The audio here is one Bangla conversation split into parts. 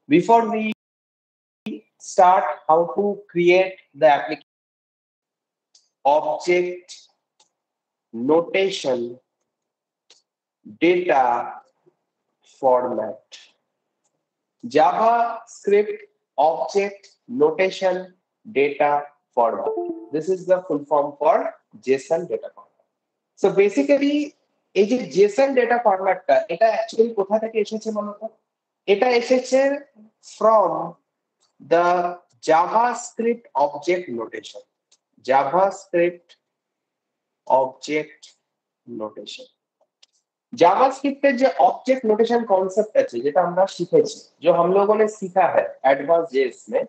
Before we start how to create the application, object notation data format, JavaScript object notation data format. This is the full form for JSON data format. So basically এই যে JSON data formatটা এটা অ্যাকচুয়ালি কোথা থেকে এসেছে বলতো? এটা এসেছে from the JavaScript object notation. JavaScript object notation. JavaScript जो ऑब्जेक्ट नोटेशन कॉन्सेप्ट है जेटा हमरा सीखेছি जो हम लोगों ने सीखा है एडवांस जेएस में,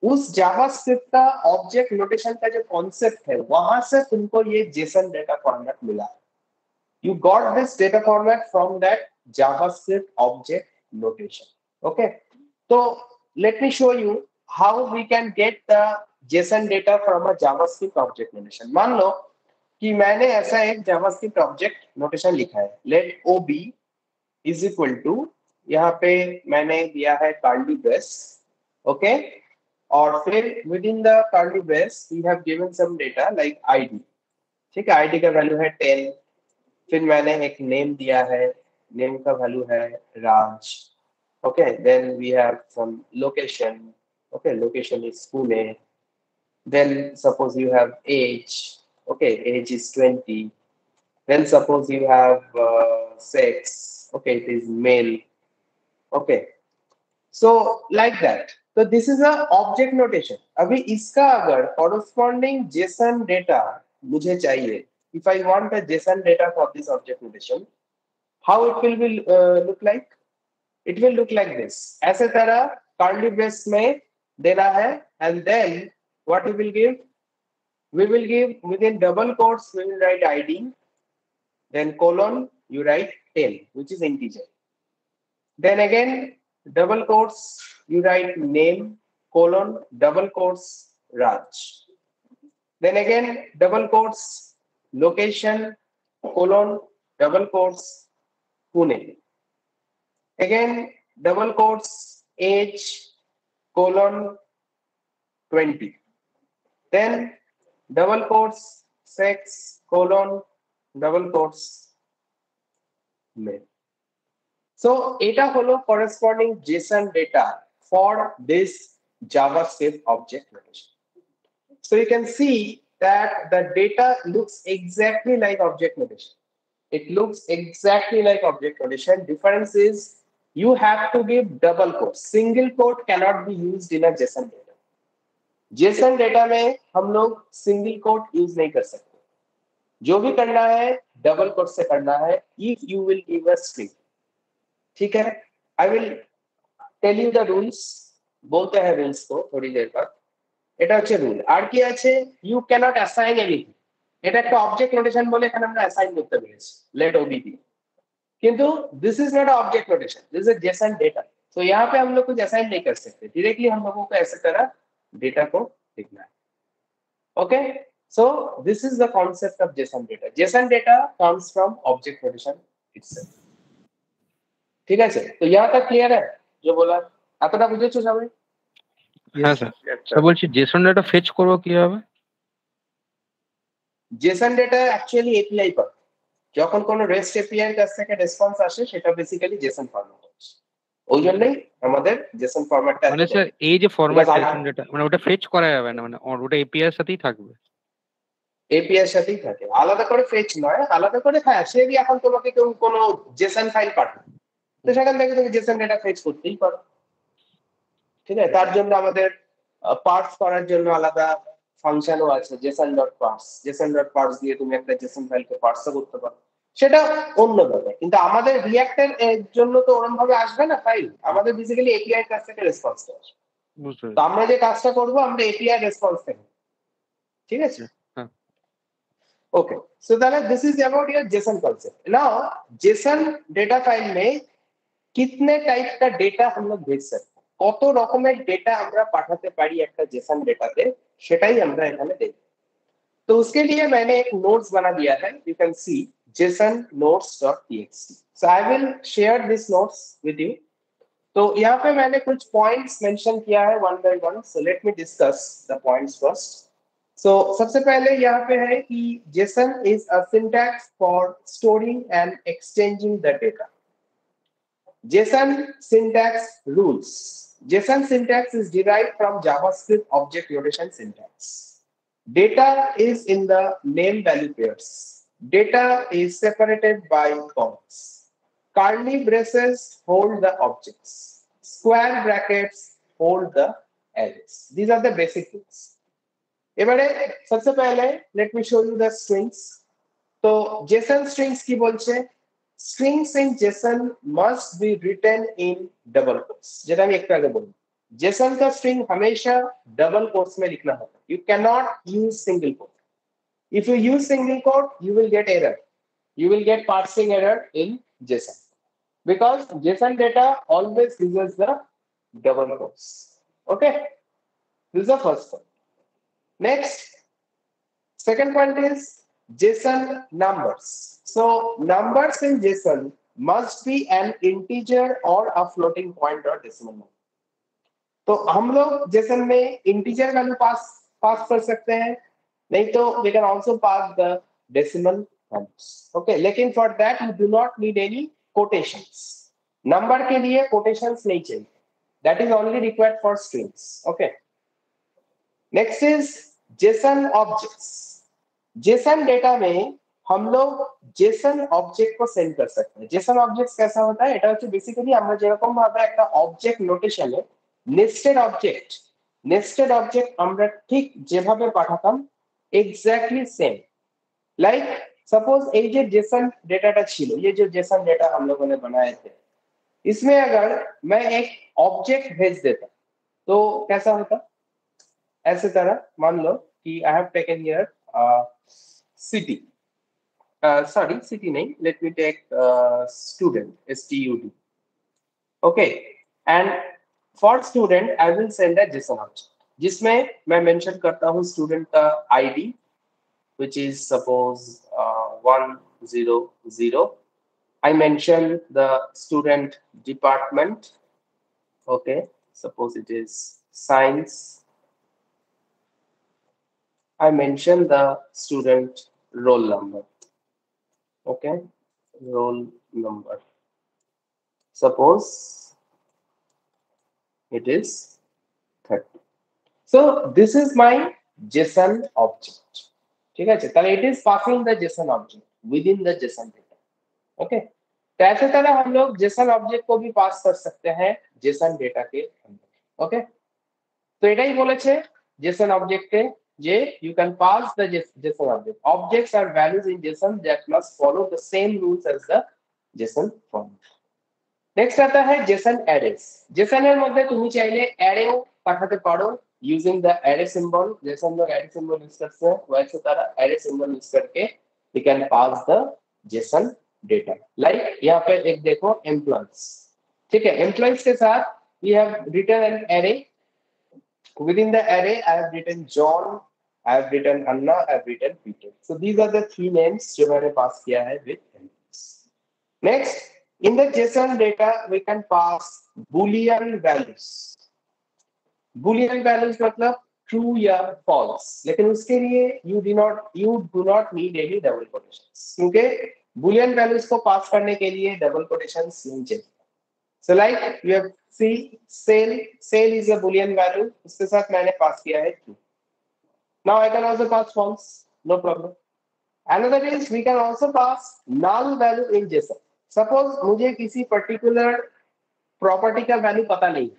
उस जावास्क्रिप्ट का ऑब्जेक्ट नोटेशन का जो कॉन्सेप्ट है वहां से तुमको ये जेसन डेटा फॉर्मेट मिला है. You got this data format from that JavaScript object notation. Okay, so let me show you how we can get the JSON data from a JavaScript object notation. मान लो कि मैंने ऐसा एक JavaScript object notation लिखा है, let OB is equal to, यहाँ पे मैंने दिया है curly brace, okay, और फिर within the curly brace we have given some data like ID. ठीक है, ID का वैल्यू है 10. फिर मैंने एक नेम दिया है, नेम का वैल्यू है राज. Okay, then we have some location. Okay, location is Pune. Then suppose you have age. Okay, age is 20. Then suppose you have sex. Okay, it is male. Okay, so like that. So this is a object notation. अभी इसका अगर corresponding JSON data मुझे चाहिए, if I want a JSON data for this object notation, how it will be look like? It will look like this. ऐसे तरह curly brace में देना है, and then what we will give? We will give within double quotes we will write ID, then colon you write 10, which is integer. Then again double quotes you write name, colon double quotes Raj. Then again double quotes location, colon double quotes Pune. Again double quotes age, colon 20. Then double quotes sex, colon double quotes male. So এটা হলো corresponding JSON data for this JavaScript object notation. So you can see that the data looks exactly like object notation. It looks exactly like object notation. Difference is you have to give double quotes. Single quote cannot be used in a JSON data. JSON data में हम लोग single quote use नहीं कर सकते. जो भी करना है double quote से करना है. If you will give a string, ठीक है? I will tell you the rules. बोलते हैं rules को थोड़ी देर बाद. এটা হচ্ছে rule. আর কি আছে? You cannot assign anything. এটা একটা object notation বলে এখানে আমরা assign করতে পেরেছি. Let OB be. किंतु this is not an object notation. This is a JSON data. So यहाँ पे हम लोग कुछ assign नहीं कर सकते. Directly हम लोगों को ऐसे तरह data को लिखना है. Okay, so this is the concept of JSON data. JSON data comes from object notation itself. ঠিক আছে, তো यहाँ तक क्लियर है जो बोला? এতটা বুঝেছো সবাই? হ্যাঁ স্যার। স্যার বলছি JSON ডেটা ফেচ করব কিভাবে? JSON ডেটা অ্যাকচুয়ালি API পাবে। যখন কোনো REST API এর কাছ থেকে রেসপন্স আসে সেটা বেসিক্যালি JSON ফরম্যাট হচ্ছে। ওই জন্যই আমাদের JSON ফরম্যাটটা মানে স্যার এই যে ফরম্যাট JSON ডেটা মানে ওটা ফেচ করা যাবে না, মানে ওটা API এর সাথেই থাকবে? API এর সাথেই থাকে, আলাদা করে ফেচ নয়, আলাদা করে। হ্যাঁ, সে যদি এখন তোমাকে কেউ কোনো JSON ফাইল পাঠায় তো সেখান থেকে তুমি JSON ডেটা ফেচ করতেই পারো। ঠিক আছে, তার জন্য আমাদের পার্স করার জন্য আলাদা ফাংশনও আছে, json.parse। json.parse দিয়ে তুমি একটা JSON ফাইলকে পার্সও করতে পারো, সেটা অন্য ব্যাপার। কিন্তু আমাদের রিঅ্যাক্টের এর জন্য তো ওরকম ভাবে আসবে না ফাইল, আমাদের বেসিক্যালি এপিআই এর কাছ থেকে রেসপন্স আসবে। তো আমরা যে কাজটা করব আমরা এপিআই রেসপন্স দেব। ঠিক আছে, okay. So then this is about your JSON concept. Now JSON data file में कितने टाइप का डेटा हम लोग भेज सकते हैं, কত রকমের ডেটা আমরা পাঠাতে পারি একটা JSON डेटाতে, সেটাই আমরা এখানে দেখব। तो उसके लिए मैंने एक नोट्स बना दिया है, you can see json notes.txt. So I will share this notes with you. तो यहाँ पे मैंने कुछ पॉइंट्स मेंशन किया है one by one, so let me discuss the points first. So सबसे पहले यहाँ पे है कि JSON is a syntax for storing and exchanging the data. JSON syntax rules. JSON syntax is derived from JavaScript object notation syntax. Data is in the name value pairs. Data is separated by commas. Curly braces hold the objects. Square brackets hold the arrays. These are the basic things. এবারে सबसे पहले let me show you the strings. तो JSON strings की बोलছে strings in JSON must be written in double quotes. যেটা আমি একটু আগে বললাম, JSON का string हमेशा double quotes में लिखना होगा. You cannot use single quote. If you use single quote, you will get error. You will get parsing error in JSON because JSON data always uses the double quotes. Okay, this is the first point. Next, second point is JSON numbers. So numbers in JSON must be an integer or a floating point or decimal number. तो हम लोग JSON में integer वैल्यू पास कर सकते हैं, नहीं तो we can also pass the decimal values. Okay, लेकिन for that you do not need any quotations. Number के लिए quotations नहीं चाहिए. That is only required for strings. Okay. Next is JSON objects. JSON data में हम लोग JSON ऑब्जेक्ट को सेंड कर सकते हैं। JSON ऑब्जेक्ट कैसा होता है, এটা হচ্ছে বেসিক্যালি আমরা যেরকম ভাবে একটা অবজেক্ট নোটেশনে নেস্টেড অবজেক্ট আমরা ঠিক যেভাবে পাঠাতাম এক্স্যাক্টলি सेम। लाइक सपोज এই যে JSON डेटाটা ছিল, ये जो JSON डेटा हम लोगों ने बनाए थे, इसमें अगर मैं एक ऑब्जेक्ट भेज देता तो कैसा होता, ऐसे तरह मान लो कि I have taken here city. Sorry, city name. Let me take student, STUD. Okay, and for student, I will send a JSON object, जिसमें मैं mention करता हूँ student का ID, which is suppose 100. I mention the student department. Okay, suppose it is science. I mention the student roll number. Okay, roll number. Suppose it is 30. So this is my JSON object. ठीक है, ताले it is passing the JSON object within the JSON data. Okay, तो ऐसे तरह हम लोग JSON object को भी पास कर सकते हैं JSON data के अंदर. Okay, तो एटा ही बोले छे JSON object के जे you can pass the JSON object. Objects are values in JSON that must follow the same rules as the JSON format. Next आता है JSON arrays. JSON এর মধ্যে তুমি চাইলে array পাঠাতে পারো using the array symbol. जैसे हम लोग array symbol यूज करते हैं वैसे तरह array symbol यूज करके we can pass the JSON data. Like यहाँ पे एक देखो employees. ठीक है, employees के साथ we have written an array. Within the array, I have written John, I have written Anna, I have written Peter. So these are the three names जो मैंने pass किया है with employees. Next, in the JSON data, we can pass Boolean values. Boolean values मतलब true या false. लेकिन उसके लिए you do not need any double quotations. क्योंकि Boolean values को pass करने के लिए double quotations नहीं चाहिए. So like you have see sale is a boolean value, उसके साथ मैंने पास किया है true. Now I can also pass false, no problem. Another is we can also pass null value in JSON. Suppose मुझे किसी particular property का value पता नहीं,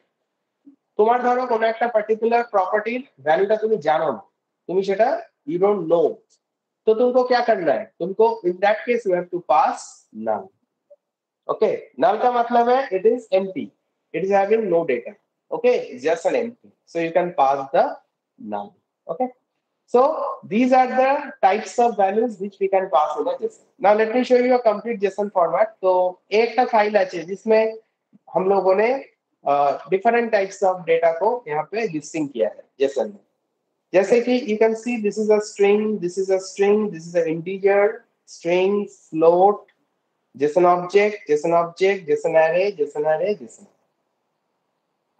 তোমার ধরো কোনো একটা particular property ভ্যালুটা তুমি জানো না, তুমি সেটা you don't know, तो तुमको क्या करना है, तुमको in that case you have to pass null. Okay, null का मतलब है it is empty, it is having no data. Okay, it's just an empty, so you can pass the null. Okay, so these are the types of values which we can pass in a JSON. Now let me show you a complete JSON format. तो एक टा फाइल है जिसमें हम लोगों ने different types of data को यहाँ पे listing किया है JSON में. जैसे कि you can see this is a string, this is a string, this is an integer, string, float, JSON object, JSON object, JSON array, JSON array, JSON.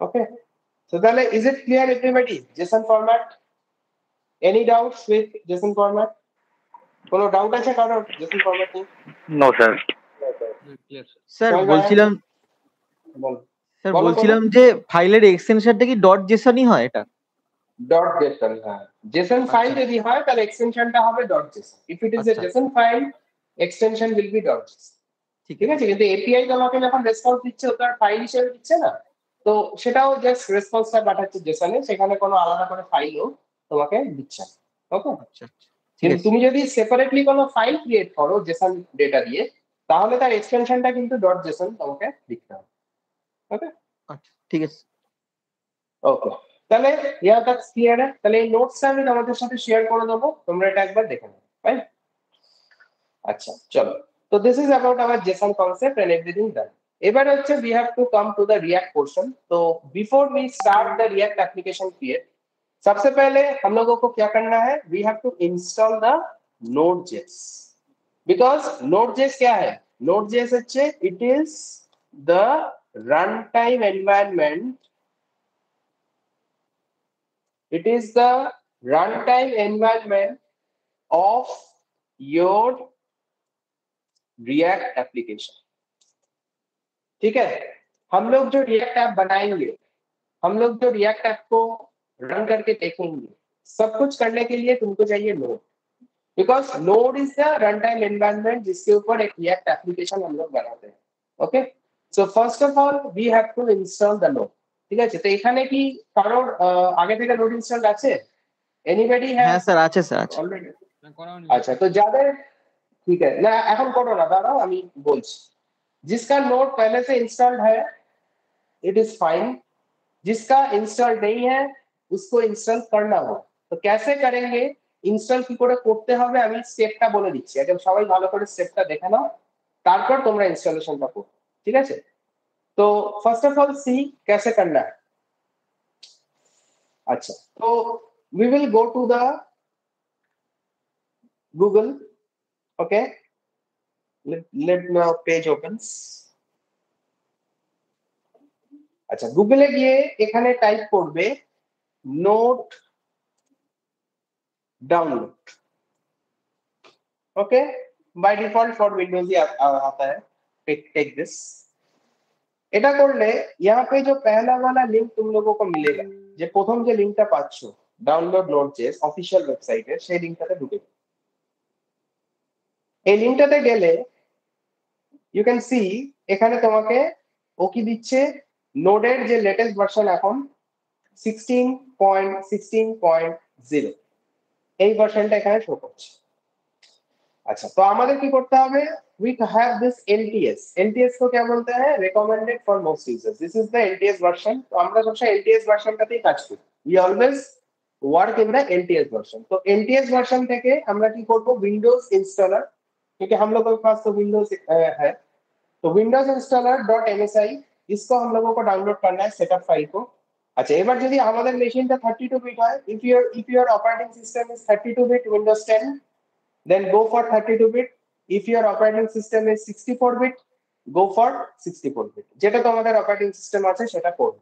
Okay, so then is it clear everybody? JSON format, any doubts with JSON format? কোনো ডাউট আছে কারোর JSON format নিয়ে? No sir. স্যার সোহেল ভাই, বলছিলাম বলো। স্যার বলো, বলছিলাম যে ফাইলের এক্সটেনশনটা কি ডট জেসনই হয় এটা? ডট জেসন, হ্যাঁ জেসন ফাইল আচ্ছা। যদি হয় তাহলে এক্সটেনশনটা হবে dot JSON. If it is a আচ্ছা। JSON file, extension will be dot JSON. ঠিক আছে, কিন্তু এপিআই তোমাকে যখন রেসপন্স দিচ্ছে ওটা ফাইল হিসেবে দিচ্ছে না, তো সেটাও জাস্ট রেসপন্সটা পাঠাচ্ছে জেসনে, সেখানে কোনো আলাদা করে ফাইলও তোমাকে দিচ্ছে না। ওকে, আচ্ছা আচ্ছা, ঠিক কিন্তু আছে। তুমি যদি সেপারেটলি কোনো ফাইল ক্রিয়েট করো জেসন ডেটা দিয়ে, তাহলে তার এক্সটেনশনটা কিন্তু ডট জেসন তোমাকে লিখতে হবে। ওকে, আচ্ছা ঠিক আছে। ওকে, তাহলে ইয়া দ্যাটস ক্লিয়ার। তাহলে এই নোটসটা আমি তোমাদের সাথে শেয়ার করে দেবো, তোমরা এটা একবার দেখে নেবে, রাইট? আচ্ছা চলো, তো this is about our JSON concept and everything done. এবার হচ্ছে we have to come to the React portion. तो before we start the React application create, सबसे पहले हम लोगों को क्या करना है? We have to install the Node.js, because Node.js क्या है? Node.js হচ্ছে it is the runtime environment. It is the runtime environment of your React application. ठीक है, हम लोग जो React ऐप बनाएंगे, हम लोग जो React ऐप को रन करके देखेंगे, सब कुछ करने के लिए तुमको चाहिए Node, because Node is the runtime environment जिसके ऊपर एक React application हम लोग बनाते हैं। Okay, so first of all we have to install the Node. ঠিক আছে, তো এখানে কি কারোর আগে থেকে Node installed আছে? Anybody has? হ্যাঁ স্যার আছে, স্যার আছে। Already? अच्छा, तो যাদের ठीक है ना, এখন করো না, দাঁড়াও আমি বলছি। जिसका नोड पहले से इंस्टॉल्ड है इट इज फाइन, जिसका इंस्टॉल नहीं है उसको इंस्टॉल करना होगा। तो कैसे करेंगे, इंस्टॉल কি করে করতে হবে আমি স্টেপটা বলে দিচ্ছি, একদম সবাই ভালো করে স্টেপটা দেখে নাও, তারপর তোমরা ইনস্টলেশনটা করো। ঠিক আছে, তো ফার্স্ট অফ অল সি कैसे करना है। अच्छा, तो we will go to the Google. Okay, let now page opens. আচ্ছা, গুগলে গিয়ে এখানে টাইপ করবে node download. Okay, by default for Windows ही आता है, टेक दिस। এটা করলে यहाँ पे जो पहला वाला लिंक तुम लोगों को मिलेगा, যে প্রথম যে লিংকটা পাচ্ছো ডাউনলোড নোড.জেএস অফিশিয়াল ওয়েবসাইটে, সেই লিংকটাতে ঢুকে যাও। এই লিংকটাতে গেলে ইউ ক্যান সি এখানে তোমাকে ও কি দিচ্ছে, নোডের যে লেটেস্ট ভার্সন এখন 16.16.0 এই ভার্সনটা এখানে শো করছে। अच्छा, तो আমাদের কি করতে হবে, we have this LTS। LTS को क्या बोलते हैं? recommended for most users। this is the LTS version। তো আমরা সবসময় LTS ভার্সনটাতেই কাজ করি, we always work in the LTS version। तो LTS ভার্সন থেকে আমরা কি করব, विंडोज इंस्टॉलर, क्योंकि हम लोगों के पास तो विंडोज है, तो विंडोज इंस्टॉलर .msi इसको हम लोगों को डाउनलोड करना है सेटअप फाइल को। अच्छा, এবার যদি আমাদের মেশিনটা 32 বিট হয়, if your operating system is 32 bit Windows 10, then go for 32 bit। if your operating system is 64 bit, go for 64 bit। যেটা তোমাদের ऑपरेटिंग सिस्टम আছে সেটা করো,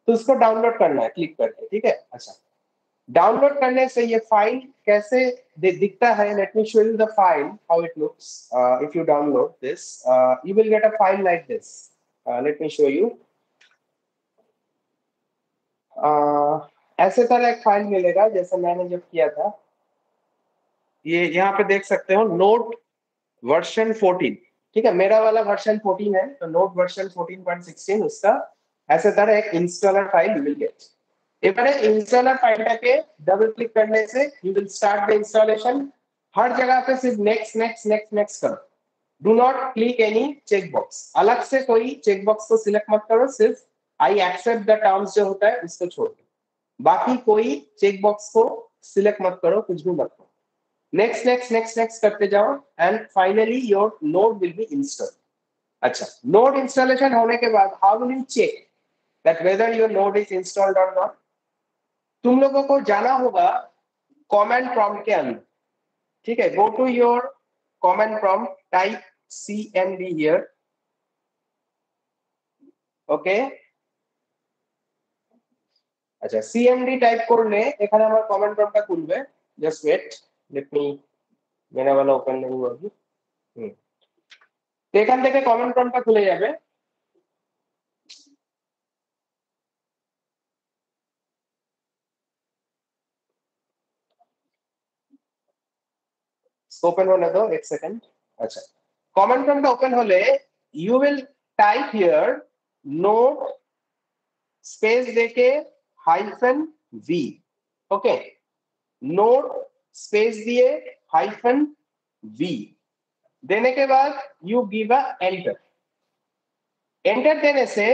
तो उसको डाउनलोड करना है क्लिक करके। ठीक है, अच्छा, डाउनलोड करने से ये फाइल कैसे दिखता है, let me show you the file how it looks. If you download this you will get a file like this। let me show you। ऐसे तरह एक फाइल मिलेगा जैसे मैंने जब किया था, ये यहाँ पे देख सकते हो नोट वर्जन 14। ठीक है, मेरा वाला वर्जन 14 है, तो नोट वर्जन 14.16 उसका ऐसे तरह एक installer file you will get. এবারে इंस्टॉलर फाइलটাকে डबल क्लिक करने से you will start the installation. हर जगह पे सिर्फ नेक्स्ट नेक्स्ट नेक्स्ट नेक्स्ट करो, do not click any check box, अलग से कोई चेक बॉक्स को सिलेक्ट मत करो, सिर्फ आई एक्सेप्ट द टर्म्स जो होता है उसको छोड़ दो, बाकी कोई चेक बॉक्स को सिलेक्ट मत करो, कुछ भी मत करो। नेक्स्ट नेक्स्ट नेक्स्ट नेक्स्ट करते जाओ and finally your node will be installed. अच्छा, नोड इंस्टॉलेशन होने के बाद how will you check that whether your node is installed और नॉट? तुम लोगों को जाना होगा कमेंट प्रॉम्प्ट के अंदर। ठीक है, go to your command prompt, type cmd here. Okay, আচ্ছা সিএমডি টাইপ করলে এখানে আমার কমেন্ট প্রম্পটটা খুলবে, জাস্ট ওয়েট, লেট মি মেনা वाला ওপেন नहीं हुआ अभी। তো এখান থেকে কমেন্ট প্রম্পটটা খুলে যাবে। ओपन होने दो एक सेकंड। अच्छा कमेंट प्रॉम्प्ट ओपन होले you will type here node space देके hyphen v, okay, node space दिए हाइफन वी देने के बाद you give a enter. Enter देने से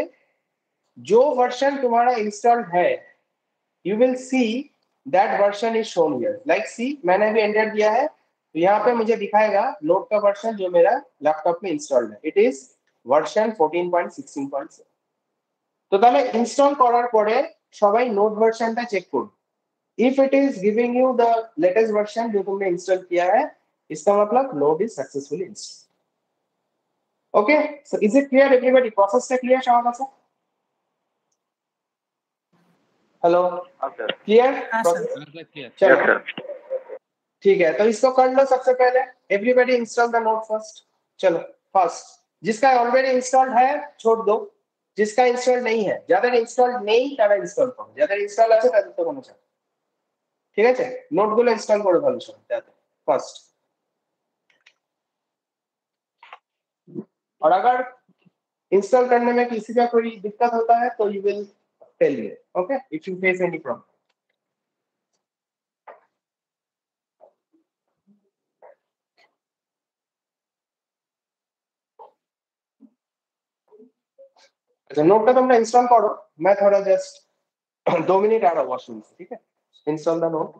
जो वर्जन तुम्हारा इंस्टॉल्ड है you will see that version is shown here, like see मैंने भी एंटर दिया है तो यहाँ पे मुझे दिखाएगा नोट का वर्जन जो मेरा लैपटॉप में इंस्टॉल्ड है, इट इज वर्जन 14.16.7। তো তাহলে ইনস্টল করার পরে সবাই নোট ভার্সনটা চেক করুন। If it is giving you the latest version जो तुमने इंस्टॉल किया है इसका मतलब node is successfully installed. Okay so is it clear everybody, प्रोसेसটা क्लियर সবার কাছে? Hello clear? चलो ठीक है तो इसको कर लो। सबसे पहले everybody install the node first. चलो फर्स्ट जिसका ऑलरेडी इंस्टॉल्ड है छोड़ दो, जिसका इंस्टॉल नहीं है, যাদের ইনস্টল নেই তারা ইনস্টল করো, যাদের ইনস্টল আছে তাদের তো কোনো চাপ। ঠিক আছে নোটগুলো ইনস্টল করে ফেলো সব যাতে ফার্স্ট। और अगर इंस्टॉल करने में किसी का कोई दिक्कत होता है तो you will tell me, okay, if you face any problem. अच्छा नोटটা তোমরা इंस्टॉल करो, मैं थोड़ा जस्ट 2 मिनट आ रहा हूँ वॉशरूम से, ठीक है? Install the note.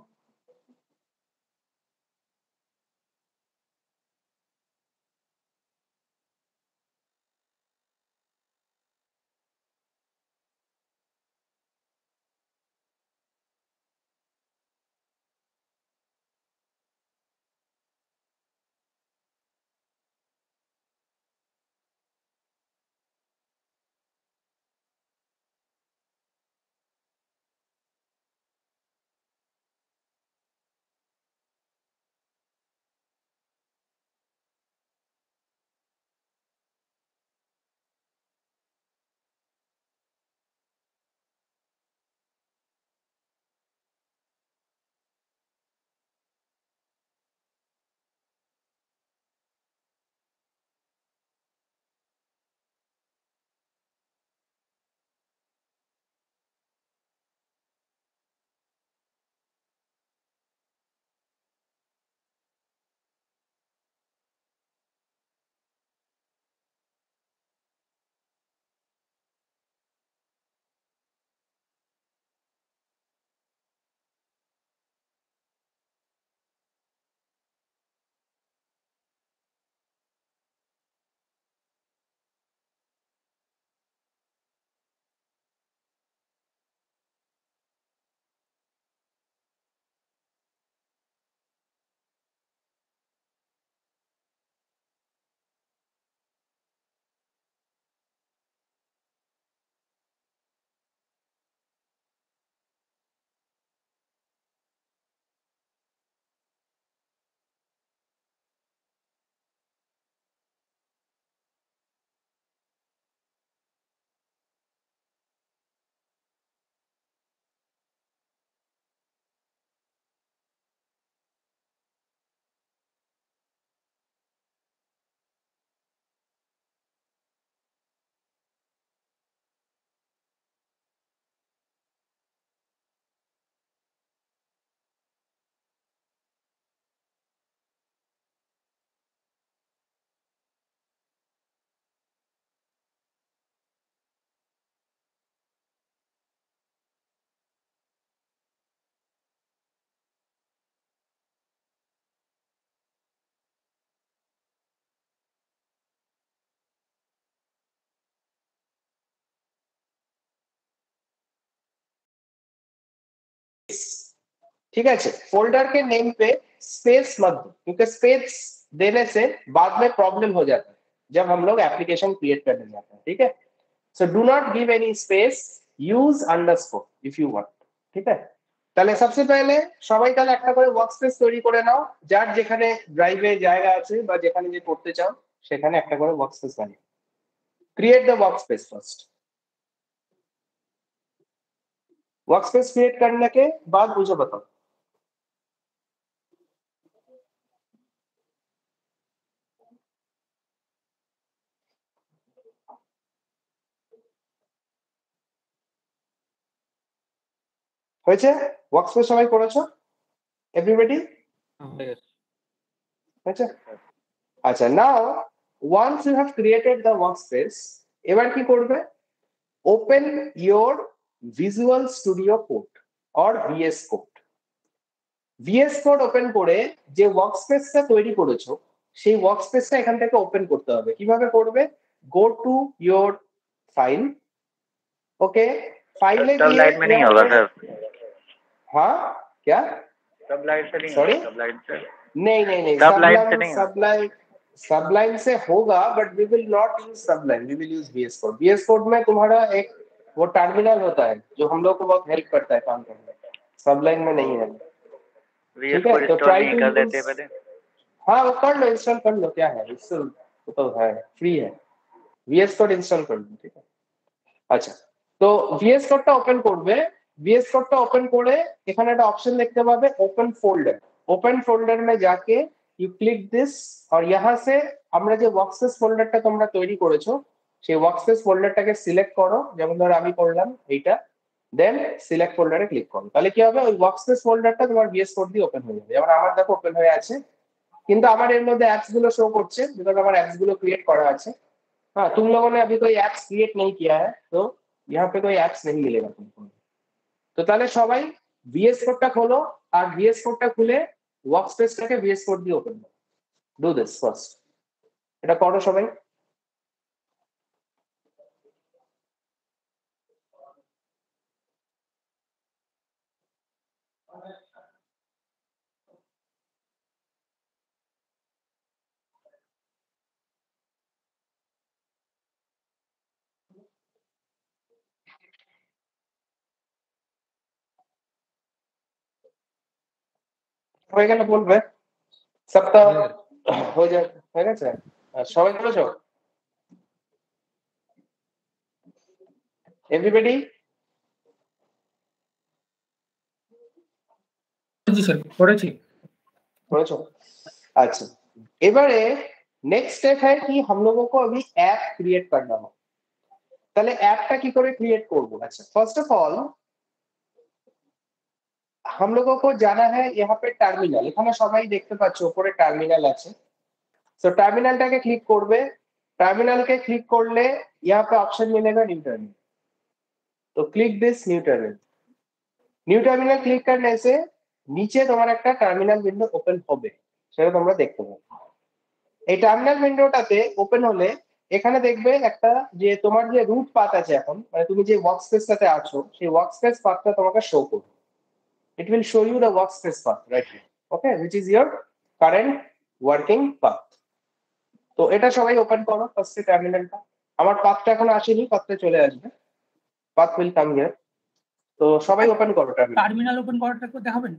ठीक है फोल्डर के नेम पे स्पेस मत दो क्योंकि स्पेस देने से बाद में प्रॉब्लम हो जाता है जब हम लोग एप्लीकेशन क्रिएट करने जाते हैं, ठीक है? So do not give any space, use underscore if you want. ঠিক আছে, তাহলে সবচেয়ে পহলে সবাই তাহলে একটা করে ওয়ার্কস্পেস তৈরি করে নাও, যার যেখানে ড্রাইভে জায়গা আছে বা যেখানে যে করতে চাও সেখানে একটা করে ওয়ার্কস্পেস বানিয়ে create the workspace first. Workspace create करने के बाद मुझे बताओ। হয়েছে? ওয়ার্কস্পেস সবাই করেছো? এভরিবডি হয়েছে? আচ্ছা, নাও once you have created the workspace, এবার কি করবে? Open your visual studio code or VS code. VS code open করে যে ওয়ার্কস্পেসটা তৈরি করেছো সেই ওয়ার্কস্পেসটা এখান থেকে ওপেন করতে হবে। কিভাবে করবে? Go to your file, okay, file में सब लाइट में नहीं होगा सर। हाँ क्या? सब लाइट से नहीं Sorry? होगा, सब लाइट से नहीं नहीं नहीं, सब लाइट से नहीं सबलाइन से होगा, but we will not use Sublime, we will use VS code. VS code में तुम्हारा एक वो टर्मिनल होता है जो हम लोग को बहुत हेल्प करता है काम करने में, सबलाइन में नहीं है। VS ठीक है, कोड तो इंस्टॉल ट्राई नहीं टू कर देते यूज, पहले। हाँ वो कर लो, इंस्टॉल कर लो, क्या है इससे, वो तो है फ्री है, VS कोड इंस्टॉल कर लो। ठीक है, আচ্ছা, তো VS কোডটা ওপেন করবে। VS কোডটা ওপেন করে এখানে একটা অপশন দেখতে পাবে ওপেন फोल्डर। ओपन फोल्डर में जाके यू क्लिक दिस और यहाँ से আমরা যে ওয়ার্কস্পেস ফোল্ডারটা তোমরা তৈরি করেছো সেই ওয়ার্কস্পেস ফোল্ডারটাকে সিলেক্ট করো, যেমন ধরো আমি করলাম এইটা, দেন সিলেক্ট ফোল্ডারে ক্লিক করো। তাহলে কি হবে? ওই ওয়ার্কস্পেস ফোল্ডারটা তোমার VS কোড দিয়ে ওপেন হয়ে যাবে। যেমন আমার দেখো ওপেন হয়ে আছে, কিন্তু আমার এর মধ্যে অ্যাপস গুলো শো করছে বিকজ আমার অ্যাপস গুলো ক্রিয়েট করা আছে। हाँ, तुम लोगों ने अभी कोई एप्स क्रिएट नहीं किया है तो यहाँ पे कोई एप्स नहीं मिलेगा तुमको। तो তাহলে সবাই VS কোডটা খোলো আর VS কোডটা খুলে ওয়ার্কস্পেসটাকে VS কোড দিয়ে ওপেন করো। ডু দিস ফার্স্ট, এটা করো সবাই। হয়ে গেলে বলবে, সপ্তাহ হয়ে যায়, হয়ে গেছে? আর সবাই করেছো? এভরিবডি জি স্যার, করেছি। করেছো? अच्छा, এবারে नेक्स्ट स्टेप है कि हम लोगों को अभी ऐप क्रिएट करना हो। তাহলে অ্যাপটা কি করে ক্রিয়েট করব? আচ্ছা, ফার্স্ট অফ অল हम लोगों को जाना है यहाँ पे টার্মিনাল। এখানে সবাই দেখতে পাচ্ছ উপরে টার্মিনাল আছে। সো টার্মিনালটাকে ক্লিক করবে। টার্মিনালকে ক্লিক করলে यहाँ पे ऑप्शन मिलेगा न्यू टर्मिनल, तो click this new terminal. New terminal click करने से नीचे তোমার একটা টার্মিনাল উইন্ডো ওপেন হবে, সেটা তোমরা দেখতে পাবে। এই টার্মিনাল উইন্ডোটাতে ওপেন হলে এখানে দেখবে একটা যে তোমার যে রুট পাথ আছে এখন, মানে তুমি যে ওয়ার্কস্পেসটাতে আছো সেই ওয়ার্কস্পেস পাথটা তোমাকে শো করবে। It will show you the workspace path right here, okay, which is your current working path. তো এটা সবাই ওপেন করো ফার্স্টে টার্মিনালটা। আমার পাথটা এখন আসেনি, পাথটা চলে আসবে, পাথ উইল কাম হিয়ার। তো সবাই ওপেন করো টার্মিনাল। টার্মিনাল ওপেন করাটা করতে হবে না?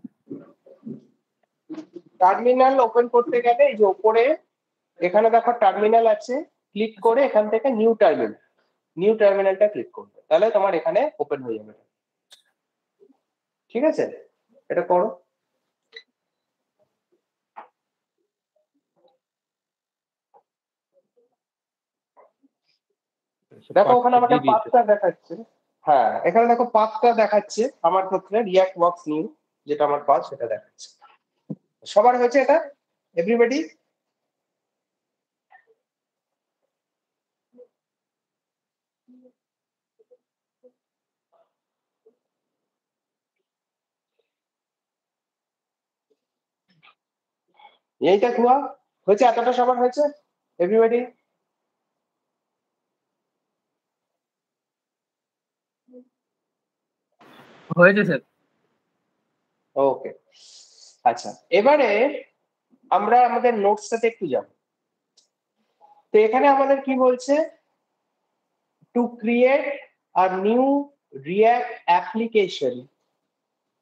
টার্মিনাল ওপেন করতে গেলে এই যে উপরে এখানে দেখো টার্মিনাল আছে, ক্লিক করে এখান থেকে নিউ টার্মিনালটা ক্লিক করবে, তাহলে তোমার এখানে ওপেন হয়ে যাবে। ঠিক আছে, এটা করো। দেখো ওখানে আমাকে পাথটা দেখাচ্ছে। হ্যাঁ, এখানে দেখো পাথটা দেখাচ্ছে আমার ক্ষেত্রে রিঅ্যাক্ট ওয়ার্কস নিউ, যেটা আমার পাথ সেটা দেখাচ্ছে। সবার হয়েছে এটা? এভরিবডি? এইটা খুয়া হয়েছে? এতটা সবার হয়েছে? এভরিবডি? হয়েছে স্যার। ওকে, আচ্ছা, এবারে আমরা আমাদের নোটসটাতে একটু যাব। তো এখানে আমাদের কি বলছে? To create a new react application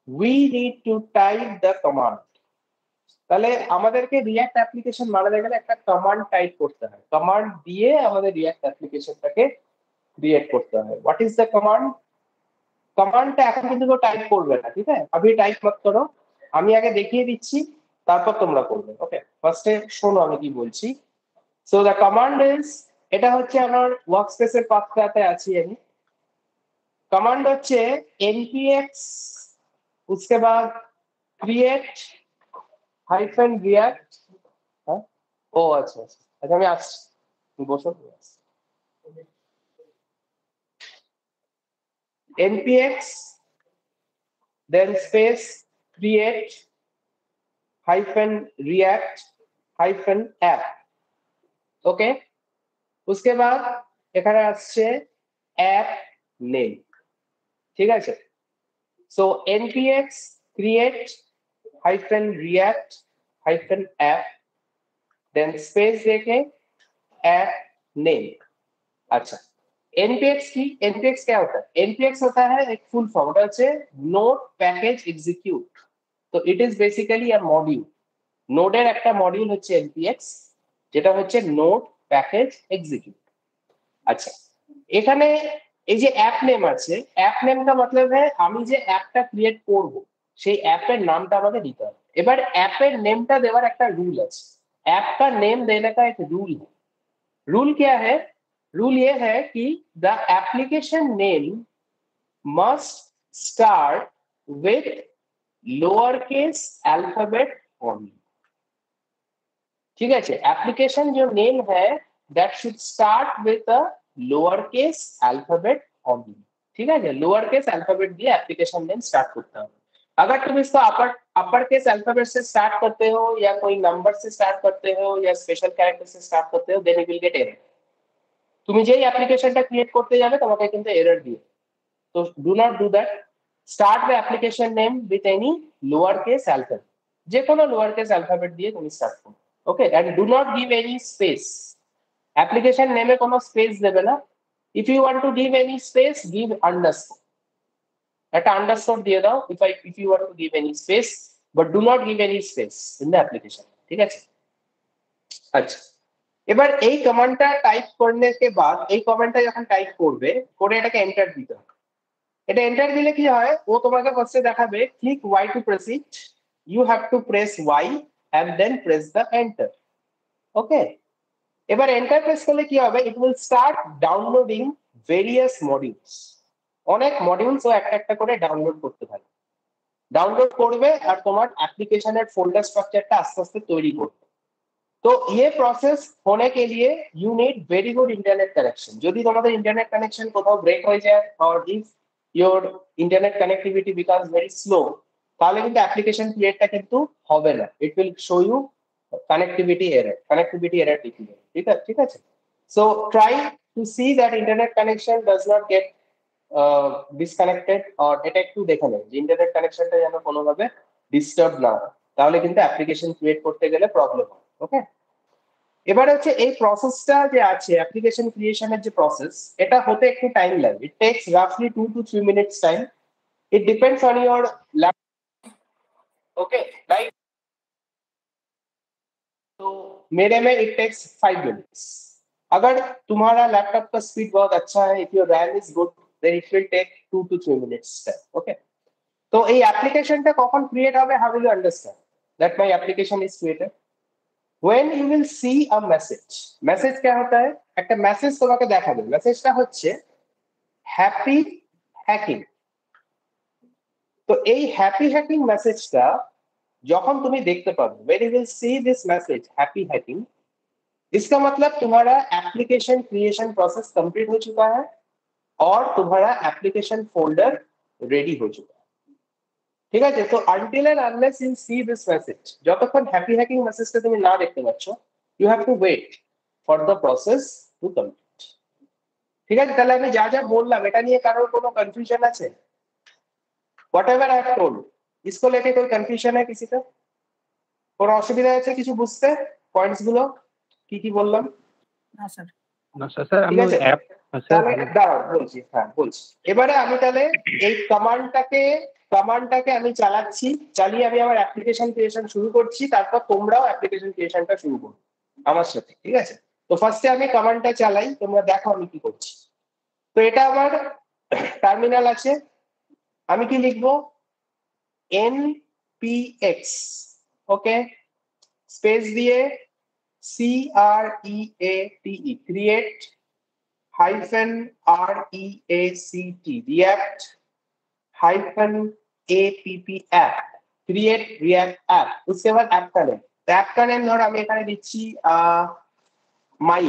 we need to type the command. তাহলে আমাদেরকে রিঅ্যাক্ট অ্যাপ্লিকেশন বানাতে গেলে একটা কমান্ড টাইপ করতে হয়, কমান্ড দিয়ে আমাদের রিঅ্যাক্ট অ্যাপ্লিকেশনটাকে ক্রিয়েট করতে হয়। What is the command? কমান্ডটা এখন কিন্তু কেউ টাইপ করবে না, ঠিক আছে? আমি টাইপ মত করো, আমি আগে দেখিয়ে দিচ্ছি, তারপর তোমরা করবে। ওকে, ফার্স্টে শোনো আমি কি বলছি। সো দ্য কমান্ড ইজ, এটা হচ্ছে আমার ওয়ার্কস্পেসের পাথটাতে আছি আমি। कमांड হচ্ছে npx उसके बाद create hyphen react। हाँ ओ अच्छा अच्छा अच्छा मैं आज বসো npx then space create hyphen react hyphen app। Okay, उसके बाद এখানে আসছে app name, ঠিক আছে? So npx create hyphen react hyphen app then space देके app name। अच्छा, npx की, npx क्या होता है? npx होता है एक फुल फॉर्म, होता है node package execute। तो it is basically a module, node এর একটা মডিউল হচ্ছে npx, যেটা হচ্ছে node package execute। আচ্ছা, এখানে এই যে অ্যাপ নেম আছে, অ্যাপ নেমটা मतलब है আমি যে অ্যাপটা ক্রিয়েট করব সেই অ্যাপের নামটা আমাকে দিতে হবে। এবার অ্যাপের নেমটা দেওয়ার একটা রুল আছে, ऐप का नेम देने का एक रूल है। रूल क्या है? रूल ये है कि the application name must start with lower case alphabet only. ठीक है, एप्लीकेशन जो नेम है that should start with a lower case alphabet only. ठीक है, लोअर केस अल्फाबेट दिए एप्लीकेशन नेम स्टार्ट करता है। अगर तुम इसको अपर केस अल्फाबेट से स्टार्ट करते हो या कोई नंबर से स्टार्ट करते हो या स्पेशल कैरेक्टर से स्टार्ट करते हो, then you will get error. তুমি যেই অ্যাপ্লিকেশনটা ক্রিয়েট করতে যাবে তোমাকে কিন্তু এরর দিবে। তো do not do that, start the application name with any lower case alphabet, যে কোনো লোয়ার কেস অ্যালফাবেট দিয়ে তুমি স্টার্ট করো। Okay, and do not give any space, application নেমে কোনো স্পেস দেবে না। If you want to give any space, give underscore, একটা আন্ডারস্কোর দিয়ে দাও if you want to give any space, but do not give any space in the application. ঠিক আছে, আচ্ছা, এবার এই কমান্ডটা টাইপ করলে के बाद এই কমান্ডটা যখন টাইপ করবে, করে এটাকে এন্টার দিতে হবে। এটা এন্টার দিলে কি হয়, ও তোমাকে ফার্স্টে দেখাবে click y to proceed, you have to press y and then press the enter. Okay, এবার এন্টার প্রেস করলে কি হবে, it will start downloading various modules. অনেক মডিউলস ও একটা একটা করে ডাউনলোড করতে থাকবে, ডাউনলোড করবে আর তোমার অ্যাপ্লিকেশনের ফোল্ডার স্ট্রাকচারটা আস্তে আস্তে তৈরি করবে। तो ये प्रोसेस होने के लिए you need very good internet connection. যদি তোমাদের ইন্টারনেট কানেকশন কোথাও ব্রেক হয়ে যায় or if your internet connectivity becomes very slow, তাহলে কিন্তু অ্যাপ্লিকেশন ক্রিয়েটটা কিন্তু হবে না, it will show you connectivity error দেখিয়ে। ঠিক আছে, so try to see that internet connection does not get disconnected, আর এটা একটু দেখে নেন যে ইন্টারনেট কানেকশনটা যেন কোনোভাবে ডিস্টার্ব না হয়, তাহলে কিন্তু অ্যাপ্লিকেশন ক্রিয়েট করতে গেলে প্রবলেম হয়। ওকে, এবার হচ্ছে এই প্রসেসটা যে আছে অ্যাপ্লিকেশন ক্রিয়েশনের যে প্রসেস, এটা হতে একটু টাইম লাগে। ইট টেকস রাফলি 2 to 3 minutes time. It depends on your laptop. Okay right, तो मेरे में इट टेक्स 5 minutes। अगर तुम्हारा लैपटॉप का स्पीड बहुत अच्छा है, if your RAM is good, then it will take 2 to 3 minutes time. Okay, तो এই অ্যাপ্লিকেশনটা কখন ক্রিয়েট হবে, how will you understand that my application is created? when you will see a message। Message क्या होता है? একটা মেসেজ তোমাকে দেখাবে, মেসেজটা হচ্ছে হ্যাপি হ্যাকিং। তো এই হ্যাপি হ্যাকিং মেসেজটা যখন তুমি দেখতে পাবে, when you will see this message happy hacking, इसका मतलब तुम्हारा एप्लीकेशन क्रिएशन प्रोसेस कंप्लीट हो चुका है और तुम्हारा एप्लीकेशन फोल्डर रेडी हो चुका है। ঠিক আছে, তো until and unless you see this message, যতক্ষণ হ্যাপি হ্যাকিং মেসেজটা তুমি না দেখতে পাচ্ছ, you have to wait for the process to complete. ঠিক আছে, তাহলে আমি যা যা বললাম এটা নিয়ে কারোর কোনো কনফিউশন আছে? व्हाटएवर आई हैव टोल्ड, इसको लेके कोई কনফিউশন है किसी का? কোনো অসুবিধা আছে কিছু বুঝতে পয়েন্টস গুলো কি কি বললাম? না স্যার। না স্যার, আমি ঠিক আছে। অ্যাপ আচ্ছা তাহলে ভালো। দাঁড়াও বলছি, হ্যাঁ বলছি। এবারে আমি তাহলে এই কমান্ডটাকে আমি চালাচ্ছি, চালিয়ে আমি আমার অ্যাপ্লিকেশন ক্রিয়েশন শুরু করছি, তারপর তোমরাও অ্যাপ্লিকেশন ক্রিয়েশনটা শুরু করো আমার সাথে, ঠিক আছে? তো ফার্স্টে আমি কমান্ডটা চালাই, তোমরা দেখো আমি কি করছি। তো এটা আমার টার্মিনাল আছে, আমি কি লিখবো? npx, ওকে, স্পেস দিয়ে create hyphen react react hyphen app create react app। उसके बाद ऐप का नेम, तो ऐप का नेम ধর আমি এখানে দিচ্ছি my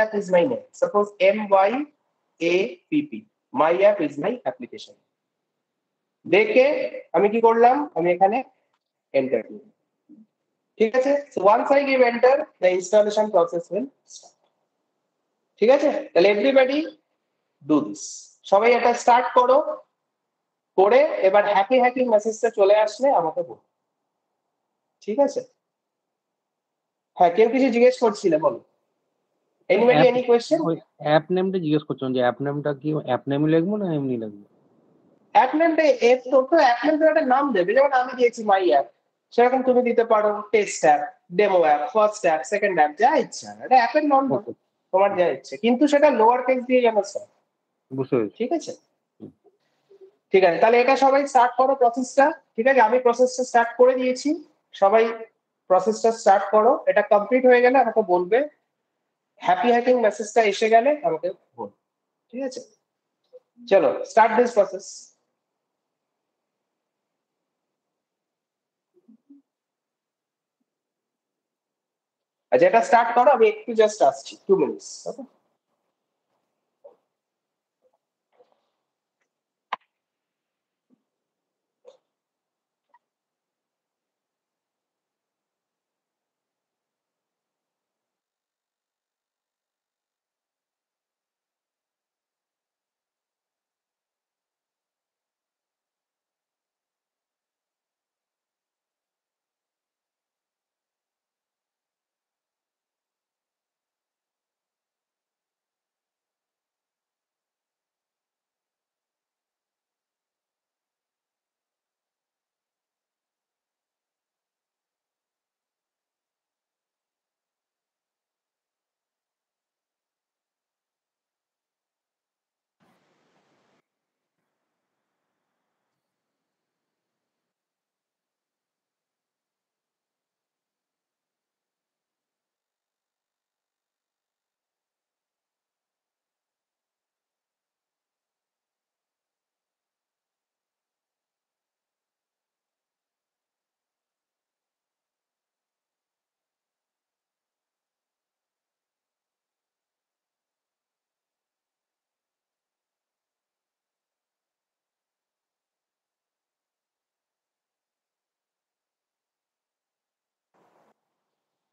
app is my name, suppose myapp, my app is my application। দেখে আমি কি করলাম, আমি এখানে এন্টার দিলাম, ঠিক আছে? so once I give enter the installation process will start, ঠিক আছে? তাহলে everybody do this, সবাই এটা স্টার্ট করো, করে এবার হ্যাপি হ্যাকিং মেসেজটা চলে আসলে আমাকে বলো, ঠিক আছে? হ্যাঁ, কেউ কিছু জিজ্ঞেস করছিলে, বলো। Anybody any question? ওই অ্যাপ নেমটা জিজ্ঞেস করছিলাম যে অ্যাপ নেমটা কি অ্যাপ নেমই লিখবো না এমনি লিখবো? অ্যাপ নেমটা অ্যাপ নেমটা একটা নাম দেবে, যেমন আমি দিয়েছি মাই অ্যাপ, সেরকম তুমি দিতে পারো test app, demo app, first app, second app, যা ইচ্ছা, এটা অ্যাপের নাম দাও, Okay, তোমার যা ইচ্ছে, কিন্তু সেটা লোয়ার কেস দিয়ে যেন স্যার, বুঝতে পেরেছি। ঠিক আছে? ঠিক আছে, তাহলে এটা সবাই স্টার্ট করো প্রসেসটা, ঠিক আছে? আমি প্রসেসটা স্টার্ট করে দিয়েছি, সবাই প্রসেসটা স্টার্ট করো। এটা কমপ্লিট হয়ে গেলে আমাকে বলবে, হ্যাপি হ্যাকিং মেসেজটা এসে গেলে আমাকে বলবে, ঠিক আছে? চলো স্টার্ট দিস প্রসেস। আচ্ছা, এটা স্টার্ট করো, আমি একটু জাস্ট আসছি, 2 মিনিটস, ওকে?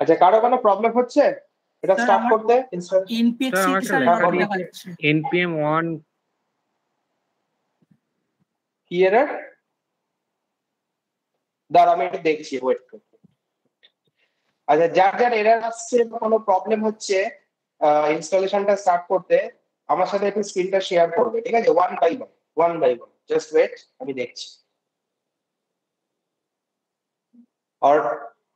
আচ্ছা, কারো কোনো প্রবলেম হচ্ছে এটা স্যার, স্টার্ট আমার করতে? ইনস্টল ইনপিএক্স স্যার, আমার কি একটা স্যার লেখা এরর দিচ্ছে। দেখাচ্ছে? npm 1 কি এরর? দাঁড়া আমি এটা দেখছি, ওয়েট করো। আচ্ছা, যার যার এরর আসছে বা কোনো প্রবলেম হচ্ছে ইনস্টলেশনটা স্টার্ট করতে, আমার সাথে একটু স্ক্রিনটা শেয়ার করবে, ঠিক আছে? One by one, just wait, আমি দেখছি। और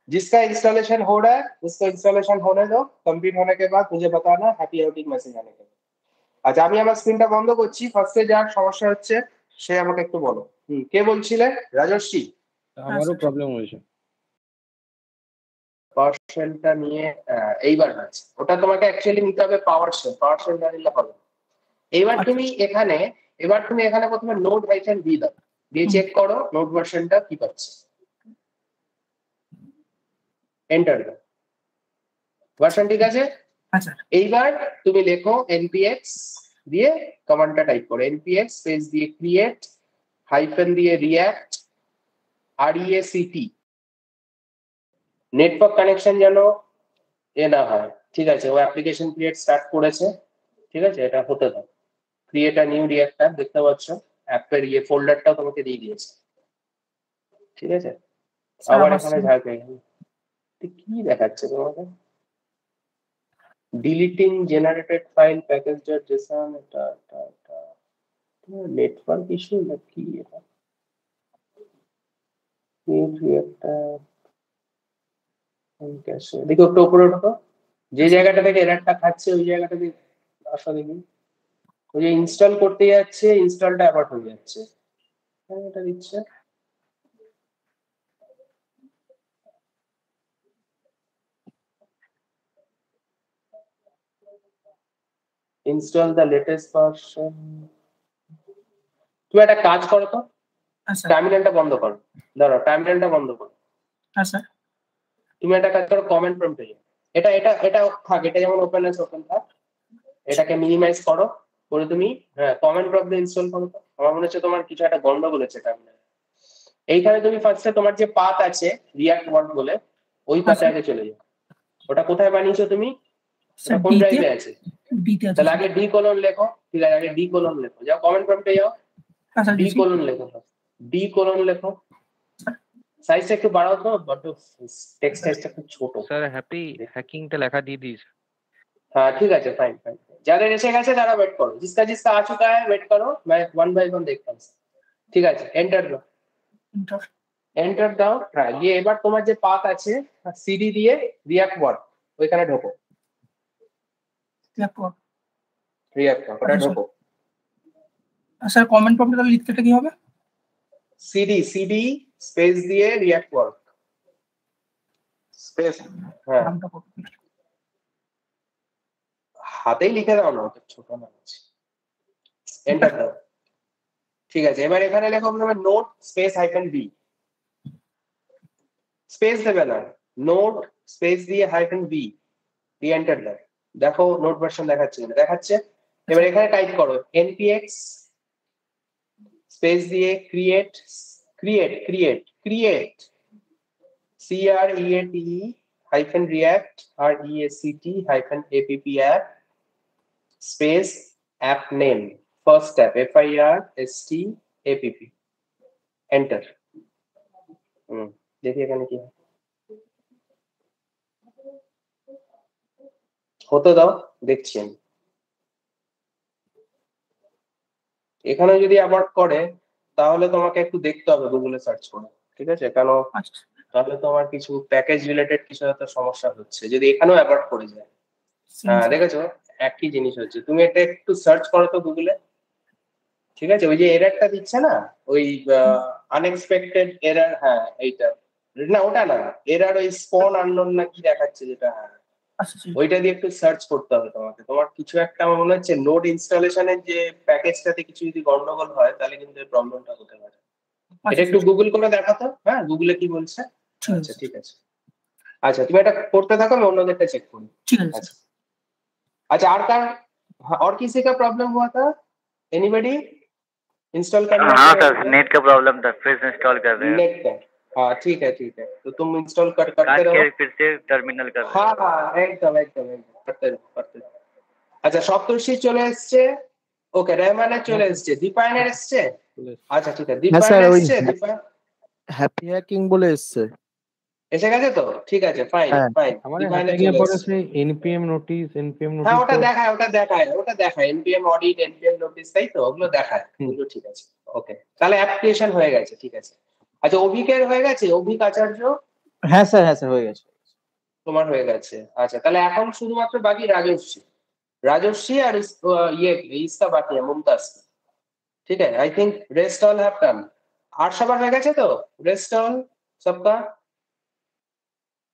जिसका इंस्टॉलेशन हो रहा है उसका इंस्टॉलेशन होने दो, कंप्लीट होने के बाद मुझे बताना हैप्पी आउटिंग মেসেজ आने के बाद। আচ্ছা, আমি আমার স্ক্রিনটা বন্ধ করছি, ফার্স্টে যার সমস্যা হচ্ছে সে আমাকে একটু বলো। কে বলছিলে? রাজশ্রী? আমারও প্রবলেম হয়েছে। পাওয়ারশেলটা নিয়ে এইবার আছে, ওটা তোমাকে অ্যাকচুয়ালি নিতে হবে পাওয়ারশেল না নিলে হবে না। এবার তুমি এখানে প্রথমে নোড হাইফেন ভি দাও, দিয়ে চেক করো নোড ভার্সনটা কি পাচ্ছে, এন্টার দাও, ভার্সন ঠিক আছে। আচ্ছা, এইবার তুমি লেখো npx দিয়ে কমান্ডটা টাইপ করো, npx স্পেস দিয়ে ক্রিয়েট হাইফেন দিয়ে react react, নেটওয়ার্ক কানেকশন যেন এ না হয়, ঠিক আছে? ও অ্যাপ্লিকেশন ক্রিয়েট স্টার্ট করেছে, ঠিক আছে? এটা হতে দাও। Create a new react app, দেখতে পাচ্ছ অ্যাপের ফোল্ডারটাও তোমাকে দিয়ে দিয়েছে, ঠিক আছে? স্যার আবার আমার এখানে ঝাড় পেয়ে গেল, কি দেখাচ্ছে তোমাকে? ডিলিটিং জেনারেটেড ফাইল প্যাকেজ.json এটা নেটওয়ার্ক ইস্যু নাকি এটা দেখো একটু উপরে ঢোকো, যে জায়গাটা থেকে এররটা খাচ্ছে ওই জায়গাটা দিয়ে আসা দেখি। ওই যে ইনস্টল করতে যাচ্ছে, ইনস্টলটা অ্যাবর্ট হয়ে যাচ্ছে। হ্যাঁ, এটা দিচ্ছে। Install the latest version. তুমি একটা কাজ করো তো, আচ্ছা টার্মিনালটা বন্ধ করো। ধরো টার্মিনালটা বন্ধ করো। আচ্ছা তুমি একটা কাজ করো, কমেন্ট প্রম্পটে যাও। এটা এটা এটা থাক, এটা যেমন ওপেন আছে ওপেন থাক। এটাকে মিনিমাইজ করো, করে তুমি কমেন্ট প্রম্পটে ইনস্টল করো তো। আমার মনে হচ্ছে তোমার কিছু একটা গন্ডগোল হচ্ছে টার্মিনাল। এইখানে তুমি ফার্স্টে তোমার যে পাথ আছে রিয়াক্ট ওয়ার্ড বলে, ওই পাথে আগে চলে যাও। ওটা কোথায় বানিয়েছো তুমি? স্যার কোন ড্রাইভে আছে? ডিতে আছে তাহলে আগে ডি কোলন লেখো। ঠিক আছে, আগে ডি কোলন লেখো। যাও কমেন্ট প্রম্পটে যাও, আচ্ছা ডি কোলন লেখো। ডি কোলন লেখো। সাইজটা একটু বাড়াও তো, বড় টেক্সট সাইজটা খুব ছোট। স্যার হ্যাপি হ্যাকিংটা লেখা দিয়ে দিস। हाँ ठीक है, फाइन फाइन। যাদের এসে গেছে তারা ওয়েট করো, जिसका जिसका आ चुका है वेट करो, मैं वन बाय वन देखता हूँ। ঠিক আছে, এন্টার দাও। এন্টার দাও। হ্যাঁ, ये এবার তোমার যে পাথ আছে সিডি দিয়ে রিয়াক্ট ওয়ার্ড ওইখানে ঢোকো। রিয়াক্ট ওয়ার্ড ওটা ঢোকো। স্যার কমেন্ট প্রম্পটে তাহলে লিখতেটা কি হবে? সিডি সিডি স্পেস দিয়ে রিয়াক্ট ওয়ার্ড স্পেস। হ্যাঁ, নামটা কত? হাতেই লিখে দাও না, তো ছোট না আছে। এন্টার দাও। ঠিক আছে, এবার এখানে লেখো তুমি node space hyphen v. Space দেবে না, নোট স্পেস দিয়ে হাইফেন বি দিয়ে এন্টার দাও। দেখো নোট ভার্সন দেখাচ্ছে কিনা। দেখাচ্ছে। এবার এখানে টাইপ করো npx স্পেস দিয়ে create create react app space app name first app first app enter. দেখি এখানে কি হতে দাও, দেখছি আমি। এখানে যদি অ্যাবর্ট করে তাহলে তোমাকে একটু দেখতে হবে গুগলে সার্চ করে, ঠিক আছে? কেন তাহলে তোমার কিছু প্যাকেজ রিলেটেড কিছু একটা সমস্যা হচ্ছে যদি এখানেও অ্যাবর্ট করে যায়। হ্যাঁ, দেখেছো একই জিনিস হচ্ছে। তুমি এটা একটু সার্চ করো তো গুগলে, ঠিক আছে? ওই যে এররটা দিচ্ছে না, ওই আনএক্সপেক্টেড এরর। হ্যাঁ এইটা না, ওটা না, এরর ওই স্পন আননোন না কি দেখাচ্ছে যেটা। হ্যাঁ, ওইটা দিয়ে একটু সার্চ করতে হবে তোমাকে। তোমার কিছু একটা আমার মনে হচ্ছে নোড ইনস্টলেশনের যে প্যাকেজটাতে কিছু যদি গন্ডগোল হয় তাহলে কিন্তু এই প্রবলেমটা হতে পারে। এটা একটু গুগল করে দেখাতো। হ্যাঁ, গুগলে কি বলছে। আচ্ছা ঠিক আছে। আচ্ছা তুমি এটা করতে থাকো, আমি অন্যদেরটা চেক করি। ঠিক আছে। अच्छा और किसी का प्रॉब्लम हुआ था? एनीबॉडी इंस्टॉल करने? हाँ सर, नेट का प्रॉब्लम था, फिर से इंस्टॉल कर रहे हैं। नेट का? हाँ ठीक है तो तुम इंस्टॉल करते रहो। फिर से टर्मिनल कर रहे हैं। हाँ एकदम करते रहो। আচ্ছা, সপ্তর্ষি চলে এসছে। ওকে, রেহমানের চলে এসছে। দীপায়নের এসছে। আচ্ছা ঠিক আছে, দীপায়নের এসছে। হ্যাপি হ্যাকিং বলে এসছে। এসে গেছে তো? ঠিক আছে, ফাইন। আমাদের হ্যাকিং এর পরে সেই এনপিএম নোটিশ হ্যাঁ, ওটা দেখায় এনপিএম অডিট, এনপিএম নোটিশ, তাই তো? ওগুলো দেখায়। ওগুলো ঠিক আছে। ওকে, তাহলে অ্যাপ্লিকেশন হয়ে গেছে। ঠিক আছে। আচ্ছা, অভিকের হয়ে গেছে? অভিক আচার্য? হ্যাঁ স্যার হয়ে গেছে। তোমার হয়ে গেছে। আচ্ছা, তাহলে এখন শুধুমাত্র বাকি राजश्री और इसका बाकी है मुमताज। ठीक है, I think rest all have done. আর সবার হয়ে গেছে তো रेस्ट ऑल सबका?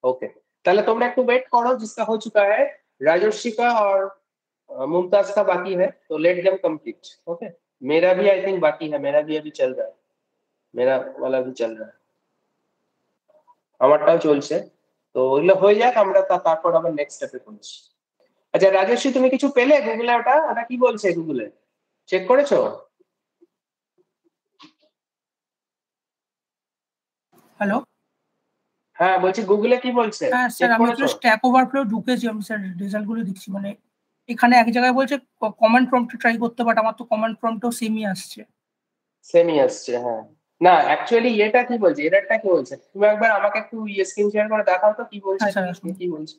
ओके, তাহলে তোমরা একটু वेट करो, जिसका हो चुका है राजश्री का और मुमताज का बाकी है, तो लेट देम कंप्लीट। ओके, मेरा भी आई थिंक बाकी है, मेरा भी अभी चल रहा है, मेरा वाला भी चल रहा है, আমারটাও চলছে। তো ওইগুলো হয়ে যাক, আমরা তারপর আবার নেক্সট স্টেপে পড়ছি। আচ্ছা রাজশ্রী, তুমি কিছু পেলে গুগলে? ওটা কি বলছে গুগলে? চেক করেছো? হ্যালো, হ্যাঁ বলছি গুগলে কি বলছে? হ্যাঁ স্যার, আমি একটু স্ট্যাক ওভারফ্লো ঢুকেছি। আমি স্যার রেজাল্টগুলো দেখছি। মানে এখানে এক জায়গায় বলছে কমান্ড প্রম্পটে ট্রাই করতে, বাট আমার তো কমান্ড প্রম্পটও সেমই আসছে। হ্যাঁ না, অ্যাকচুয়ালি এটা কি বলছে, এররটা কি বলছে? তুমি একবার আমাকে একটু স্ক্রিন শেয়ার করে দেখাও তো কি বলছে। কি বলছে?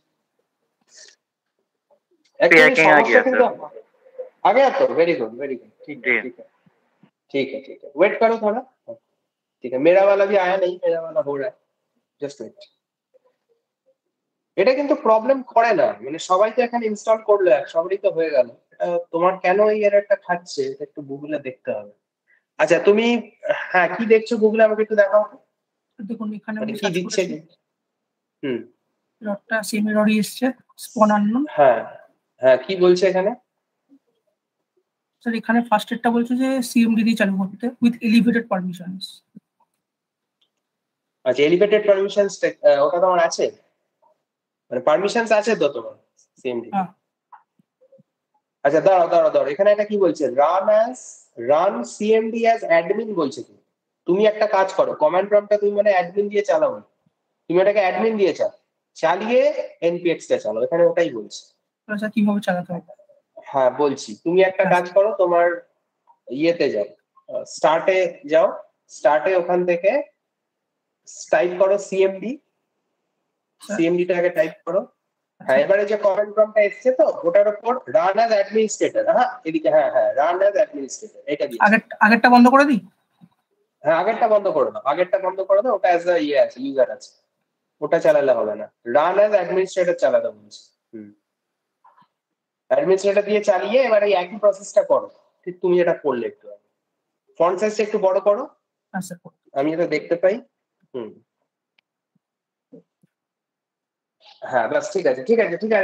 एक्चुअली hacking आ समस्या गया কিন্তু सर। आ गया तो वेरी गुड ठीक है जी। ठीक है ठीक है ठीक है वेट करो थोड़ा ठीक है मेरा वाला भी आया नहीं मेरा वाला हो रहा है জাস্ট ওয়েট এটা কিন্তু প্রবলেম করে না মানে সবাই তো এখানে ইনস্টল করলো সবারই তো হয়ে গেল এটা তোমার কেন এই এররটা খাচ্ছে এটা একটু গুগলে দেখতে হবে আচ্ছা তুমি হ্যাঁ কি দেখছো গুগলে আমাকে একটু দেখাও দেখুন এখানে মানে আমি কি সার্চ দিচ্ছে করেছি হুম এররটা সেম এররই এসছে স্পন আননোন। হ্যাঁ হ্যাঁ কি বলছে এখানে স্যার এখানে ফার্স্ট এডটা বলছে যে সিএমডিডি চালু করতে উইথ এলিভেটেড পারমিশনস। আচ্ছা এলিভেটেড পারমিশনস ওটা তোমার আছে মানে পারমিশনস আছে তো তোমার সিএমডি হ্যাঁ আচ্ছা দাঁড়াও এখানে একটা কি বলছে রান সিএমডি অ্যাজ অ্যাডমিন বলছে তুমি একটা কাজ করো কমান্ড প্রম্পটটা তুমি মানে অ্যাডমিন দিয়ে চালাও না তুমি এটাকে অ্যাডমিন দিয়ে চালিয়ে এনপিএক্স টা চালাও এখানে ওটাই বলছে স্যার কিভাবে চালাতে হবে? হ্যাঁ বলছি তুমি একটা কাজ করো তোমার ইয়েতে যাও স্টার্টে ওখান থেকে টাইপ করো সিএমডিটাকে টাইপ করো হ্যাঁ এবারে যে কমান্ড প্রম্পটটা এসছে তো ওটার উপর রান অ্যাজ অ্যাডমিনিস্ট্রেটর হ্যাঁ এদিকে হ্যাঁ রান অ্যাজ অ্যাডমিনিস্ট্রেটর এটা দিয়ে আগেরটা বন্ধ করে দিই। হ্যাঁ আগেরটা বন্ধ করে দাও ওটা অ্যাজ আ ইয়ে আছে ইউজার আছে ওটা চালালে হবে না রান অ্যাজ অ্যাডমিনিস্ট্রেটর চালাতে বলছি অ্যাডমিনিস্ট্রেটর দিয়ে চালিয়ে এবার এই একই প্রসেসটা করো ঠিক তুমি যেটা করলে একটু ফন্ট সাইজটা একটু বড় করো আচ্ছা আমি এটা দেখতে পাই হ্যাঁ বাস ঠিক আছে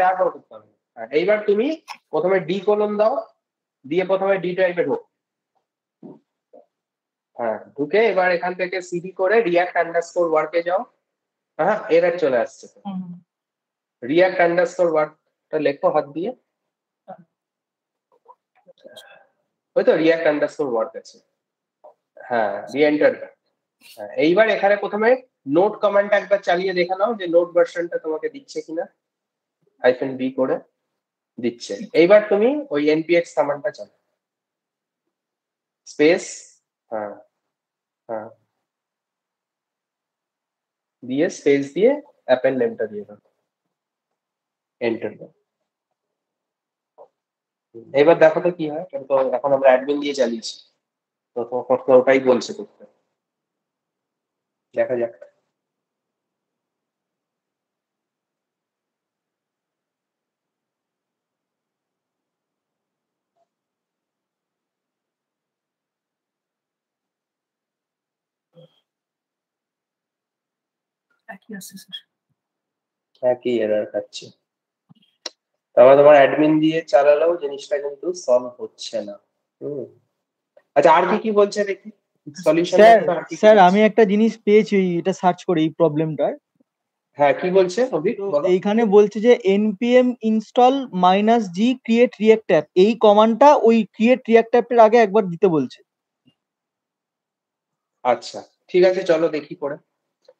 আর বড় করতে হবে এইবার তুমি প্রথমে ডি কোলন দাও দিয়ে প্রথমে ডি টাইপে ঢোক হ্যাঁ ঢুকে এবার এখান থেকে সিডি করে রিয়াক্ট আন্ডারস্কোর ওয়ার্কে যাও হ্যাঁ এরর চলে আসছে রিয়াক্ট আন্ডারস্কোর ওয়ার্কটা লেখো হাত দিয়ে ওই তো রিয়াক্ট আন্ডারস্কোর ওয়ার্ক আছে হ্যাঁ দিয়ে এন্টার এইবার এখানে প্রথমে নোট কমান্ডটা একবার চালিয়ে দেখে নাও যে নোট ভার্সনটা তোমাকে দিচ্ছে কিনা -b করে দিচ্ছে এইবার তুমি ওই npx কমান্ডটা চালাও স্পেস হ্যাঁ দিয়ে স্পেস দিয়ে অ্যাপেল নেমটা দিয়ে দাও এন্টার দাও এবার দেখো তো কি হয় তো এখন আমরা অ্যাডমিন দিয়ে চালিয়েছি তো তোমার ওটাই বলছে করতে দেখা যাক একই এরর খাচ্ছে তারপর তোমার অ্যাডমিন দিয়ে চালালেও জিনিসটা কিন্তু সলভ হচ্ছে না আচ্ছা আর কি বলছে দেখি সলিউশন স্যার আমি একটা জিনিস পেয়েছি এটা সার্চ করে এই প্রবলেমটার হ্যাঁ কি বলছে অভিক বলো এইখানে বলছে যে npm install -g create react app এই কমান্ডটা ওই create react app এর আগে একবার দিতে বলছে আচ্ছা ঠিক আছে চলো দেখি করে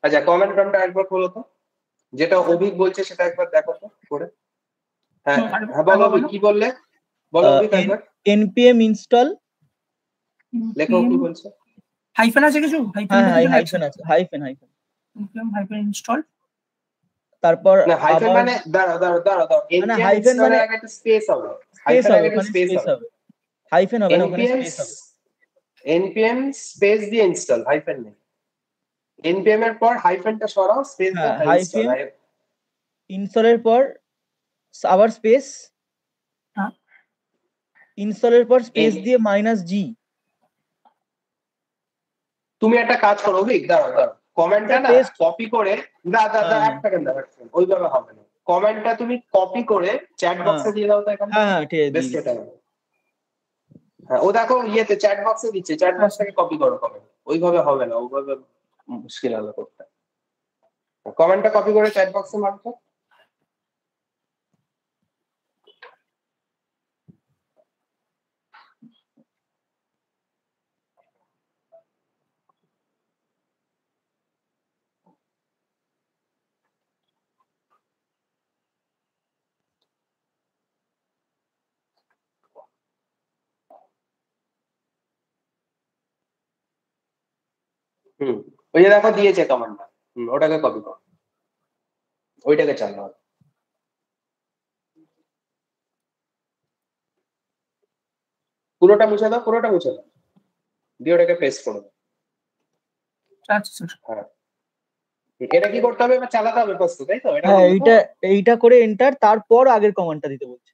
আচ্ছা কমান্ড প্রম্পটটা একবার খোলো তো যেটা অভিক বলছে সেটা একবার দেখো তো করে হ্যাঁ বলো অভিক কি বললে বলো অভিক একবার npm install লেখো কি বলছে হাইফেন আছে কিছু হাইফেন আছে হাইফেন npm হাইফেন ইনস্টল তারপর না হাইফেন মানে দাঁড়াও মানে হাইফেন মানে আগে একটা স্পেস হবে হাইফেন আগে একটা স্পেস হবে হাইফেন হবে না ওখানে স্পেস হবে npm স্পেস দিয়ে ইনস্টল হাইফেন নেই npm এর পর হাইফেনটা সরাও স্পেস দাও হাইফেন ইনস্টলের পর আবার স্পেস ইনস্টলের পর স্পেস দিয়ে -g তুমি একটা কাজ করো অভিক দাঁড়াও কমেন্টটা না কপি করে এক সেকেন্ড ওইভাবে হবে না কমেন্টটা তুমি কপি করে চ্যাট বক্সে দিয়ে দাও তো এখানে হ্যাঁ ঠিক আছে হ্যাঁ ও দেখো ইয়েতে চ্যাট বক্সে দিচ্ছে চ্যাট বক্স থেকে কপি করো কমেন্ট ওইভাবে হবে না ওইভাবে মুশকিল হবে করতে কমেন্টটা কপি করে চ্যাট বক্সে মারছো ওই যে দেখো দিয়েছে কমান্ডটা ওটাকে কপি করো ওইটাকে চালাও পুরোটা মুছে দাও, পুরোটা মুছে দাও, দিয়ে ওটাকে পেস্ট করে দাও। আচ্ছা স্যার। হ্যাঁ, এটা কি করতে হবে? এবার চালাতে হবে ফার্স্ট, তাই তো? এটা হ্যাঁ বললো তো? এইটা করে এন্টার, তারপর আগের কমান্ডটা দিতে বলছে।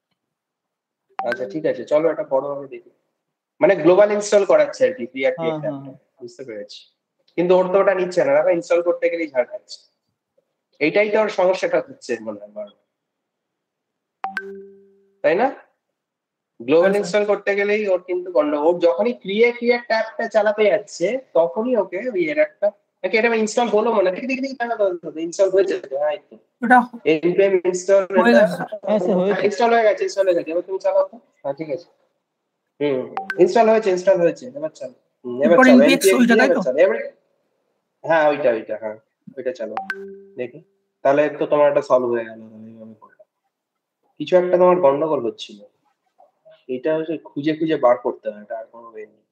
আচ্ছা ঠিক আছে, চলো এটা বড় ভাবে দেখি। মানে গ্লোবাল ইনস্টল করাচ্ছে আর কি ক্রিয়েট হ্যাঁ ট্যাব, হ্যাঁ বুঝতে পেরেছি। কিন্তু ওর তো ওটা নিচ্ছে না, ইনস্টল করতে গেলেই ঝাড় খাচ্ছে। এইটাই তো ওর সমস্যাটা হচ্ছে মনে হয় বারবার। তাই না? গ্লোবাল আচ্ছা। ইনস্টল করতে গেলেই ওর কিন্তু ওর যখনই ক্রিয়েট ট্যাবটা চালাতে যাচ্ছে তখনই ওকে ওই এররটা, ওকে এটা ইনস্টল হলো মনে দেখি দেখি দেখি টাকা দাও, ইনস্টল হয়েছে। হ্যাঁ এই তো এটা npm install হয়ে এটা গেছে স্যার। হ্যাঁ স্যার হয়েছে। ইনস্টল হয়ে গেছে, ইনস্টল হয়ে গেছে। এবার তুমি চালাও তো। হ্যাঁ ঠিক আছে, ইনস্টল হয়েছে, ইনস্টল হয়েছে। এবার চালো, এবার এরপর চালো npx npm ওইটা দিয়ে তাই এবার তো? চালো এবার। হ্যাঁ ওইটা হ্যাঁ ওইটা চালো দেখি। তাহলে তো তোমার একটা সলভ হয়ে গেল। আমি করলাম, কিছু একটা তোমার গন্ডগোল হচ্ছিল, এটা হচ্ছে খুঁজে খুঁজে বার করতে হয়, এটা আর কোনো ওয়ে নেই।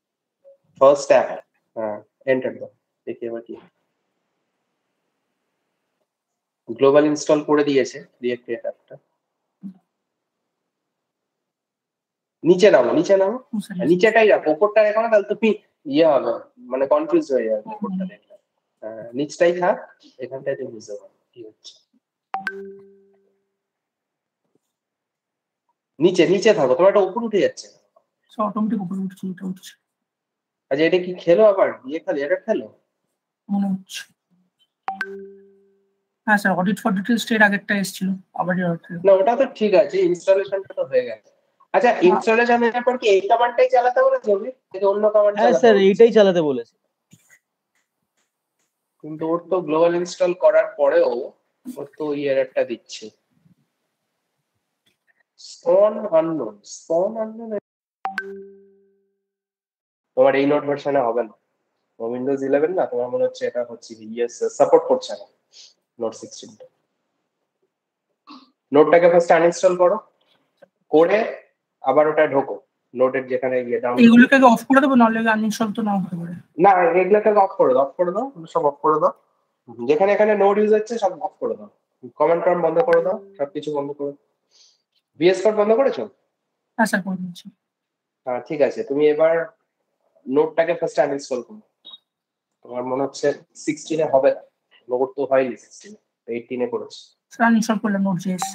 ফার্স্ট স্টেপ, হ্যাঁ এন্টার দাও, দেখি এবার কি। গ্লোবাল ইনস্টল করে দিয়েছে রিয়েক্ট অ্যাপটা। নিচে নামো, নিচে নামো, নিচেটাই রাখো, উপরটা রেখো না, তাহলে তুমি ইয়ে হবে, মানে কনফিউজ হয়ে যাবে উপরটা দেখলে। নিচটাই থাক, এখানটায় তুমি বুঝতে পারো কি হচ্ছে। নিচে নিচে থাকো, তোমার একটা উপর উঠে যাচ্ছে। অটোমেটিক উপরে উঠছে। আচ্ছা এটা কি খেলো আবার? ইয়ে খেলো, এটা খেলো মনে হচ্ছে। হ্যাঁ স্যার, অডিট ফর ডিটেলস এর আগেরটা এসেছিল, আবার না, ওটা তো ঠিক আছে, ইনস্টলেশনটা তো হয়ে গেছে। আচ্ছা ইনস্টলেশনের পর কি এই কমান্ডটাই চালাতে হবে জমি থেকে অন্য কমান্ড হ্যাঁ চালাতে স্যার হবে? এইটাই চালাতে বলেছে। কিন্তু ওর তো গ্লোবাল ইনস্টল করার পরেও ওর তো ওই এররটা দিচ্ছে, স্পন আননোন। তোমার এই নোট ভার্সনে হবে না, উইন্ডোজ 11 না, তোমার মনে হচ্ছে এটা হচ্ছে ইয়েস সাপোর্ট করছে না নোট 16। নোটটাকে ফার্স্ট আনইনস্টল করো, করে আবার ওটা ঢোকো নোটের যেখানে গিয়ে ডাউনলোড। এইগুলোকে অফ করে দেবো, নাহলে আনইনস্টল তো নাও হতে পারে। না এগুলোকে অফ করে দাও, অফ করে দাও, সব অফ করে দাও। যেখানে এখানে নোট ইউজ হচ্ছে সব অফ করে দাও, কমেন্ট প্রম্পট বন্ধ করে দাও, সবকিছু বন্ধ করে দাও। ভিএস কোড বন্ধ করেছো? হ্যাঁ স্যার করে দিচ্ছি। হ্যাঁ ঠিক আছে, তুমি এবার নোটটাকে ফার্স্ট আনইনস্টল করো। তোমার মনে হচ্ছে 16 হবে না, নোট তো হয়নি 16, 18 করেছে। স্যার আনইনস্টল করলাম নোট.js।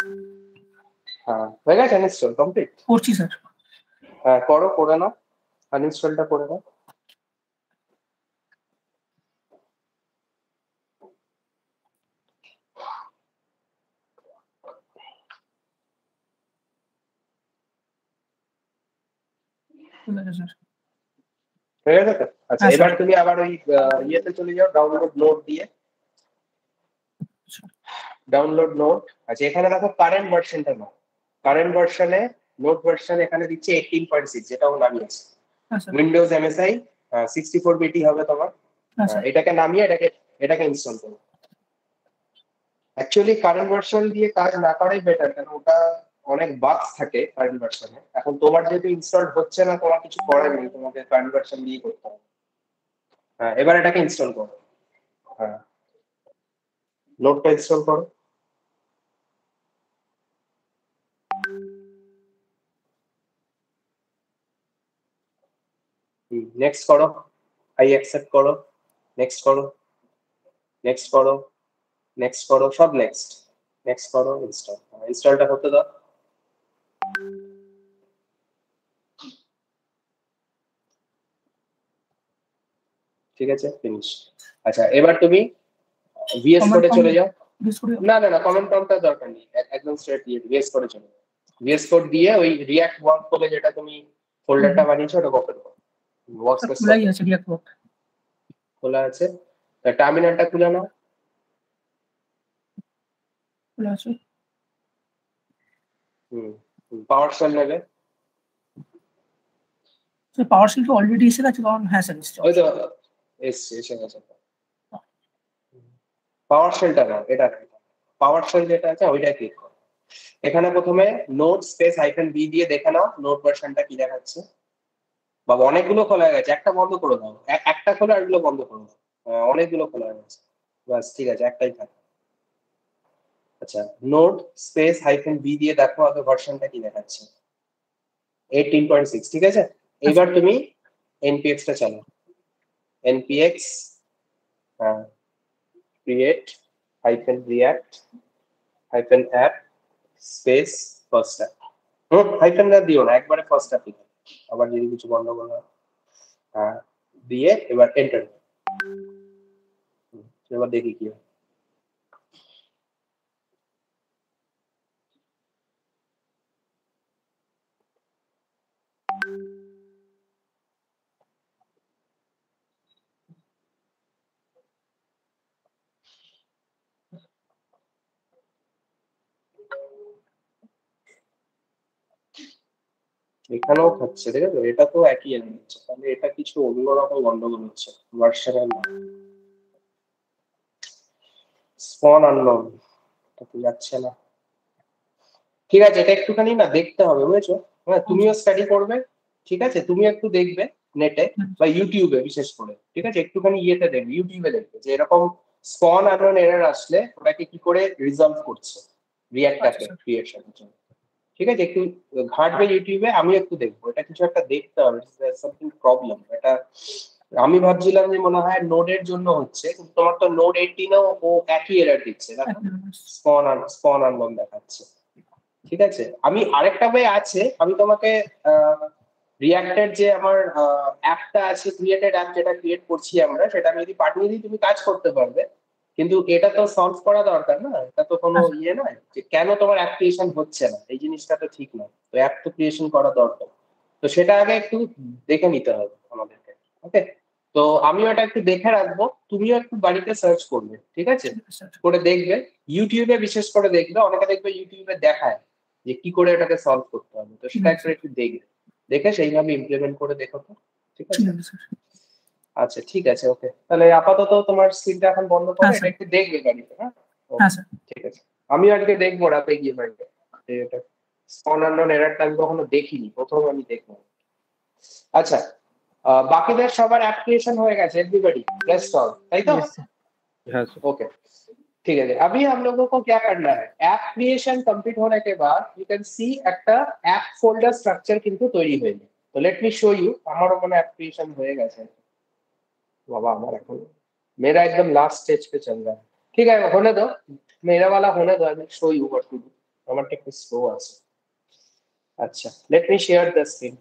হ্যাঁ হয়ে গেছে, আনইনস্টল কমপ্লিট। করছি স্যার। হ্যাঁ করো, করে নাও, আনইনস্টলটা করে নাও। ঠিক আছে স্যার। হয়ে গেছে তো? আচ্ছা হ্যাঁ, এবার স্যার। তুমি আবার ওই ইয়েতে চলে যাও, ডাউনলোড নোট দিয়ে, ডাউনলোড নোট। আচ্ছা এখানে দেখো কারেন্ট ভার্সনটা নাও, কারেন্ট ভার্সনে নোট ভার্সন এখানে দিচ্ছে 18.6, যেটা ও নামিয়েছে। হ্যাঁ স্যার। উইন্ডোজ এমএসআই 64 বিটি হবে তোমার। হ্যাঁ স্যার। এটাকে নামিয়ে এটাকে ইনস্টল করো। অ্যাকচুয়ালি কারেন্ট ভার্সন দিয়ে কাজ না করাই বেটার, কারণ ওটা অনেক বাগস থাকে কারেন্ট ভার্সনে। এখন তোমার যেহেতু ইনস্টল হচ্ছে না, তোমার কিছু করার নেই, তোমাকে কারেন্ট ভার্সন দিয়ে করতে হবে। হ্যাঁ এবার এটাকে ইনস্টল করো। হ্যাঁ নোটটা ইনস্টল করো। নেক্সট করো, আই অ্যাকসেপ্ট করো, নেক্সট করো, নেক্সট করো, নেক্সট করো, সব নেক্সট, নেক্সট করো, ইনস্টল। ইনস্টলটা হতে দাও। ঠিক আছে ফিনিশ। আচ্ছা এবার তুমি ভিএস কোডে চলে যাও। না কমেন্ট প্রম্পটটা দরকার নেই, একদম স্ট্রেট দিয়ে ভিএস কোডে চলে যাও। ভিএস কোড দিয়ে ওই রিঅ্যাক্ট ওয়ার্ক বলে যেটা তুমি ফোল্ডারটা বানিয়েছো ওটা ওপেন করো। ওয়ার্কস্পেস খোলাই আছে, রিঅ্যাক্ট ওয়ার্ক খোলা আছে, টার্মিনালটা খুলে নাও। খোলা আছে। পাওয়ার শেল নেবে। পাওয়ার শেল তো অলরেডি এসে গেছে, কারণ হ্যাঁ স্যার এসছে। ওই তো এসে গেছে। পাওয়ার শেলটা নাও, এটা পাওয়ার শেল যেটা আছে ওইটা ক্লিক করো। এখানে প্রথমে নোট স্পেস হাইফেন বি দিয়ে দেখে নাও নোট ভার্সনটা কি দেখাচ্ছে। বাবা অনেকগুলো খোলা গেছে, একটা বন্ধ করে দাও, একটা খোলা আরগুলো বন্ধ করে দাও। অনেকগুলো খোলা গেছে, বাস ঠিক আছে, একটাই থাকে। আচ্ছা নোট স্পেস হাইফেন বি দিয়ে দেখো আগে ভার্সনটা কি দেখাচ্ছে। 18.6 ঠিক আছে। এবার তুমি npx টা চালাও, npx create -react -app space first app. Hyphen না দিও না, একবারে ফার্স্ট অ্যাপ লিখো, আবার যদি কিছু গন্ডগোল হয় দিয়ে এবার এন্টার। এবার দেখি কি হয়। এখানেও থাকছে, ঠিক আছে, এটা তো একই এলিমেন্ট, তাহলে এটা কিছু অন্যরকম গন্ডগোল হচ্ছে। ভার্সন স্পন আননোন যাচ্ছে না, ঠিক আছে, এটা একটুখানি না দেখতে হবে, বুঝেছো? হ্যাঁ, তুমিও স্টাডি করবে, ঠিক আছে, তুমি একটু দেখবে নেটে বা ইউটিউবে, বিশেষ করে, ঠিক আছে, একটুখানি ইয়েতে দেখবে, ইউটিউবে দেখবে যে এরকম স্পন আননোন এরর আসলে ওটাকে কি করে রিজলভ করছে রিঅ্যাক্ট অ্যাপের ক্রিয়েশনের জন্য, ঠিক আছে, একটু ঘাটবে ইউটিউবে, আমি একটু দেখবো, এটা কিছু একটা দেখতে হবে, সামথিং প্রবলেম এটা। আমি ভাবছিলাম যে মনে হয় নোডের জন্য হচ্ছে, কিন্তু তোমার তো নোড 18 ও একই এরর দিচ্ছে, দেখো স্পন আননোন দেখাচ্ছে, ঠিক আছে। আমি আরেকটা ওয়ে আছে, আমি তোমাকে রিঅ্যাক্টের যে আমার অ্যাপটা আছে, ক্রিয়েটেড অ্যাপ যেটা ক্রিয়েট করছি আমরা, সেটা আমি যদি পাঠিয়ে দিই তুমি কাজ করতে পারবে, কিন্তু এটা তো সলভ করা দরকার না, এটা তো কোনো ইয়ে নয় যে কেন তোমার অ্যাপ ক্রিয়েশন হচ্ছে না, এই জিনিসটা তো ঠিক নয়, তো অ্যাপ তো ক্রিয়েশন করা দরকার, তো সেটা আগে একটু দেখে নিতে হবে আমাদেরকে, ওকে। তো আমিও এটা একটু দেখে রাখবো, তুমিও একটু বাড়িতে সার্চ করবে, ঠিক আছে, করে দেখবে, ইউটিউবে বিশেষ করে দেখবে, অনেকে দেখবে ইউটিউবে দেখায় যে কি করে এটাকে সলভ করতে হবে, তো সেটা একটু দেখবে, দেখে সেইভাবে ইমপ্লিমেন্ট করে দেখো তো, ঠিক আছে। আচ্ছা, ঠিক আছে, ওকে, তাহলে আপাতত তোমার স্ক্রিনটা এখন বন্ধ করে এটা একটু দেখবে বাড়িতে। হ্যাঁ, ঠিক আছে, আমি আজকে দেখবো রাতে গিয়ে বাড়িতে, এটা স্পন আননোন এররটা আমি কখনো দেখিনি, প্রথম আমি দেখবো। আচ্ছা, বাকিদের সবার অ্যাপ ক্রিয়েশন হয়ে গেছে, एवरीबॉडी रेस्ट ऑल, তাই তো? ओके, ठीक है। अभी हम लोगों को क्या करना है, ऐप क्रिएशन कंप्लीट होने के बाद यू कैन सी একটা অ্যাপ ফোল্ডার স্ট্রাকচার কিন্তু তৈরি হয়ে যায়। তো লেট মি শো ইউ, আমারও মনে অ্যাপ ক্রিয়েশন হয়ে গেছে बाबा, আমার এখন मेरा एकदम लास्ट स्टेज पे चल रहा है, ठीक है, होने दो, मेरा वाला होने दो, I will show you what to do, আমারটা একটু স্লো আছে। আচ্ছা, let me share the screen.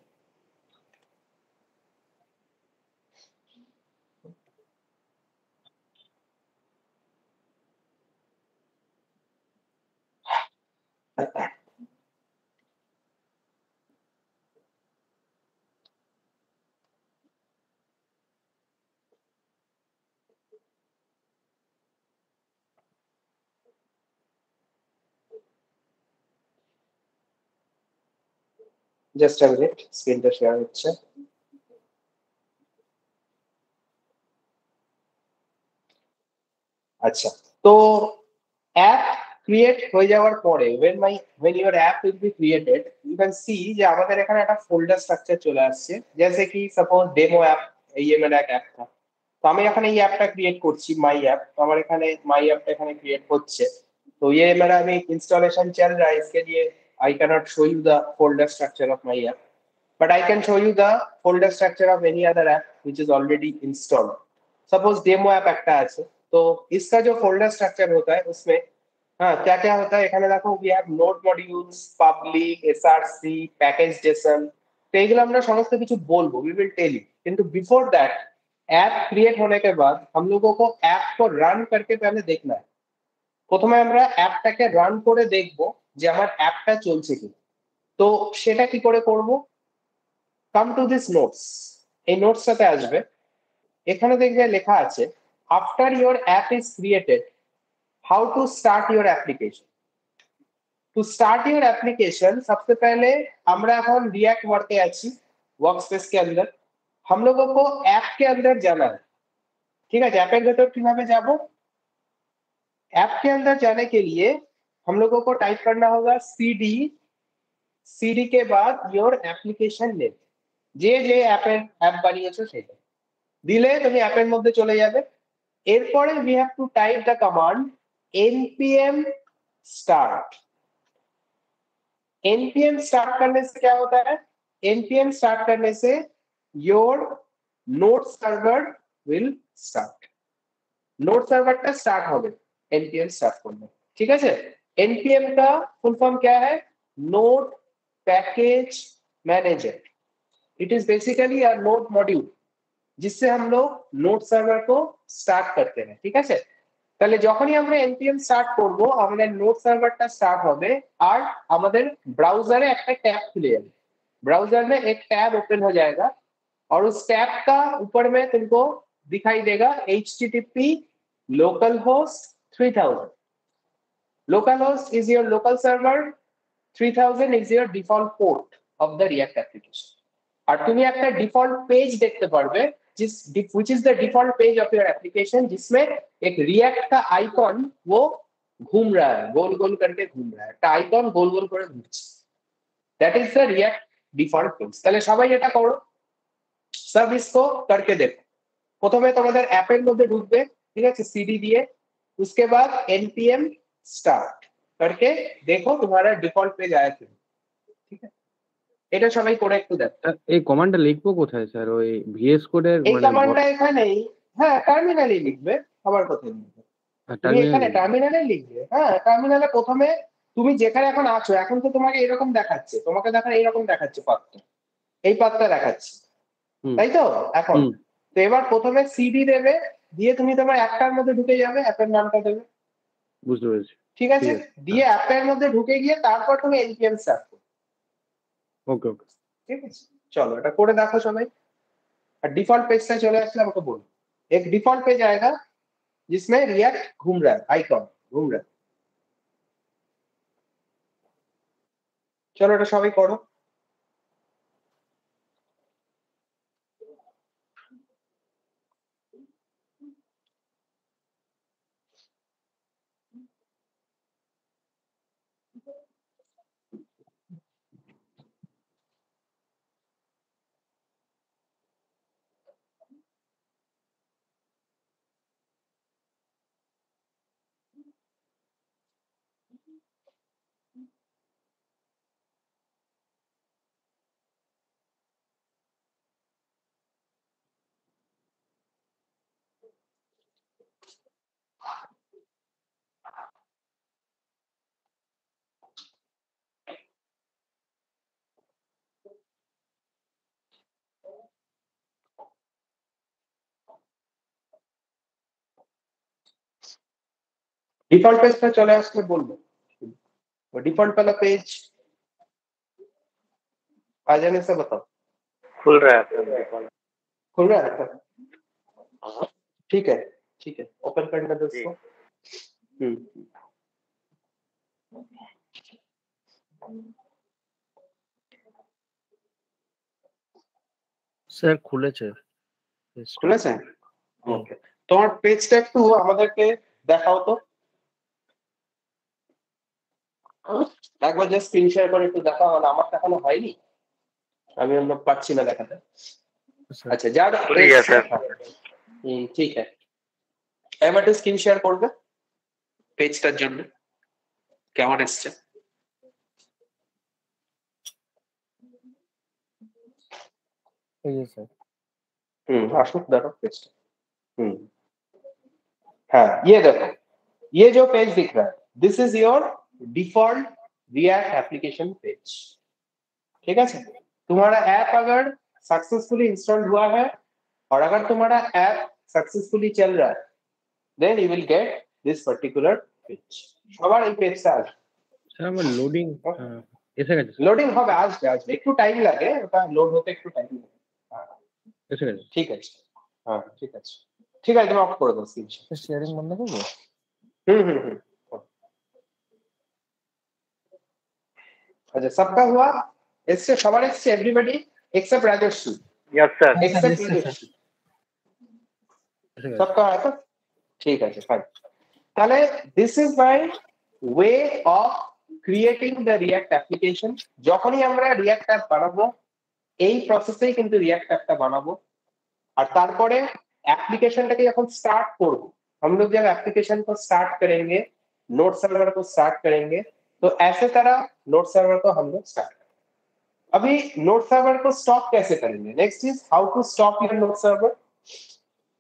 Just a minute, স্ক্রিনটা শেয়ার হচ্ছে। আচ্ছা, তো অ্যাপ ক্রিয়েট হয়ে যাওয়ার পরে when your app will be created, you can see যে আমাদের এখানে একটা ফোল্ডার স্ট্রাকচার চলে আসছে, जैसे कि सपोज डेमो ऐप, ये मेरा एक ऐप था, तो আমি এখানে এই অ্যাপটা ক্রিয়েট করছি, মাই অ্যাপ, তো আমার এখানে মাই অ্যাপটা এখানে ক্রিয়েট হচ্ছে, तो ये मेरा अभी इंस्टॉलेशन चल रहा है, इसके लिए I cannot show you the folder structure of my app, but I can show you the folder structure of any other app which is already installed. Suppose demo app একটা আছে, तो इसका जो फोल्डर स्ट्रक्चर होता है उसमें हाँ क्या क्या होता है, এখানে দেখো we have node modules, public, src, package json, तो এগুলো আমরা সমস্ত কিছু বলবো, we will tell you, কিন্তু before that ऐप क्रिएट होने के बाद हम लोगों को ऐप को रन करके पहले देखना है। প্রথমে আমরা অ্যাপটাকে রান করে দেখবো যে আমার অ্যাপটা চলছে কি, তো সেটা কি করে করব, কাম টু দিস নোটস, এই নোটসটাতে আসবে, এখানে দেখবে লেখা আছে after your app is created how to start your application. To start your application सबसे पहले আমরা এখন रिएक्ट वर्के আছি वर्कस्पेस के अंदर, हम लोगों को ऐप के अंदर जाना है, ठीक है, ऐप এর ভেতর কিভাবে যাব, ऐप के अंदर जाने के लिए हम लोगों को टाइप करना होगा सीडी के बाद योर एप्लीकेशन नेम, যে অ্যাপ বানিয়েছো সেটা দিলে তুমি অ্যাপের মধ্যে চলে যাবে। এরপরে we have to type the command npm start। npm start करने से क्या होता है, npm स्टार्ट करने से your node server will start, node सर्वरটা স্টার্ট হবে npm স্টার্ট করলে। ঠিক আছে, npm का फुल फॉर्म क्या है? Node package manager. It is basically a node module जिससे हम लोग नोड सर्वर को स्टार्ट करते हैं। ঠিক আছে, তাহলে যখনই আমরা npm স্টার্ট করব আমাদের নোড সার্ভারটা স্টার্ট হবে আর আমাদের ब्राउजर একটা टैब खुले जाएगा, ब्राउजर में एक टैब ओपन हो जाएगा और उस टैब का ऊपर में तुमको दिखाई देगा http localhost 3000। localhost is your local server, 3000 is your default port of the React application। और तुम्हें একটা डिफॉल्ट पेज देखते पारबे जिस which is the default page of your application जिसमें एक रिएक्ट का आइकॉन वो घूम रहा है, गोल गोल करके घूम रहा है, একটা আইকন গোল গোল করে ঘুরছে, that is the react default page। তাহলে সবাই এটা করো, সব इसको करके देखो। প্রথমে তোমাদের অ্যাপের মধ্যে ঢুকবে, ঠিক আছে, সিডি দিয়ে, उसके बाद npm start करके देखो तुम्हारा डिफॉल्ट पेज आया क्या। ঠিক আছে, এটা সবাই করে একটু দেখো। এই কমান্ডটা লিখবো কোথায় স্যার? ওই ভিএস কোডের এই কমান্ডটা এখানেই, হ্যাঁ টার্মিনালে লিখবে, আবার কোথায় লিখবে? তুমি এখানে টার্মিনালে লিখবে। হ্যাঁ টার্মিনালে প্রথমে তুমি যেখানে এখন আছো, এখন তো তোমাকে এরকম দেখাচ্ছে, তোমাকে দেখেন এইরকম দেখাচ্ছে পাথটা, এই পাথটা দেখাচ্ছে, তাই তো? এখন তো এবার প্রথমে সিডি দেবে, দিয়ে তুমি তোমার অ্যাপটার মধ্যে ঢুকে যাবে, অ্যাপের নামটা দেবে, বুঝতে পেরেছি। ঠিক আছে, দিয়ে অ্যাপের মধ্যে ঢুকে গিয়ে তারপর তুমি npm স্টার্ট করবে। ওকে ওকে, ঠিক আছে, চলো এটা করে দেখো সবাই। और डिफॉल्ट पेज से चले आसले हमको बोलो, एक डिफॉल्ट पेज आएगा जिसमें रिएक्ट घूम रहा है, आइकॉन घूम रहा है। चलो এটা সবাই করো। डिफॉल्ट पेज पे चले आसले बोलबो, वो डिफॉल्ट वाला पेज आ जाने से बताओ। खुल रहा है, खुल रहा है? ठीक है, ठीक है, ओपन करने दो इसको। স্যার খুলেছে। খুলেছে? ওকে, তোমার পেজটা একটু আমাদেরকে দেখাও তো, একবার জাস্ট স্ক্রিন শেয়ার করে একটু দেখাও, মানে আমার দেখানো হয়নি, আমি অন্য পাচ্ছি না দেখাতে। আচ্ছা যার ঠিক আছে, এবার একটু স্ক্রিন শেয়ার করবে পেজটার জন্য, কেমন এসছে? আসুক দেখো पेज। हाँ ये देखो, ये जो पेज दिख रहा है this is your default react application page. ठीक है, तुम्हारा ऐप अगर सक्सेसफुली इंस्टॉल हुआ है और अगर तुम्हारा ऐप सक्सेसफुली चल रहा है then you will get this particular page। সবার এই পেজটা আসবে। স্যার আমার লোডিং এসে গেছে। লোডিং হবে, আসবে আসবে, একটু টাইম লাগে, ওটা লোড হতে একটু টাইম লাগে। এসে গেছে। ঠিক আছে, হ্যাঁ ঠিক আছে, ঠিক আছে, তুমি অফ করে দাও স্ক্রিন শেয়ারিং বন্ধ করবো। अच्छा सबका हुआ? इससे सवाल इससे everybody except Rajshree. Yes sir, except Rajshree सबका है तो ठीक है, फाइन। তাহলে this is my way of creating the React application. যখনই আমরা রিঅ্যাক্ট অ্যাপ বানাবো এই প্রসেসেই কিন্তু রিঅ্যাক্ট অ্যাপটা বানাবো, और তারপরে एप्लीकेशनটাকে যখন স্টার্ট করব, हम लोग जब एप्लीकेशन को स्टार्ट करेंगे, नोड सर्वर को स्टार्ट करेंगे, तो ऐसे तरह नोड सर्वर को हम लोग स्टार्ट करेंगे। अभी नोट सर्वर को स्टॉप कैसे करेंगे? Next is how to stop your node server.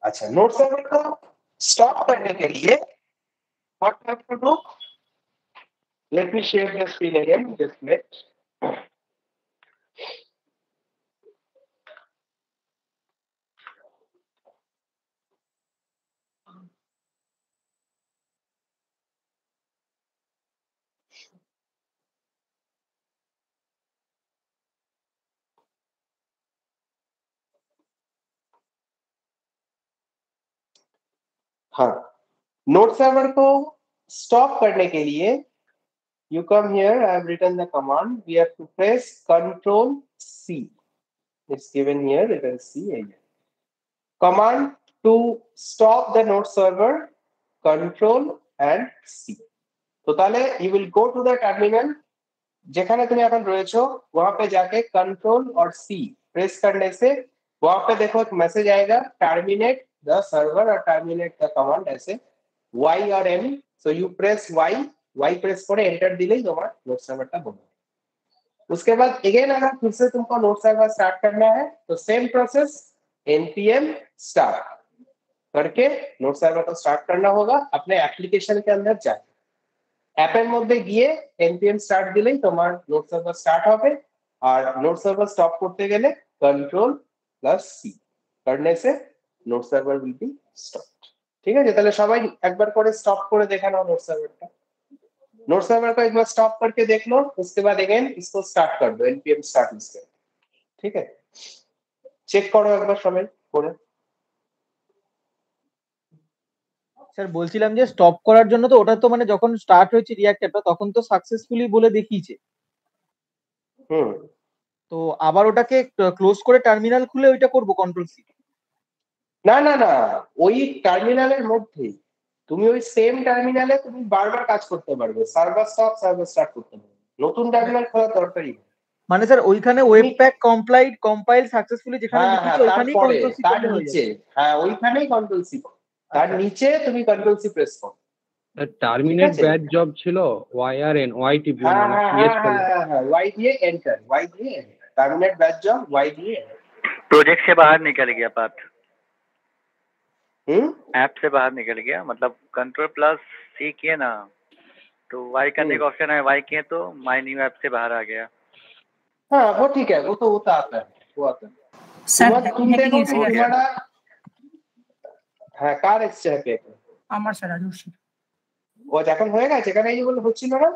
अच्छा, नोट सर्वर को स्टॉप करने के लिए what have to do? Let me share the screen again, just wait. हाँ, नोट सर्वर को स्टॉप करने के लिए you come here, I have written the command, we have to press Ctrl C. It's given here, you can see again. Command to stop the node server, Ctrl and C. तो ताले you will go to the terminal, जेखाने तुम्हें अपन रोएचो वहाँ पे जाके Ctrl और C प्रेस करने से वहाँ पे देखो एक मैसेज आएगा terminate the server और terminate the command ऐसे Y और M. So you press Y press करे एंटर दिले तुम्हारा नोट सर्वरটা बंद। उसके बाद अगेन अगर फिर से तुमको नोट सर्वर स्टार्ट करना है तो सेम प्रोसेस npm स्टार्ट करके नोट सर्वर को स्टार्ट करना होगा। अपने एप्लीकेशन के अंदर जाके ऐपेর মধ্যে গিয়ে npm স্টার্ট দিলেই তোমার নোট সার্ভার স্টার্ট হবে। আর নোট সার্ভার স্টপ করতে গেলে कंट्रोल प्लस सी करने से note server will be stopped। ঠিক আছে, তাহলে সবাই একবার করে স্টপ করে দেখে নাও নোট সার্ভারটা। नोट सर्वर को एक बार स्टॉप करके देख लो, उसके बाद अगेन इसको स्टार्ट कर दो npm स्टार्ट इसके। ठीक है, चेक करो एक बार সবাই করে। স্যার বলছিলাম যে স্টপ করার জন্য তো ওটা তো মানে যখন স্টার্ট হয়েছে রিঅ্যাক্ট অ্যাপটা তখন তো সাকসেসফুলি বলে দেখিয়েছে। তো আবার ওটাকে ক্লোজ করে টার্মিনাল খুলে ওইটা করব কন্ট্রোল সি? না না না, ওই টার্মিনালের মধ্যেই তুমি ওই সেম টার্মিনালে তুমি বারবার কাজ করতে পারবে, সার্ভার স্টপ সার্ভার স্টার্ট করতে পারবে, নতুন টার্মিনাল খোলা দরকারই নেই। মানে স্যার ওইখানে ওয়েব প্যাক কম্পাইল সাকসেসফুলি যেখানে লিখেছি ওইখানেই কন্ট্রোল সি তার নিচে, হ্যাঁ ওইখানেই কন্ট্রোল সি, তার নিচে তুমি কন্ট্রোল সি প্রেস করো। টার্মিনেট ব্যাচ জব ছিল YRN Y টিপি মানে পিএস করলে Y দিয়ে এন্টার, Y দিয়ে enter, terminate batch job Y দিয়ে। प्रोजेक्ट से बाहर निकल गया पाथ, ऐप से बाहर निकल गया, मतलब कंट्रोल प्लस सी किए ना तो वाई करने का ऑप्शन है, वाई किए तो माय न्यू ऐप से बाहर आ गया। हाँ वो ठीक है, वो तो होता आता है, वो आता है। স্যার तुम देखो तुम्हारा হ্যাঁ কার এসছে হ্যাক? আমার স্যার রাজস্বী। ও এখন হয়ে গেছে, এখানে এই বলে হচ্ছিল না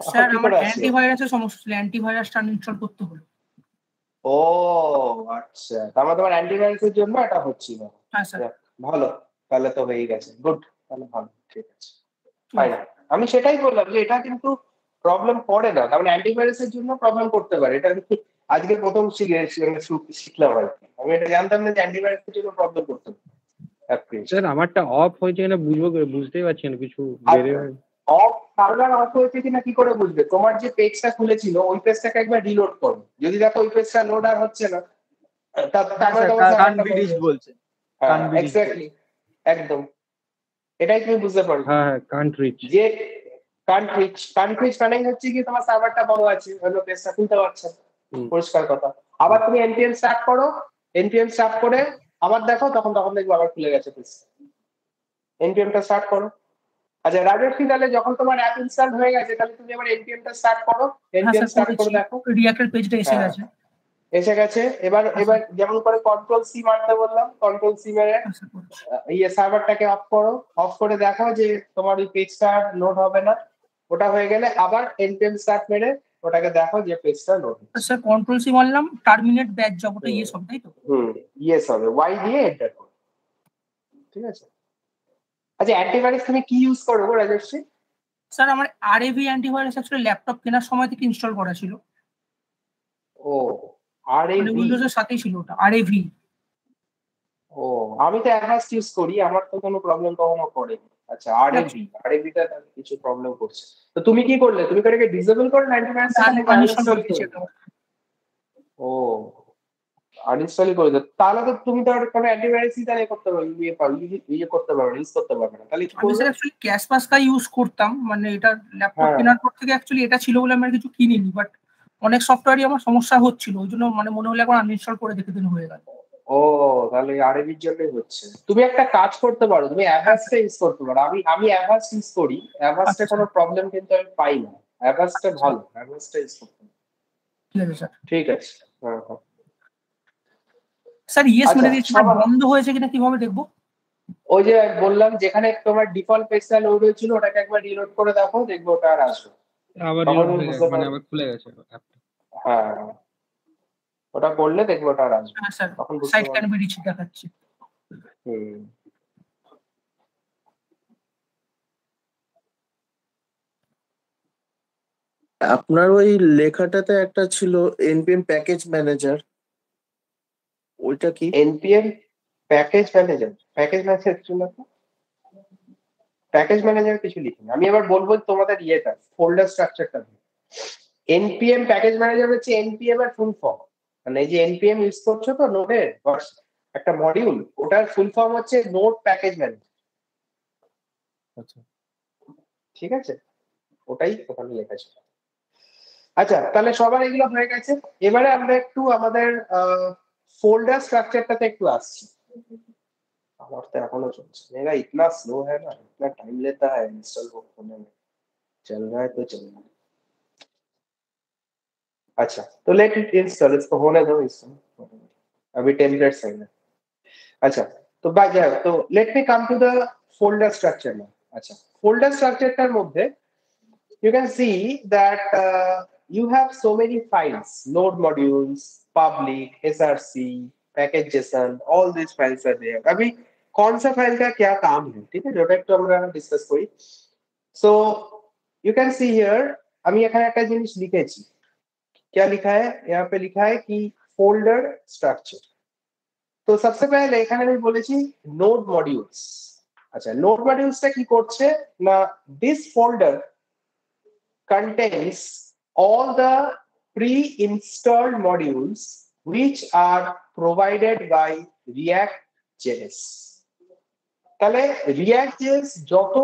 স্যার আমার অ্যান্টিভাইরাসের সমস্যা ছিল, অ্যান্টিভাইরাসটা আনইনস্টল করতে হলো। ও আচ্ছা, তার মানে তোমার অ্যান্টিভাইরাসের জন্য এটা হচ্ছিল। হ্যাঁ স্যার। ভালো, তাহলে তো হয়েই গেছে, গুড, তাহলে ভালো, ঠিক আছে ফাইন। আমি সেটাই বললাম যে এটা কিন্তু প্রবলেম করে না, তার মানে অ্যান্টিভাইরাসের জন্য প্রবলেম করতে পারে, এটা কিন্তু আজকে প্রথম শিখলাম আর কি। আমি এটা জানতাম না যে অ্যান্টিভাইরাসের জন্য প্রবলেম করতে পারে। স্যার আমারটা অফ হয়েছে কিনা বুঝতেই পারছি না কিছু। অফ সার্ভার অফ হয়েছে কিনা কি করে বুঝবে? তোমার যে পেজটা খুলেছিল ওই পেজটাকে একবার রিলোড করো, যদি দেখো ওই পেজটা লোড আর হচ্ছে না বলছে। এক্স্যাক্টলি, একদম এটাই তুমি বুঝতে পারবে। হ্যাঁ কান্ট্রিজ, যে কান্ট্রিজ কানেক্ট হচ্ছে কি তোমার সার্ভারটা বড় আছে, হলো পেজটা খুলতে পারছে না, পরিষ্কার কথা। আবার তুমি npm স্টার্ট করো, npm স্টার্ট করে আবার দেখো, তখন দেখবে আবার খুলে গেছে পেজ। npm টা স্টার্ট করো। আচ্ছা রাজস্বী, তাহলে যখন তোমার অ্যাপ ইনস্টল হয়ে গেছে তাহলে তুমি এবার npm টা স্টার্ট করো, npm স্টার্ট করে দেখো রিঅ্যাক্টের পেজটা এসে গেছে। এবার যেমন করে কন্ট্রোল সি মারতে বললাম, কন্ট্রোল সি মেরে সার্ভারটাকে অফ করো, অফ করে দেখো যে তোমার ওই পেজটা লোড হবে না। ওটা হয়ে গেলে আবার npm স্টার্ট মেরে ওটাকে দেখো যে পেজটা লোড হচ্ছে। স্যার কন্ট্রোল সি মারলাম, টার্মিনেট ব্যাচ জব ওটা ইয়েস হবে, তাই তো? ইয়েস হবে, y দিয়ে এন্টার করো, ঠিক আছে। আচ্ছা অ্যান্টিভাইরাস তুমি কি ইউজ করো গো রাজস্বী? স্যার আমার আরএভি অ্যান্টিভাইরাস অ্যাকচুয়ালি ল্যাপটপ কেনার সময় থেকে ইনস্টল করা ছিল। ও আরএভি উইন্ডোজের সাথেই ছিল ওটা, আরএভি। ও আমি তো অ্যাডভান্স ইউজ করি, আমার তো কোনো প্রবলেম কখনো করেনি। আচ্ছা আরএভিটা কিছু প্রবলেম করছে, তো তুমি কি করলে? তুমি এটাকে ডিসেবল করলে অ্যান্টিভাইরাস আনইনস্টল করতে? ও আনইনস্টল করে দাও, তাহলে তো তুমি তো কোনো অ্যান্টিভাইরাসই তাহলে করতে পারবে, ইয়ে করতে পারবে না, ইউজ করতে পারবে না। তাহলে আমি স্যার অ্যাকচুয়ালি ক্যাসপাসকা ইউজ করতাম, মানে এটা ল্যাপটপ কেনার পর থেকে অ্যাকচুয়ালি এটা ছিল বলে আমি আর কিছু কিনিনি, বাট অনেক সফটওয়্যারই আমার সমস্যা হচ্ছিল, ওই জন্য মানে মনে হলো এখন আনইনস্টল করে দেখে দিন হয়ে গেল। ও তাহলে আরএবির জন্যই হচ্ছে। তুমি একটা কাজ করতে পারো, তুমি অ্যাভাস্টটা ইউজ করতে পারো। আমি অ্যাভাস্ট ইউজ করি, অ্যাভাস্টে কোনো প্রবলেম কিন্তু আমি পাই না। অ্যাভাস্টটা ভালো, অ্যাভাস্টটা ইউজ করতে পারো। ঠিক আছে স্যার। ঠিক আছে, হ্যাঁ হ্যাঁ। স্যার ইয়েস আচ্ছা, মেরে দিয়েছি, সবার- বন্ধ হয়েছে কিনা কিভাবে দেখবো? ওই যে বললাম যেখানে তোমার ডিফল্ট পেজটা লোড হয়েছিল ওটাকে একবার রিলোড করে দেখো, দেখবো ওটা আর আসবে। আবার তখন reload তুমি হয়ে বুঝতে গেছে, মানে পারবে। আবার খুলে গেছে অ্যাপটা। হ্যাঁ, ওটা করলে দেখবো ওটা আর আসবে। হ্যাঁ স্যার, তখন বুঝতে সাইট পারবে। ক্যান বি রিচ দেখাচ্ছে। হুম। আপনার ওই লেখাটাতে একটা ছিল এনপিএম প্যাকেজ ম্যানেজার, ওইটা কি? Npm package manager, package manager কিছু না তো? প্যাকেজ ম্যানেজার কিছু লিখিনি আমি। এবার বলবো তোমাদের ইয়েটা, ফোল্ডার স্ট্রাকচারটা। এনপিএম প্যাকেজ ম্যানেজার হচ্ছে এনপিএম এর ফুল ফর্ম। মানে এই যে এনপিএম ইউজ করছো তো নোডের একটা মডিউল, ওটার ফুল ফর্ম হচ্ছে নোড প্যাকেজ ম্যানেজার। আচ্ছা, ঠিক আছে, ওটাই ওখানে লেখা ছিল। আচ্ছা, তাহলে সবার এগুলো হয়ে গেছে। এবারে আমরা একটু আমাদের फोल्डर स्ट्रक्चर पे एक क्लास আমার তো এখনো চলছে। मेरा इतना स्लो है ना, इतना टाइम लेता है इंस्टॉल होने में। चल रहा है तो चल रहा है। अच्छा, तो लेट इट इंस्टॉल, इसको होने दो, इसको अभी टेम्पलेट्स है। अच्छा, तो बाय जाओ, तो let me come to the folder structure now. अच्छा, फोल्डर स्ट्रक्चर টার মধ্যে you can see that you have so many files, node modules, public, src, package.json, all these files are there. अभी कौन सा फाइल का क्या काम है, ठीक है, जोटा একটু আমরা ডিসকাস করি। सो you can see here আমি এখানে একটা জিনিস লিখেছি। क्या लिखा है यहाँ पे? लिखा है कि फोल्डर स्ट्रक्चर। तो सबसे पहले এখানে আমি বলেছি নোড মডিউলস। আচ্ছা, নোড মডিউলসটা কি করছে না, this folder contains all the pre-installed modules which are provided by React.js। তাহলে React.js যত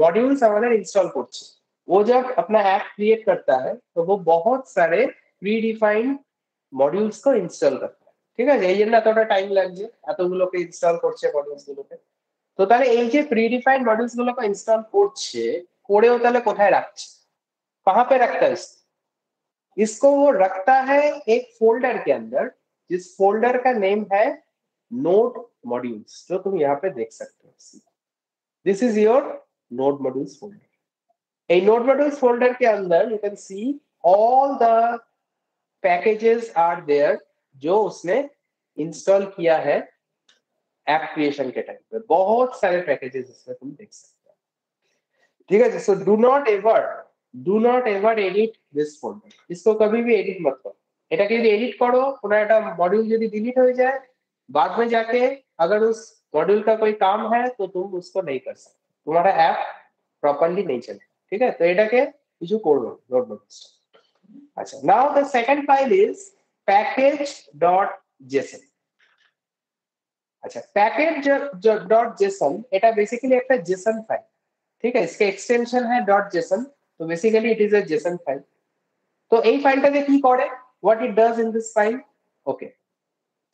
मॉड्यूल्स हमारे इंस्टॉल করছে, वो जब अपना ऐप क्रिएट करता है तो वो बहुत सारे प्रीडिफाइंड मॉड्यूल्स को इंस्टॉल करता है। ঠিক আছে, এই জন্য এতটা টাইম লাগছে, এতগুলোকে ইনস্টল করছে মডিউলস গুলোকে। তো তাহলে এই যে প্রিডিফাইন্ড মডিউলস গুলোকে ইনস্টল করছে, করেও তাহলে কোথায় রাখছে, कहां पे रखता है इसको? वो रखता है एक फोल्डर के अंदर, जिस फोल्डर का नेम है नोड मॉड्यूल्स, जो तुम यहाँ पे देख सकते हो। This is your node modules folder. A node modules folder के अंदर you can see all the packages are there जो उसने इंस्टॉल किया है ऐप क्रिएशन के टाइम पे। बहुत सारे पैकेजेस इसमें तुम देख सकते हो। ठीक है, so do not ever edit this folder. इसको कभी भी एडिट मत करो। এটাকে যদি এডিট করো, কোনো একটা मॉड्यूल যদি डिलीट हो जाए, बाद में जाके अगर उस मॉड्यूल का कोई काम है तो तुम उसको नहीं कर सकते, तुम्हारा ऐप प्रॉपर्ली नहीं चलेगा। ठीक है, तो এটাকে কিছু করবে নোট মডিউলস। আচ্ছা, now the second file is package.json। अच्छा, package.json এটা বেসিক্যালি একটা json ফাইল। ठीक है, इसका एक्सटेंशन है .json, तो basically it is a json file. तो এই ফাইলটাতে কি করে, what it does in this file? okay,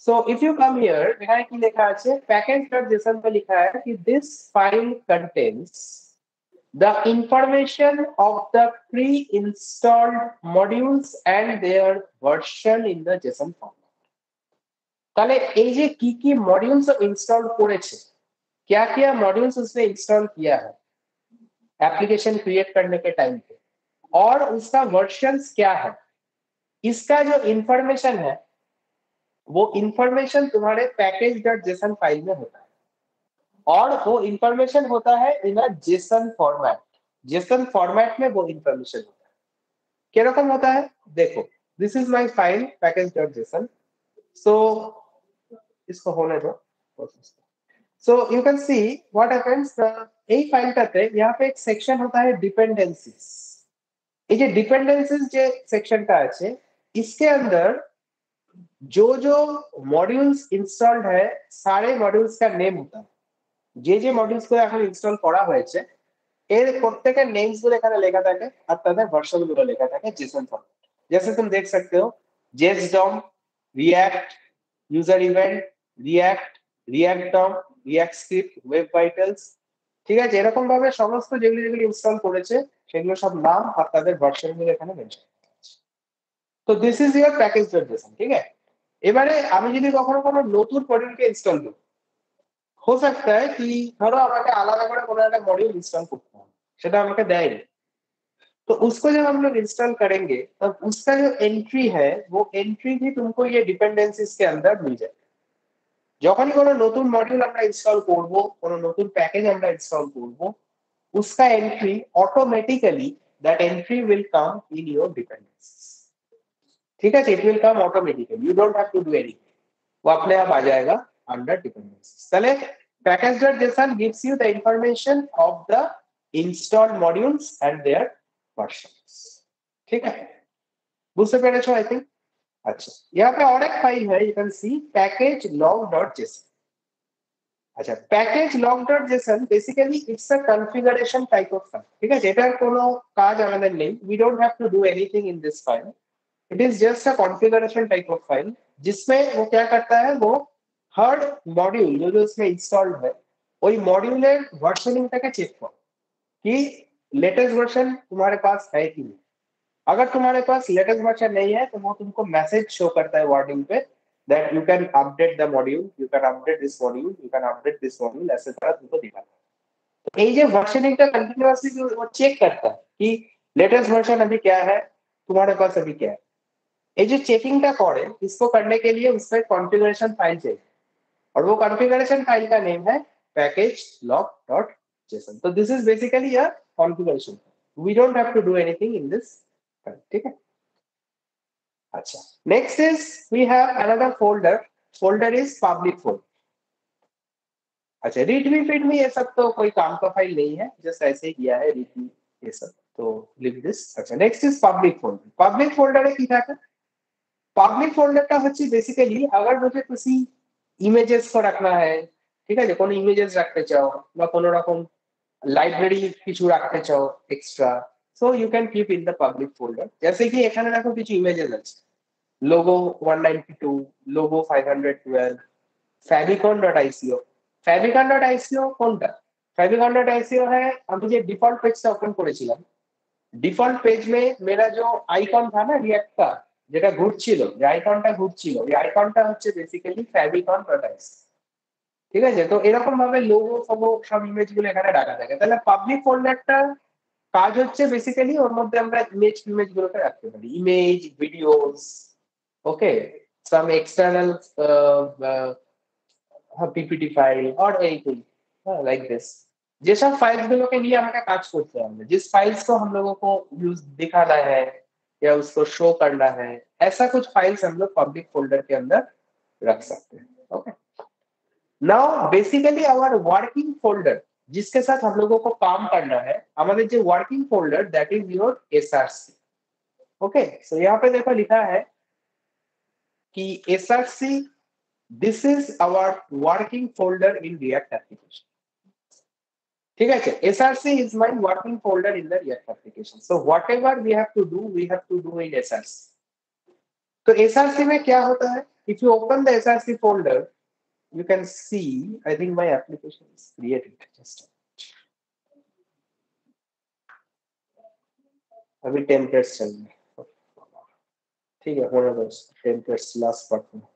so if you come here, এখানে কি লেখা আছে, package.json पे लिखा है कि this file contains the information of the pre-installed modules and their version in the json format। তাহলে এই যে কি मॉड्यूल्स इंस्टॉल করেছে, क्या मॉड्यूल्स उसने इंस्टॉल किया है एप्लीकेशन क्रिएट करने के टाइम पे, और उसका वर्जन्स क्या है, इसका जो इंफॉर्मेशन है वो इंफॉर्मेशन तुम्हारे package.json फाइल में होता है, और वो इंफॉर्मेशन होता है इन अ जेसन फॉर्मेट। जेसन फॉर्मेट में वो इंफॉर्मेशन होता है। किरकम होता है देखो, this is my file package.json। सो इसको होने दो। So you can see what happens, এই ফাইলটাতে यहाँ पे एक सेक्शन होता है डिपेंडेंसीज। ये जो डिपेंडेंसीज जो सेक्शनটা আছে, इसके अंदर जो जो मॉड्यूल्स इंस्टॉल्ड है सारे मॉड्यूल्स का नेम होता है। যে মডিউলস গুলো এখন ইনস্টল করা হয়েছে এর প্রত্যেকের নেমস গুলো এখানে লেখা থাকে, আর তাদের ভার্সন গুলো লেখা থাকে জেসন ফরম্যাট। जैसे तुम देख सकते हो JSDOM, React, user event, React DOM, React Script, Web Vitals, ঠিক আছে, এরকম ভাবে সমস্ত যেগুলো যেগুলো ইনস্টল করেছে সেগুলো সব নাম আর তাদের ভার্সন গুলো এখানে মেনশন করা আছে। তো দিস ইজ ইওর প্যাকেজ.json, ঠিক আছে। এবারে আমি যদি কখনো কোনো নতুন মডিউলকে ইনস্টল করি, हो सकता है कि ধরো আমাকে আলাদা করে কোনো একটা মডিউল ইনস্টল করতে হবে, সেটা আমাকে দেয়নি, तो उसको जब हम लोग इंस्टॉल करेंगे तब उसका जो एंट्री है वो एंट्री भी तुमको ये डिपेंडेंसीज के अंदर मिल जाए। যখনই কোনো নতুন মডিউল আমরা ইনস্টল করব, কোনো নতুন প্যাকেজ আমরা ইনস্টল করব, उसका entry automatically that entry will come in your dependencies, ठीक है, it will come automatically, you don't have to do anything, वो अपने आप आ जाएगा अंडर डिपेंडेंसीज। তাহলে package.json gives you the information of the installed modules and their versions, ठीक है, বুঝতে পেরেছো आई थिंक। अच्छा, यहाँ पे और एक फाइल है, यू कैन सी package.log.json। अच्छा, package.log.json basically it's a configuration type of file, ठीक है, যেটার কোনো কাজ আমাদের নেই, we don't have to do anything in this file, it is just a configuration type of file, जिसमें वो क्या करता है, वो हर मॉड्यूल जो उसमें इंस्टॉल्ड है वही मॉड्यूलर वर्जनिंग टाके चेक कर कि लेटेस्ट वर्जन तुम्हारे पास है कि नहीं। अगर तुम्हारे पास लेटेस्ट वर्जन नहीं है तो वो तुमको मैसेज शो करता है वार्निंग पे that you can update the module, you can update this module, you can update this module, ऐसे तरह तुमको दिखाता है। तो ये जो वर्जनिंग का कंटिन्यूअसली वो चेक करता है कि लेटेस्ट वर्जन अभी क्या है, तुम्हारे पास अभी क्या है। ये जो चेकिंग का कोड है, इसको करने के लिए उसमें कॉन्फ़िगरेशन फाइल चाहिए और वो कॉन्फ़िगरेशन फाइल का नेम है package.log.json। तो this is basically a configuration, we don't have to do anything in this, ठीक है। अच्छा, next is we have another folder is public folder. अच्छा, रीडमी फीडमी ये सब तो कोई काम का फाइल नहीं है, जस्ट ऐसे ही किया है रीडमी ये सब, तो लिख दिस। अच्छा, नेक्स्ट इज पब्लिक फोल्डर কি থাকে? পাবলিক ফোল্ডারটা হচ্ছে বেসিক্যালি अगर मुझे किसी ইমেজেস को रखना है, ঠিক আছে, কোনো ইমেজেস রাখতে চাও বা কোনো রকম লাইব্রেরি কিছু রাখতে চাও extra, so you can keep in the public folder. जैसे कि এখানে দেখো কিছু ইমেজেস আছে, লোগো 192, লোগো 512, favicon.ico। favicon.ico কোনটা? favicon.ico है, আমি যে ডিফল্ট পেজটা ওপেন করেছিলাম, ডিফল্ট পেজ में मेरा जो आइकन था ना रिएक्ट का, যেটা ঘুরছিল, যে আইকনটা ঘুরছিল, এই আইকনটা হচ্ছে বেসিক্যালি favicon.ico, ঠিক আছে। তো এরকম ভাবে লোগো সব ইমেজ গুলো এখানে রাখা থাকে। তাহলে পাবলিক ফোল্ডারটা কাজ হচ্ছে বেসিক্যালি ওর মধ্যে আমরা ইমেজ গুলোকে রাখতে পারি, ইমেজ, ভিডিওস, ওকে, সাম এক্সটার্নাল পিপিটি ফাইল और एनीथिंग लाइक दिस। ये सब फाइल्स गुलों के लिए हमें काज करते हैं, जिस फाइल्स को हम लोगों को यूज दिखाना है या उसको शो करना है, ऐसा कुछ फाइल्स हम लोग पब्लिक फोल्डर के अंदर रख सकते हैं, okay. Now basically our working folder, जिसके साथ हम लोगों को काम करना है, हमारे जो working folder that is your SRC, okay. So यहाँ पे देखो लिखा है कि SRC, this is our working folder in React application, ठीक है। SRC is my working folder in the React application, so whatever we have to do in SRC. तो एसआरसी में क्या होता है, if you open the SRC folder you can see, I think my application is created just अभी टेम्पलेट्स चल रहे हैं, ठीक है, होने दो टेम्पलेट्स लास्ट पार्ट में।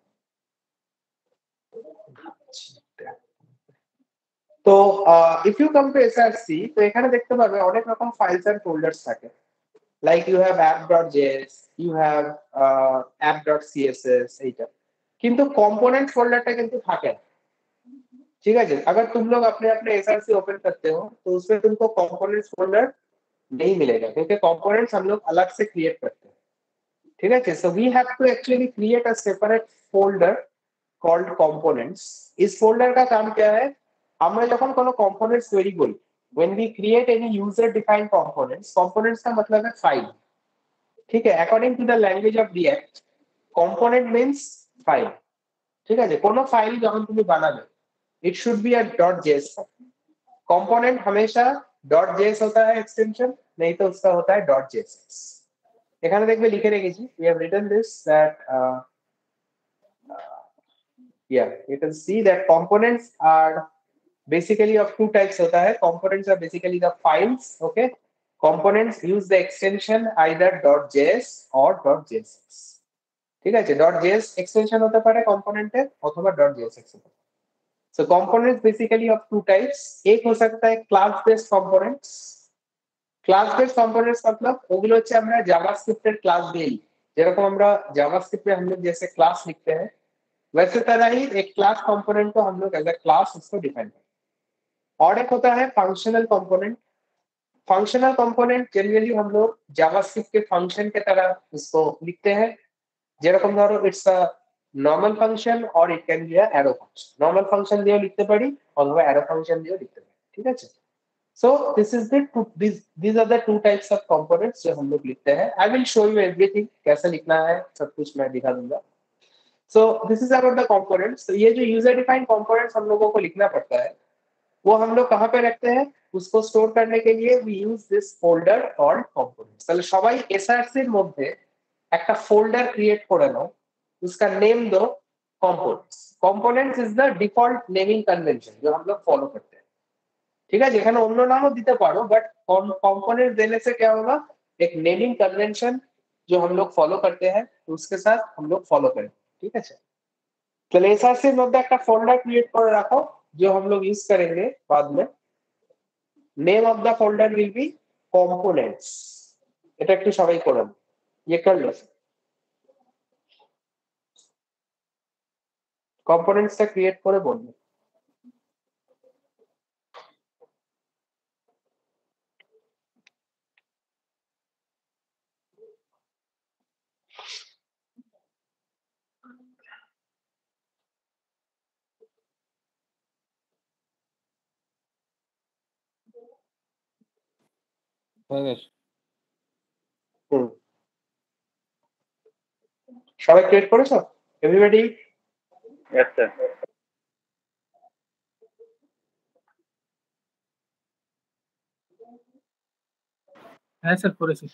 तो if you come to SRC, তো এখানে দেখতে পাবে অনেক রকম ফাইলস এন্ড ফোল্ডার্স থাকে, like you have app.js, you have app.css, এইটা কিন্তু কম্পোনেন্ট ফোল্ডারটা কিন্তু থাকে না, ठीक है। अगर तुम लोग अपने एसआरसी ओपन करते हो तो उसमें तुमको कंपोनेंट्स फोल्डर नहीं मिलेगा, क्योंकि कंपोनेंट्स हम लोग अलग से क्रिएट करते हैं, ठीक है। So we have to actually create a separate folder called components. इस फोल्डर का काम क्या है, আমরা যখন কোনো कंपोनेंट्स তৈরি করি, when we create any user defined components का मतलब है फाइल, ठीक है। According to the language of React, component means file, ठीक है। কোনো ফাইল যখন তুমি বানাবে, it should be a .js component, हमेशा .js होता है एक्सटेंशन, नहीं तो उसका होता है .js, এখানে দেখবে লিখে রেখেছি, we have written this that yeah, you can see that components are basically of two types hota hai. Components are basically the files, okay? Components use the extension either .js or .jsx. ঠিক আছে, .js extension হতে পারে কম্পোনেন্টের অথবা .jsx হতে পারে। So components basically of two types. एक हो सकता है class based components. Class based components मतलब ওগুলো হচ্ছে আমরা जावास्क्रिप्ट এর क्लास দিয়ে লিখি। যেরকम আমরা जावास्क्रिप्ट में हम लोग जैसे क्लास लिखते हैं वैसे तरह ही एक क्लास कंपोनेंट को हम लोग एज अ क्लास उसको डिफाइन करते हैं। और एक होता है functional component. Functional component generally हम लोग जावास्क्रिप्ट के फंक्शन के तरह इसको लिखते हैं। যেরকম ধরো it's a normal function or it can be a arrow function. Normal function দিয়েও লিখতে পারি অথবা অ্যারো ফাংশন দিয়েও লিখতে পারি, ঠিক আছে। So this is these are the two types of components जो हम लोग लिखते हैं। आई विल शो यू एवरीथिंग कैसे लिखना है, सब कुछ मैं दिखा दूंगा। So this is about the components. तो ये जो यूजर डिफाइंड कंपोनेंट्स हम लोगों को लिखना पड़ता है वो हम लोग कहाँ पे रखते हैं, उसको स्टोर करने के लिए we use this folder called components. তাহলে সবাই এসআরসি এর মধ্যে একটা ফোল্ডার ক্রিয়েট করে নাও, उसका नेम दो components. Components is the default naming convention जो हम लोग फॉलो करते हैं, ठीक है। যেখানে অন্য নামও দিতে পারো বাট कंपोनेंट देने से क्या होगा, एक नेमिंग कन्वेंशन जो हम लोग फॉलो करते हैं उसके साथ हम लोग फॉलो करें, ठीक है। তাহলে এসআরসি এর মধ্যে একটা ফোল্ডার ক্রিয়েট করে রাখো जो हम लोग यूज करेंगे बाद में। Name of the folder will be components. এটা একটু সবাই করুন, ये कर लो। কম্পোনেন্টসটা ক্রিয়েট করে বলবো। হয়ে গেছে। সবাই ক্রিয়েট করেছো? এভরিবডি? Yes sir. হ্যাঁ স্যার করেছি।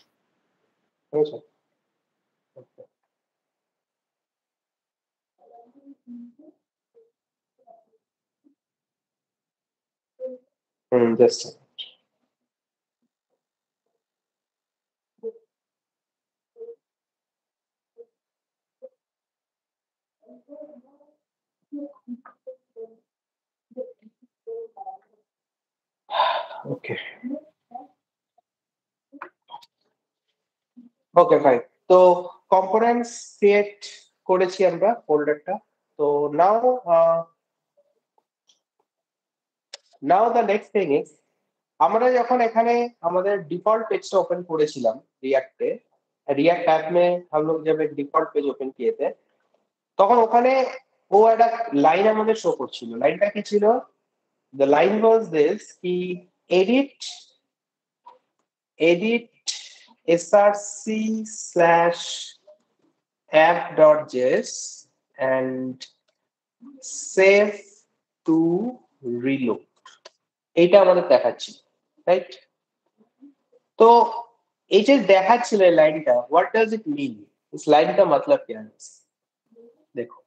করেছো? Just okay okay fine. তো কম্পোনেন্টস ক্রিয়েট করেছি আমরা ফোল্ডারটা। তো নাও দ্য নেক্সট থিং ইজ, আমরা যখন এখানে আমাদের डिफॉल्ट पेज को ओपन করেছিলাম रिएक्ट पे, रिएक्ट ऐप में हम लोग जब एक डिफॉल्ट पेज ओपन किए थे তখন ওখানে ও একটা লাইন আমাদের শো করছিল। লাইনটা কি ছিল? দ্য লাইন ওয়াজ দিস কি edit src/app.js and save to reload, এইটা আমাদের দেখাচ্ছিল, রাইট? তো এই যে দেখাচ্ছিল এই লাইনটা, হোয়াট ডাজ ইট মিন? इस लाइन का मतलब क्या है? देखो,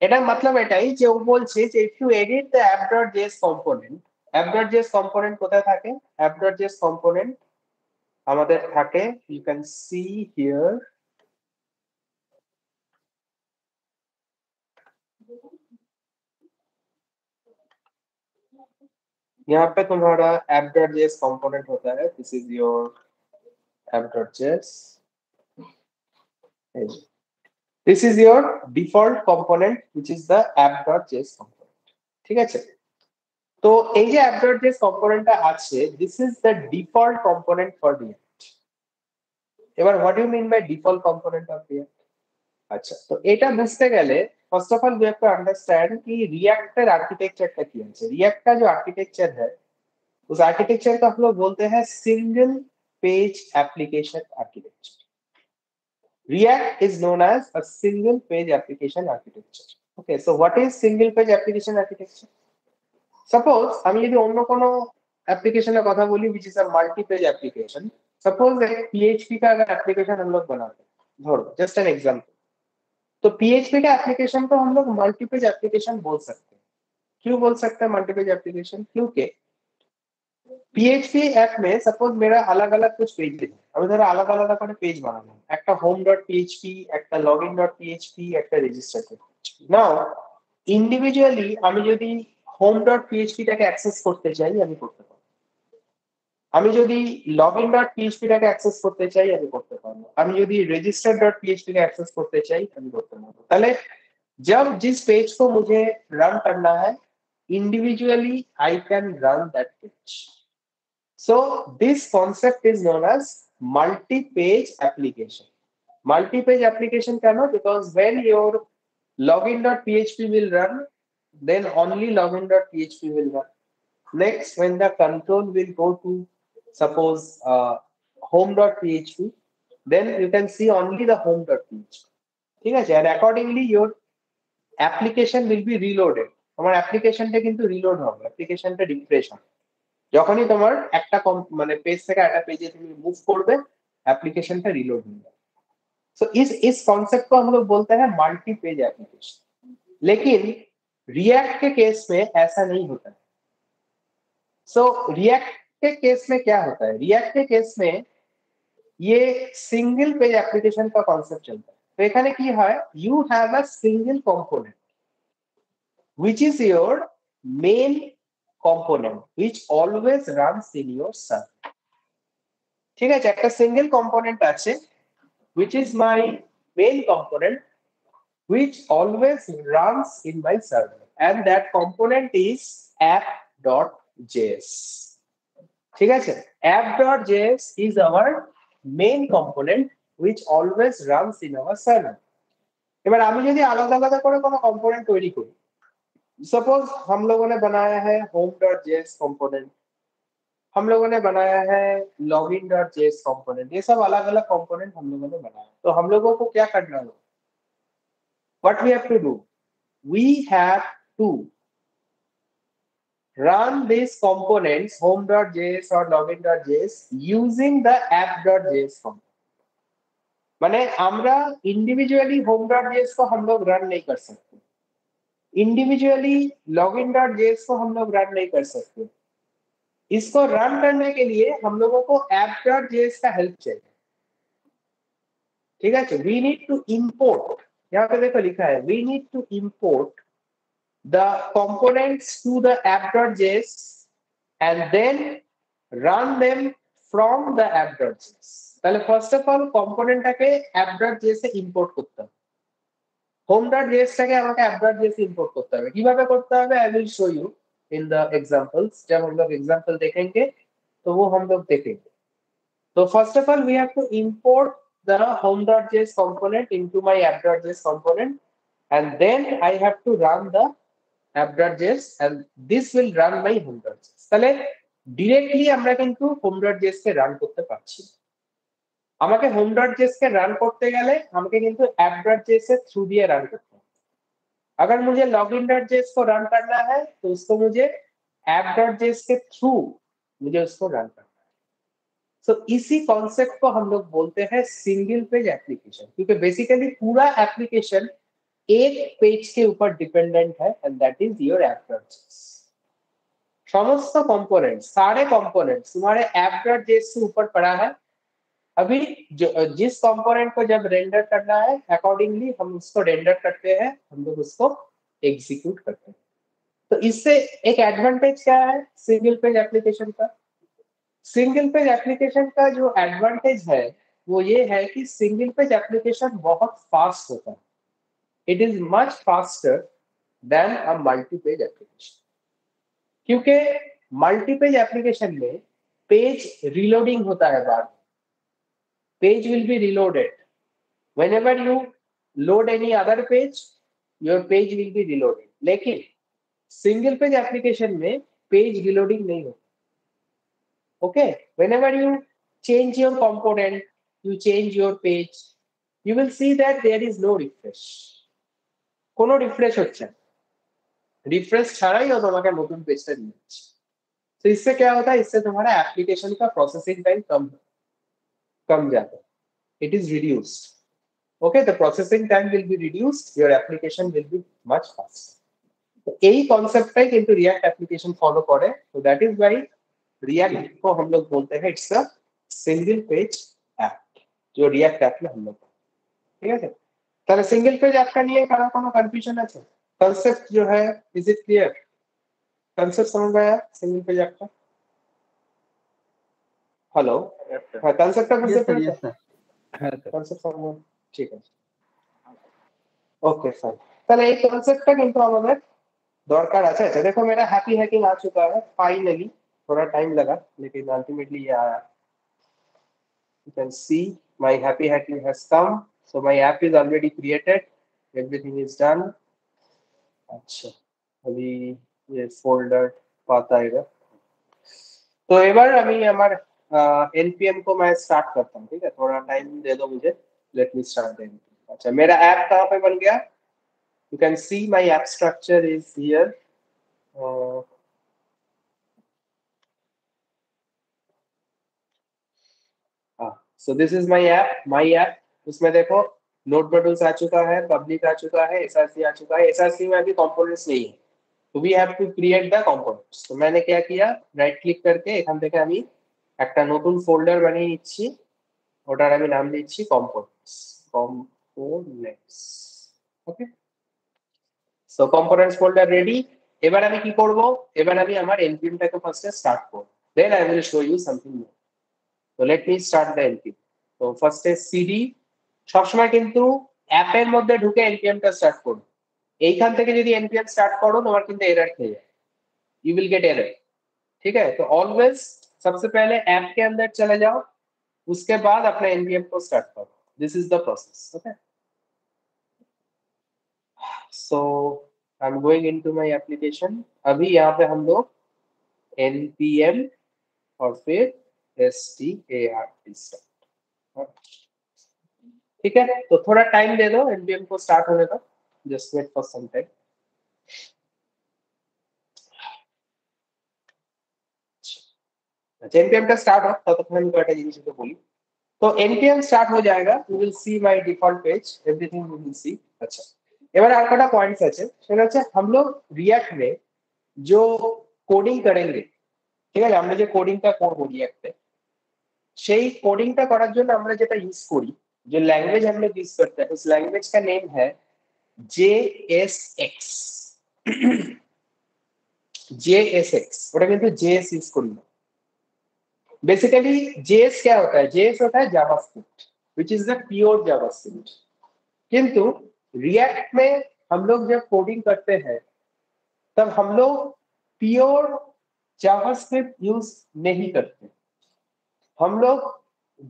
এটা मतलब এটাই যে ও বলছে যে if you edit the app.js component, app.js component কোথায় থাকে? app.js component আমাদের থাকে, you can see here, यहाँ पे तुम्हारा app.js component होता है। this is your app.js, this is your default component which is the app.js component, ঠিক আছে। তো এই যে app.js componentটা আছে, this is the default component for React। এবার what do you mean by default component of React? আচ্ছা, তো এটা বুঝতে গেলে first of all we have to understand कि React এর आर्किटेक्चरটা কি আছে। React का जो आर्किटेक्चर है उस आर्किटेक्चर को हम लोग बोलते हैं single page application architecture. React is known as a single page application architecture. Okay, so what is single page application architecture? Suppose আমি যদি অন্য কোনো অ্যাপ্লিকেশনের কথা বলি which is a multi page application, suppose एक PHP का अगर एप्लीकेशन हम लोग बनाते हैं, धरो जस्ट एन एग्जांपल, तो PHP का एप्लीकेशन को हम लोग मल्टीपेज एप्लीकेशन बोल सकते हैं। क्यों बोल सकते हैं मल्टीपेज एप्लीकेशन? क्योंकि PHP ऐप में सपोज मेरा अलग अलग कुछ पेज है, আমি ধরো আলাদা আলাদা করে পেজ বানালাম, একটা home.php, একটা login.php, একটা register.php। নাও ইন্ডিভিজুয়ালি আমি যদি home.php টাকে অ্যাক্সেস করতে চাই আমি করতে পারবো, আমি যদি login.php টাকে অ্যাক্সেস করতে চাই আমি করতে পারবো, আমি যদি register.php কে অ্যাক্সেস করতে চাই আমি করতে পারবো। তাহলে जब जिस पेज को मुझे रन करना है individually I can run that page. So this concept is known as multi-page application. Multi-page application cannot, because when your login.php will run, then only login.php will run. Next, when the control will go to suppose home.php, then you can see only the home.php. ঠিক আছে? And accordingly your application will be reloaded. তোমার অ্যাপ্লিকেশনটা কিন্তু রিলোড হবে, অ্যাপ্লিকেশনটা রিফ্রেশ হবে যখনই তোমার একটা মানে পেজ থেকে একটা পেজে তুমি मूव করবে, एप्लीकेशन का रिलोड होगा। सो इस कॉन्सेप्ट को हम लोग बोलते हैं मल्टी पेज एप्लीकेशन। लेकिन रिएक्ट के केस में ऐसा नहीं होता है। सो रिएक्ट के केस में क्या होता है? रिएक्ट के केस में ये सिंगल पेज एप्लीकेशन का कॉन्सेप्ट चलता है। तो এখানে কি হয়, you have a single component which is your main component which always runs in your server। ঠিক আছে? একটা সিঙ্গেল কম্পোনেন্ট আছে which is my main component which always runs in my server, and that component is app.js। ঠিক আছে? app.js is our main component which always runs in our server। এবার আমি যদি আলাদা আলাদা করে কোনো কম্পোনেন্ট তৈরি করি, सपोज हम लोगों ने बनाया है home.js कंपोनेंट, हम लोगों ने बनाया है login.js कंपोनेंट, ये सब अलग अलग कंपोनेंट हम लोगों ने बनाया। तो हम लोगों को क्या करना है? What we have to do? We have to run these components home.js or login.js using the app.js component। माने আমরা इंडिविजुअली home.js को हम लोग रन नहीं कर सकते, इंडिविजुअली login.js को हम लोग रन नहीं कर सकते। इसको रन करने के लिए हम लोगों को app.js का हेल्प चाहिए। ठीक है? we need to import, यहाँ पे देखो लिखा है we need to import the components to the app.js and then run them from the app.js। তাহলে ফার্স্ট অফ অল কম্পোনেন্টটাকে app.js এ ইম্পোর্ট করতে হবে, home.js টাকে আমাকে app.js ইম্পোর্ট করতে হবে। কিভাবে করতে হবে I will show you in the examples। जब हम लोग एग्जांपल देखेंगे तो वो हम लोग देखेंगे। तो first of all we have to import the home.js component into my app.js component, and then I have to run the app.js and this will run my home.js। তাহলে directly আমরা কিন্তু home.js কে রান করতে পারছি। আমাকে home.js কে রান করতে গেলে আমাকে কিন্তু app.js এর থ্রু দিয়ে রান করতে হবে। अगर मुझे login.js को रन करना है तो उसको मुझे app.js के थ्रू मुझे उसको रन करना है। सो इसी कॉन्सेप्ट को हम लोग बोलते हैं सिंगल पेज एप्लीकेशन, क्योंकि बेसिकली पूरा एप्लीकेशन एक पेज के ऊपर डिपेंडेंट है, and that is your app.js। समस्त कंपोनेंट्स, सारे कंपोनेंट्स तुम्हारे app.js से ऊपर पड़ा है। अभी जिस कंपोनेंट को जब रेंडर करना है अकॉर्डिंगली हम उसको रेंडर करते हैं, हम लोग उसको एग्जीक्यूट करते हैं। तो इससे एक एडवांटेज क्या है सिंगल पेज एप्लीकेशन का? सिंगल पेज एप्लीकेशन का जो एडवांटेज है वो ये है कि सिंगल पेज एप्लीकेशन बहुत फास्ट होता है। It is much faster than a multi page application, क्योंकि मल्टी पेज एप्लीकेशन में पेज रीलोडिंग होता है बार बार। Page will be reloaded whenever you load any other page, your page will be reloaded। लेकिन single page application में page reloading नहीं होता। Okay, whenever you change your component, you change your page, you will see that there is no refresh। কোনো refresh হচ্ছে না, refresh ছাড়াই ও তোমাকে নতুন পেজটা দিচ্ছে। तो इससे क्या होता है, इससे तुम्हारा एप्लीकेशन का प्रोसेसिंग टाइम कम होता है। कम जाता है, it is reduced. Okay, the processing time will be reduced, your application will be much faster. तो यही कॉन्सेप्ट है किंतु रिएक्ट एप्लीकेशन फॉलो करे, तो दैट इज व्हाई रिएक्ट को हम लोग बोलते हैं it's a single page app, जो रिएक्ट ऐप में हम लोग, ठीक है। তাহলে সিঙ্গেল পেজ অ্যাপটা নিয়ে কারো কোনো কনফিউশন আছে? কনসেপ্ট जो है इज इट क्लियर? कॉन्सेप्ट समझ में आया सिंगल पेज ऐप का? हेलो, हाँ कॉन्सेप्ट का कॉन्सेप्ट समझ में, ठीक है, ओके फाइन। তাহলে এই কনসেপ্টটা কিন্তু আমাদের দরকার আছে। अच्छा देखो मेरा हैप्पी हैकिंग आ चुका है फाइनली, थोड़ा टाइम लगा लेकिन अल्टीमेटली ये आया। You can see my happy hacking has come, so my app is already created, everything is done। अच्छा अभी ये फोल्डर पाता है, तो এবার আমি আমার npm को मैं स्टार्ट करता हूँ, ठीक है, थोड़ा टाइम दे दो मुझे, let me start the npm। अच्छा मेरा ऐप कहाँ पे बन गया? You can see my app structure is here। So this is my app, उसमें देखो नोड मॉड्यूल्स आ चुका है, पब्लिक आ चुका है, src आ चुका है। src में अभी कंपोनेंट्स नहीं है, तो we have to create the components. तो मैंने क्या किया, রাইট ক্লিক करके এখান থেকে আমি একটা নতুন ফোল্ডার বানিয়ে নিচ্ছি, ওটার আমি নাম দিচ্ছি কম্পোনেন্টস। ওকে, সো কম্পোনেন্টস ফোল্ডার রেডি। এবার আমি কি করব, এবার আমি আমার npm টাকে ফার্স্টে স্টার্ট করব, then I will show you something new. তো let me start the npm। তো ফার্স্টে সিডি, সবসময় কিন্তু অ্যাপের মধ্যে ঢুকে npm টা স্টার্ট করো। এইখান থেকে যদি npm স্টার্ট করো তোমার কিন্তু এরর খেয়ে যায়, यू विल गेट एरर, ठीक है। तो ऑलवेज सबसे पहले ऐप के अंदर चले जाओ, उसके बाद अपने npm को स्टार्ट करो। This is the process, okay. So I am going into my application. अभी यहाँ पे हम लोग npm और फिर start, ठीक है। तो थोड़ा टाइम दे दो npm को स्टार्ट होने तक, just wait for some time. npm का स्टार्ट हो तब तक मैं कटा जिनिस तो बोली। तो npm स्टार्ट हो जाएगा, you will see my default page, everything you will सी। अच्छा এবার আর কটা পয়েন্টস আছে, সেটা হচ্ছে हम लोग रिएक्ट में जो কোডিং करेंगे, ঠিক আছে, আমরা যে কোডিংটা করব রিঅ্যাক্টে, সেই কোডিংটা করার জন্য আমরা যেটা ইউজ করি, जो लैंग्वेज हम लोग यूज करते हैं, उस लैंग्वेज का नेम है JSX। JSX, ওটা কিন্তু JS ইউজ করি না। बेसिकली JS क्या होता है? JS होता है JavaScript, which is the pure JavaScript. किंतु रिएक्ट में हम लोग जब कोडिंग करते हैं तब हम लोग प्योर जावास्क्रिप्ट यूज नहीं करते, हम लोग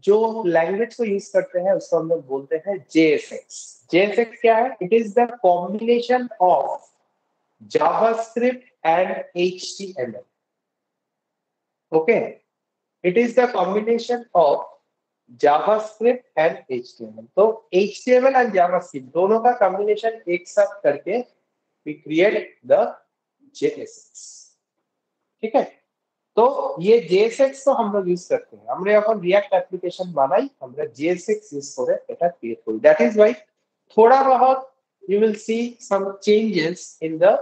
जो लैंग्वेज को यूज करते हैं उसको हम लोग बोलते हैं JSX। JSX क्या है? It is the combination of JavaScript and HTML। Okay, it is the combination of JavaScript and HTML। तो HTML and JavaScript दोनों का कॉम्बिनेशन एक साथ करके we create the JSX, ठीक है। तो ये JSX को हम लोग यूज करते हैं, আমরা যখন রিঅ্যাক্ট অ্যাপ্লিকেশন বানাই আমরা JSX ইউজ করে এটা ক্রিয়েট করি। দ্যাট ইজ ওয়াই थोड़ा बहुत you will see some changes in the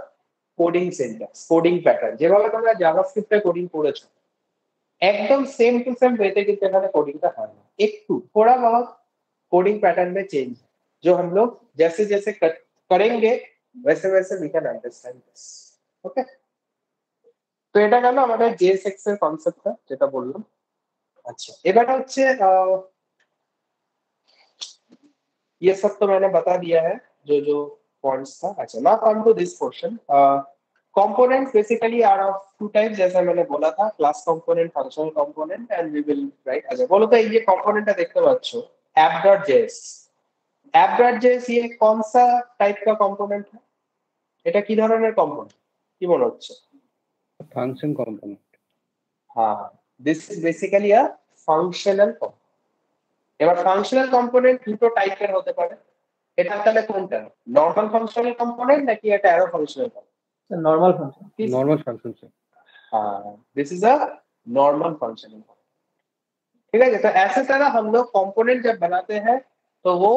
coding syntax, coding pattern। যেভাবে তোমরা জাভাস্ক্রিপ্টে কোডিং করেছো एकदम सेम टू सेम वैसे की तरह कोडिंग का है, एक थोड़ा बहुत कोडिंग पैटर्न में चेंज, जो हम लोग जैसे जैसे करेंगे वैसे वैसे we can understand this. Okay, तो এটা গেল আমাদের JSX এর কনসেপ্টটা যেটা বললাম। अच्छा এবারে হচ্ছে ये सब तो मैंने बता दिया है जो जो पॉइंट्स था। अच्छा now come to this portion. Components basically are of two types, जैसा मैंने बोला था, class component, functional component, and we will write. अच्छा बोलो तो ये कंपोनेंटটা দেখতে পাচ্ছো app.js। app.js ये कौन सा टाइप का कंपोनेंट है? এটা কি ধরনের কম্পোনেন্ট কি মনে হচ্ছে? Function component. হ্যাঁ, this is basically a functional component. এবার ফাংশনাল কম্পোনেন্ট দুটো টাইপের হতে পারে, এটা তাহলে কোনটা, নরমাল ফাংশনাল কম্পোনেন্ট নাকি এটা arrow functional component? Normal function. Normal function. हाँ, this is a normal functioning। ठीक है। तो ऐसे तरह हम लोग कंपोनेंट जब बनाते हैं तो वो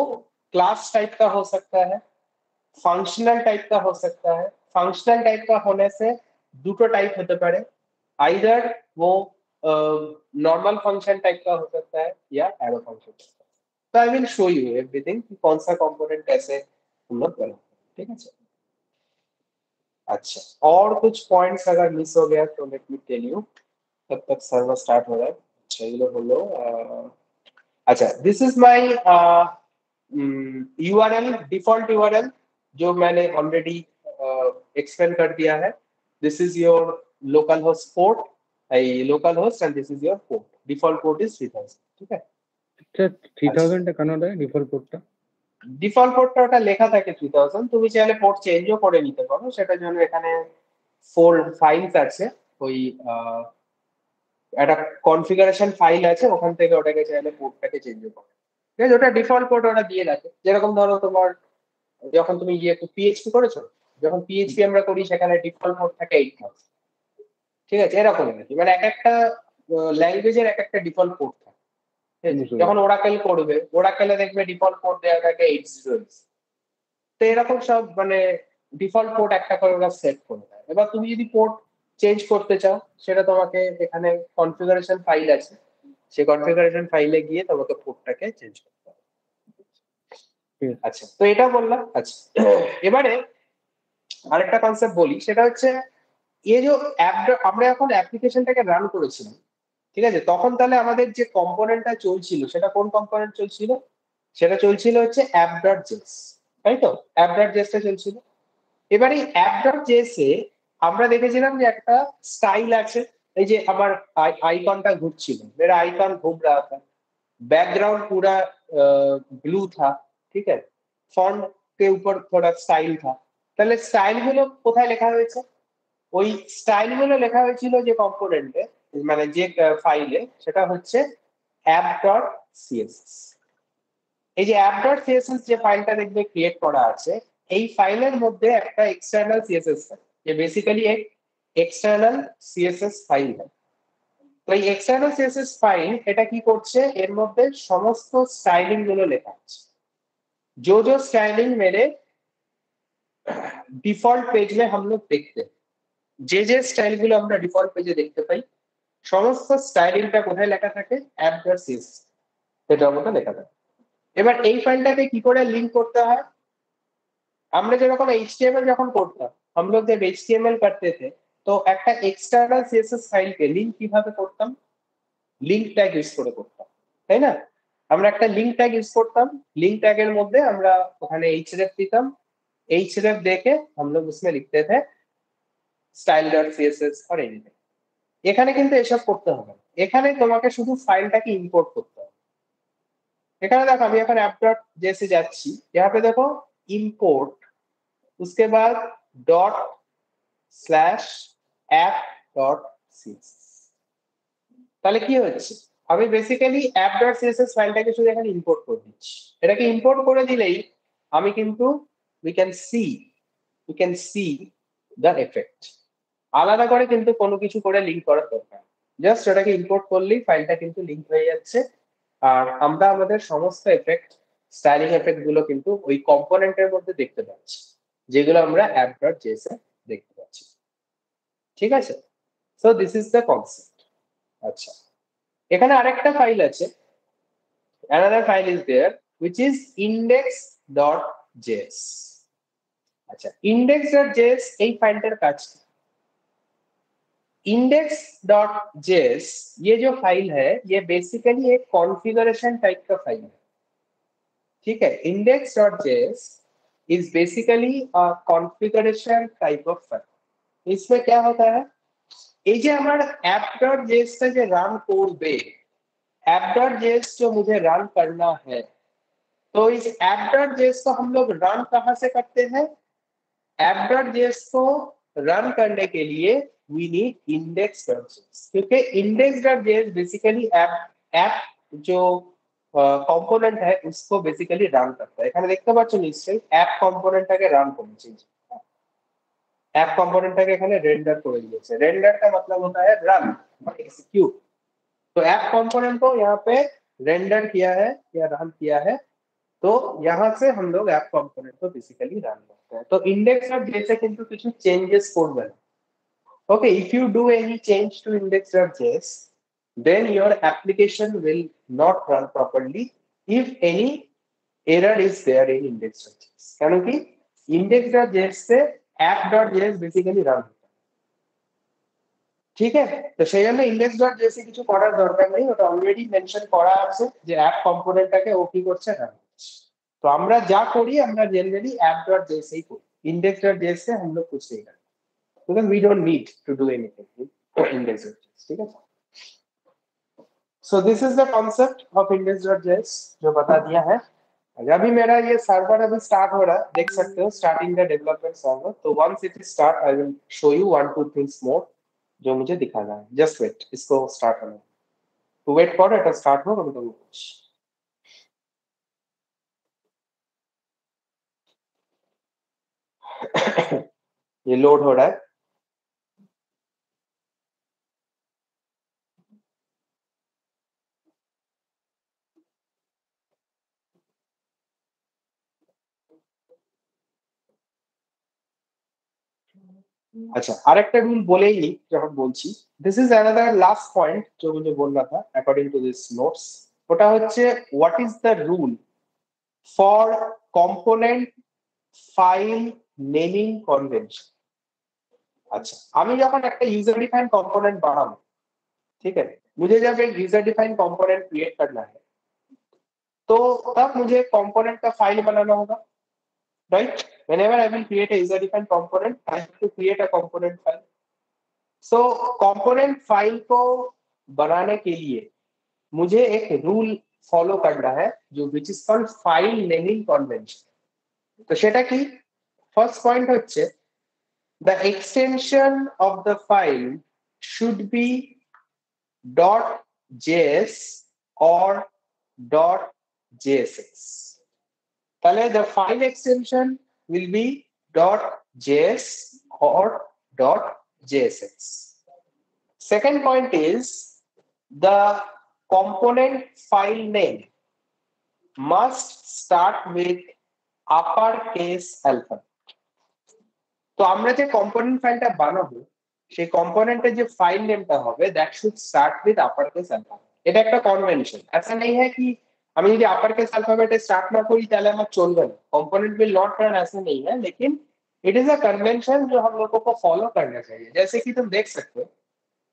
क्लास टाइप का हो सकता है, ফাংশনাল টাইপ का हो सकता है। ফাংশনাল টাইপ का होने से দুটো টাইপ হতে পারে, आइदर वो नॉर्मल फंक्शन टाइप का हो सकता है या एरो फंक्शन। तो आई विल शो यू एवरीथिंग कि कौन सा कंपोनेंट कैसे हम लोग बनाते हैं, ठीक है सर। अच्छा, और कुछ पॉइंट्स अगर मिस हो गया तो लेट मी टेल यू, तब तक सर्वर स्टार्ट हो रहा है। अच्छा ये लोग बोलो, अच्छा this is my URL, default URL जो मैंने ऑलरेडी एक्सप्लेन कर दिया है। This is your local host port, local host and this is your port, default port is 3000, ठीक है। আচ্ছা 3000 টা কেন দেয় ডিফল্ট পোর্টটা? ডিফল্ট পোর্টটা ওটা লেখা থাকে 3000, তুমি চাইলে পোর্ট চেঞ্জও করে নিতে পারো, সেটার জন্য এখানে 4 ফাইলস আছে, ওই একটা কনফিগারেশন ফাইল আছে, ওখান থেকে ওটাকে চাইলে পোর্টটাকে চেঞ্জও করো, ঠিক আছে। ওটা ডিফল্ট পোর্ট ওটা দিয়ে রাখে, যেরকম ধরো তোমার যখন তুমি পিএইচপি করেছো, যখন পিএইচপি আমরা করি সেখানে ডিফল্ট পোর্ট থাকে 8000, ঠিক আছে, এরকম আর কি। মানে এক একটা ল্যাঙ্গুয়েজের এক একটা ডিফল্ট পোর্ট থাকে। যখন ওরাকেল করবে, ওরাকেলে দেখবে ডিফল্ট পোর্ট দেওয়া থাকে 80। তো এরকম সব মানে ডিফল্ট পোর্ট একটা করে ওরা সেট করে দেয়। এবার তুমি যদি পোর্ট চেঞ্জ করতে চাও, সেটা তোমাকে এখানে কনফিগারেশন ফাইল আছে, সেই কনফিগারেশন ফাইলে গিয়ে তোমাকে পোর্টটাকে চেঞ্জ করতে হবে। আচ্ছা, তো এটা বললাম। আচ্ছা, এবারে আরেকটা কনসেপ্ট বলি, সেটা হচ্ছে এই যে আমরা এখন অ্যাপ্লিকেশনটাকে রান করেছিলাম, ঠিক আছে, তখন তাহলে আমাদের যে কম্পোনেন্টটা চলছিল সেটা কোন কম্পোনেন্ট চলছিল? সেটা চলছিল হচ্ছে app.js, তাই তো? app.js-টা চলছিল। এবার এই app.js-এ আমরা দেখেছিলাম যে একটা স্টাইল আছে, এই যে আমার आइकॉनটা ঘুরছিল, मेरा आइकॉन घूम रहा था, बैकग्राउंड पूरा ब्लू था, ठीक है, फॉन्ट के ऊपर थोड़ा स्टाइल था। তাহলে স্টাইল গুলো কোথায় লেখা হয়েছে? ওই স্টাইল গুলো লেখা হয়েছিল যে কম্পোনেন্টে, মানে যে ফাইলে, সেটা হচ্ছে app.css। এই যে app.css যে ফাইলটা দেখবে ক্রিয়েট করা আছে, এই ফাইলের মধ্যে একটা এক্সটার্নাল সিএসএস থাকে, যে বেসিক্যালি এক এক্সটার্নাল সিএসএস ফাইল है। তো এই এক্সটার্নাল সিএসএস ফাইল এটা কি করছে, এর মধ্যে সমস্ত স্টাইলিং গুলো লেখা আছে। जो स्टाइलिंग मेरे डिफॉल्ट पेज में हम लोग देखते हैं, যে স্টাইল গুলো আমরা ডিফল্ট পেজে দেখতে পাই, সমস্ত স্টাইলিংটা কোথায় লেখা থাকে? app.css এটার মধ্যে লেখা থাকে। এবার এই ফাইলটাকে কি করে লিংক করতে হয়? আমরা যেরকম HTML যখন করতাম, हम लोग जब HTML करते थे তো একটা এক্সটার্নাল CSS ফাইলকে লিংক কিভাবে করতাম? লিংক ট্যাগ ইউজ করে করতাম, তাই না? আমরা একটা লিংক ট্যাগ ইউজ করতাম, লিংক ট্যাগের মধ্যে আমরা ওখানে href দিতাম, href দেখে हम लोग उसमें लिखते थे style.css और एनीथिंग। এখানে কিন্তু এসব করতে হবে না, এখানে তোমাকে শুধু ফাইলটাকে ইম্পোর্ট করতে হবে। এখানে দেখো আমি এখন app.js এ যাচ্ছি, यहाँ पे देखो import, उसके बाद ./app.css। তাহলে কি হচ্ছে, আমি বেসিক্যালি app.css ফাইলটাকে শুধু এখানে ইম্পোর্ট করে দিচ্ছি। এটাকে ইম্পোর্ট করে দিলেই আমি কিন্তু we can see the effect। আলাদা করে কিন্তু কোনো কিছু করে লিংক করার দরকার, জাস্ট এটাকে ইম্পোর্ট করলেই ফাইলটা কিন্তু লিংক হয়ে যাচ্ছে। আর আমরা আমাদের সমস্ত এফেক্ট, স্টাইলিং এফেক্ট গুলো কিন্তু ওই কম্পোনেন্টের মধ্যে দেখতে পাচ্ছি, যেগুলো আমরা app.js এ দেখতে পাচ্ছি, ঠিক আছে। So this is the concept. আচ্ছা, এখানে আরেকটা ফাইল আছে, another file is there which is index.js। अच्छा, index.js এই ফাইলটার কাজ কি? index.js ये जो फाइल है ये बेसिकली एक कॉन्फ़िगरेशन टाइप का फाइल है, ठीक है। index.js is basically a configuration type of file। इसमें क्या होता है, ये जो हमारा app.js का जो रन करबे, app.js जो मुझे रन करना है, तो इस app.js को हम लोग रन कहाँ से करते हैं? app.js को रन करने के लिए we need index.js, क्योंकि index.js बेसिकली ऐप जो कंपोनेंट है उसको बेसिकली रन करता है। এখানে দেখতে পাচ্ছ নিশ্চয়ই অ্যাপ কম্পোনেন্টটাকে রান করেছে, ऐप कंपोनेंट का एखाने रेंडर कर दिए। रेंडर का मतलब होता है रन और एग्जीक्यूट। तो ऐप कंपोनेंट को यहाँ पे रेंडर किया है या रन किया है, तो यहाँ से हम लोग ऐप कंपोनेंट को बेसिकली रन करते हैं। तो इंडेक्स डॉट जैसे किंतु कुछ चेंजेस कोड बने। Okay, if you do any change to index.js, then your application will not run properly if any error is there in index.js. क्योंकि index.js से app.js basically run होता है, ঠিক আছে? তো সেই জন্য index.js এ কিছু করার দরকার নেই, ওটা অলরেডি মেনশন করা আছে যে অ্যাপ কম্পোনেন্টটাকে ও কি করছে না। তো আমরা যা করি আমরা জেনারেলি app.js এই করি, index.js से हम लोग कुछ नहीं करते because we don't need to do anything in index.js, ठीक है? So this is the concept of index.js जो बता दिया है। अभी मेरा ये सर्वर अभी स्टार्ट हो रहा है, देख सकते हो स्टार्टिंग द डेवलपमेंट सर्वर। तो once it is start I will show you 1-2 things more जो मुझे दिखाना है। just wait, इसको स्टार्ट करना है, तो वेट करो, এটা स्टार्ट हो कभी कभी कुछ ये लोड हो रहा है। अच्छा, আরেকটা রুল বলেই নি যখন বলছি, this is another last point जो मुझे बोलना था अकॉर्डिंग टू दिस নোটস, ওটা হচ্ছে what is the rule for component file naming convention. अच्छा, আমি যখন একটা यूजर डिफाइंड कंपोनेंट বানাবো, ठीक है, मुझे जब एक यूजर डिफाइंड कंपोनेंट क्रिएट करना है तो तब मुझे कंपोनेंट का फाइल बनाना होगा, right? Whenever I will create a user defined component, I have to create a component file. So component file को बनाने के लिए मुझे एक रूल फॉलो करना है जो which is called file naming convention। तो সেটা কি? ফার্স্ট পয়েন্ট হচ্ছে the extension of the file should be .js or .jsx। তাহলে the file extension will be .js or .jsx। Second point is the component file name must start with uppercase alphabet। তো আমরা যে কম্পোনেন্ট ফাইলটা বানাবো সেই কম্পোনেন্টের যে ফাইল নেমটা হবে that should start with uppercase alphabet। এটা একটা কনভেনশন। ऐसा नहीं है कि আমি যদি uppercase alphabet স্টার্ট না করি তাহলে আমার চলবে না, कंपोनेंट will not run, ऐसा नहीं है, लेकिन it is a convention जो हम लोगों को फॉलो करना चाहिए। जैसे कि तुम देख सकते हो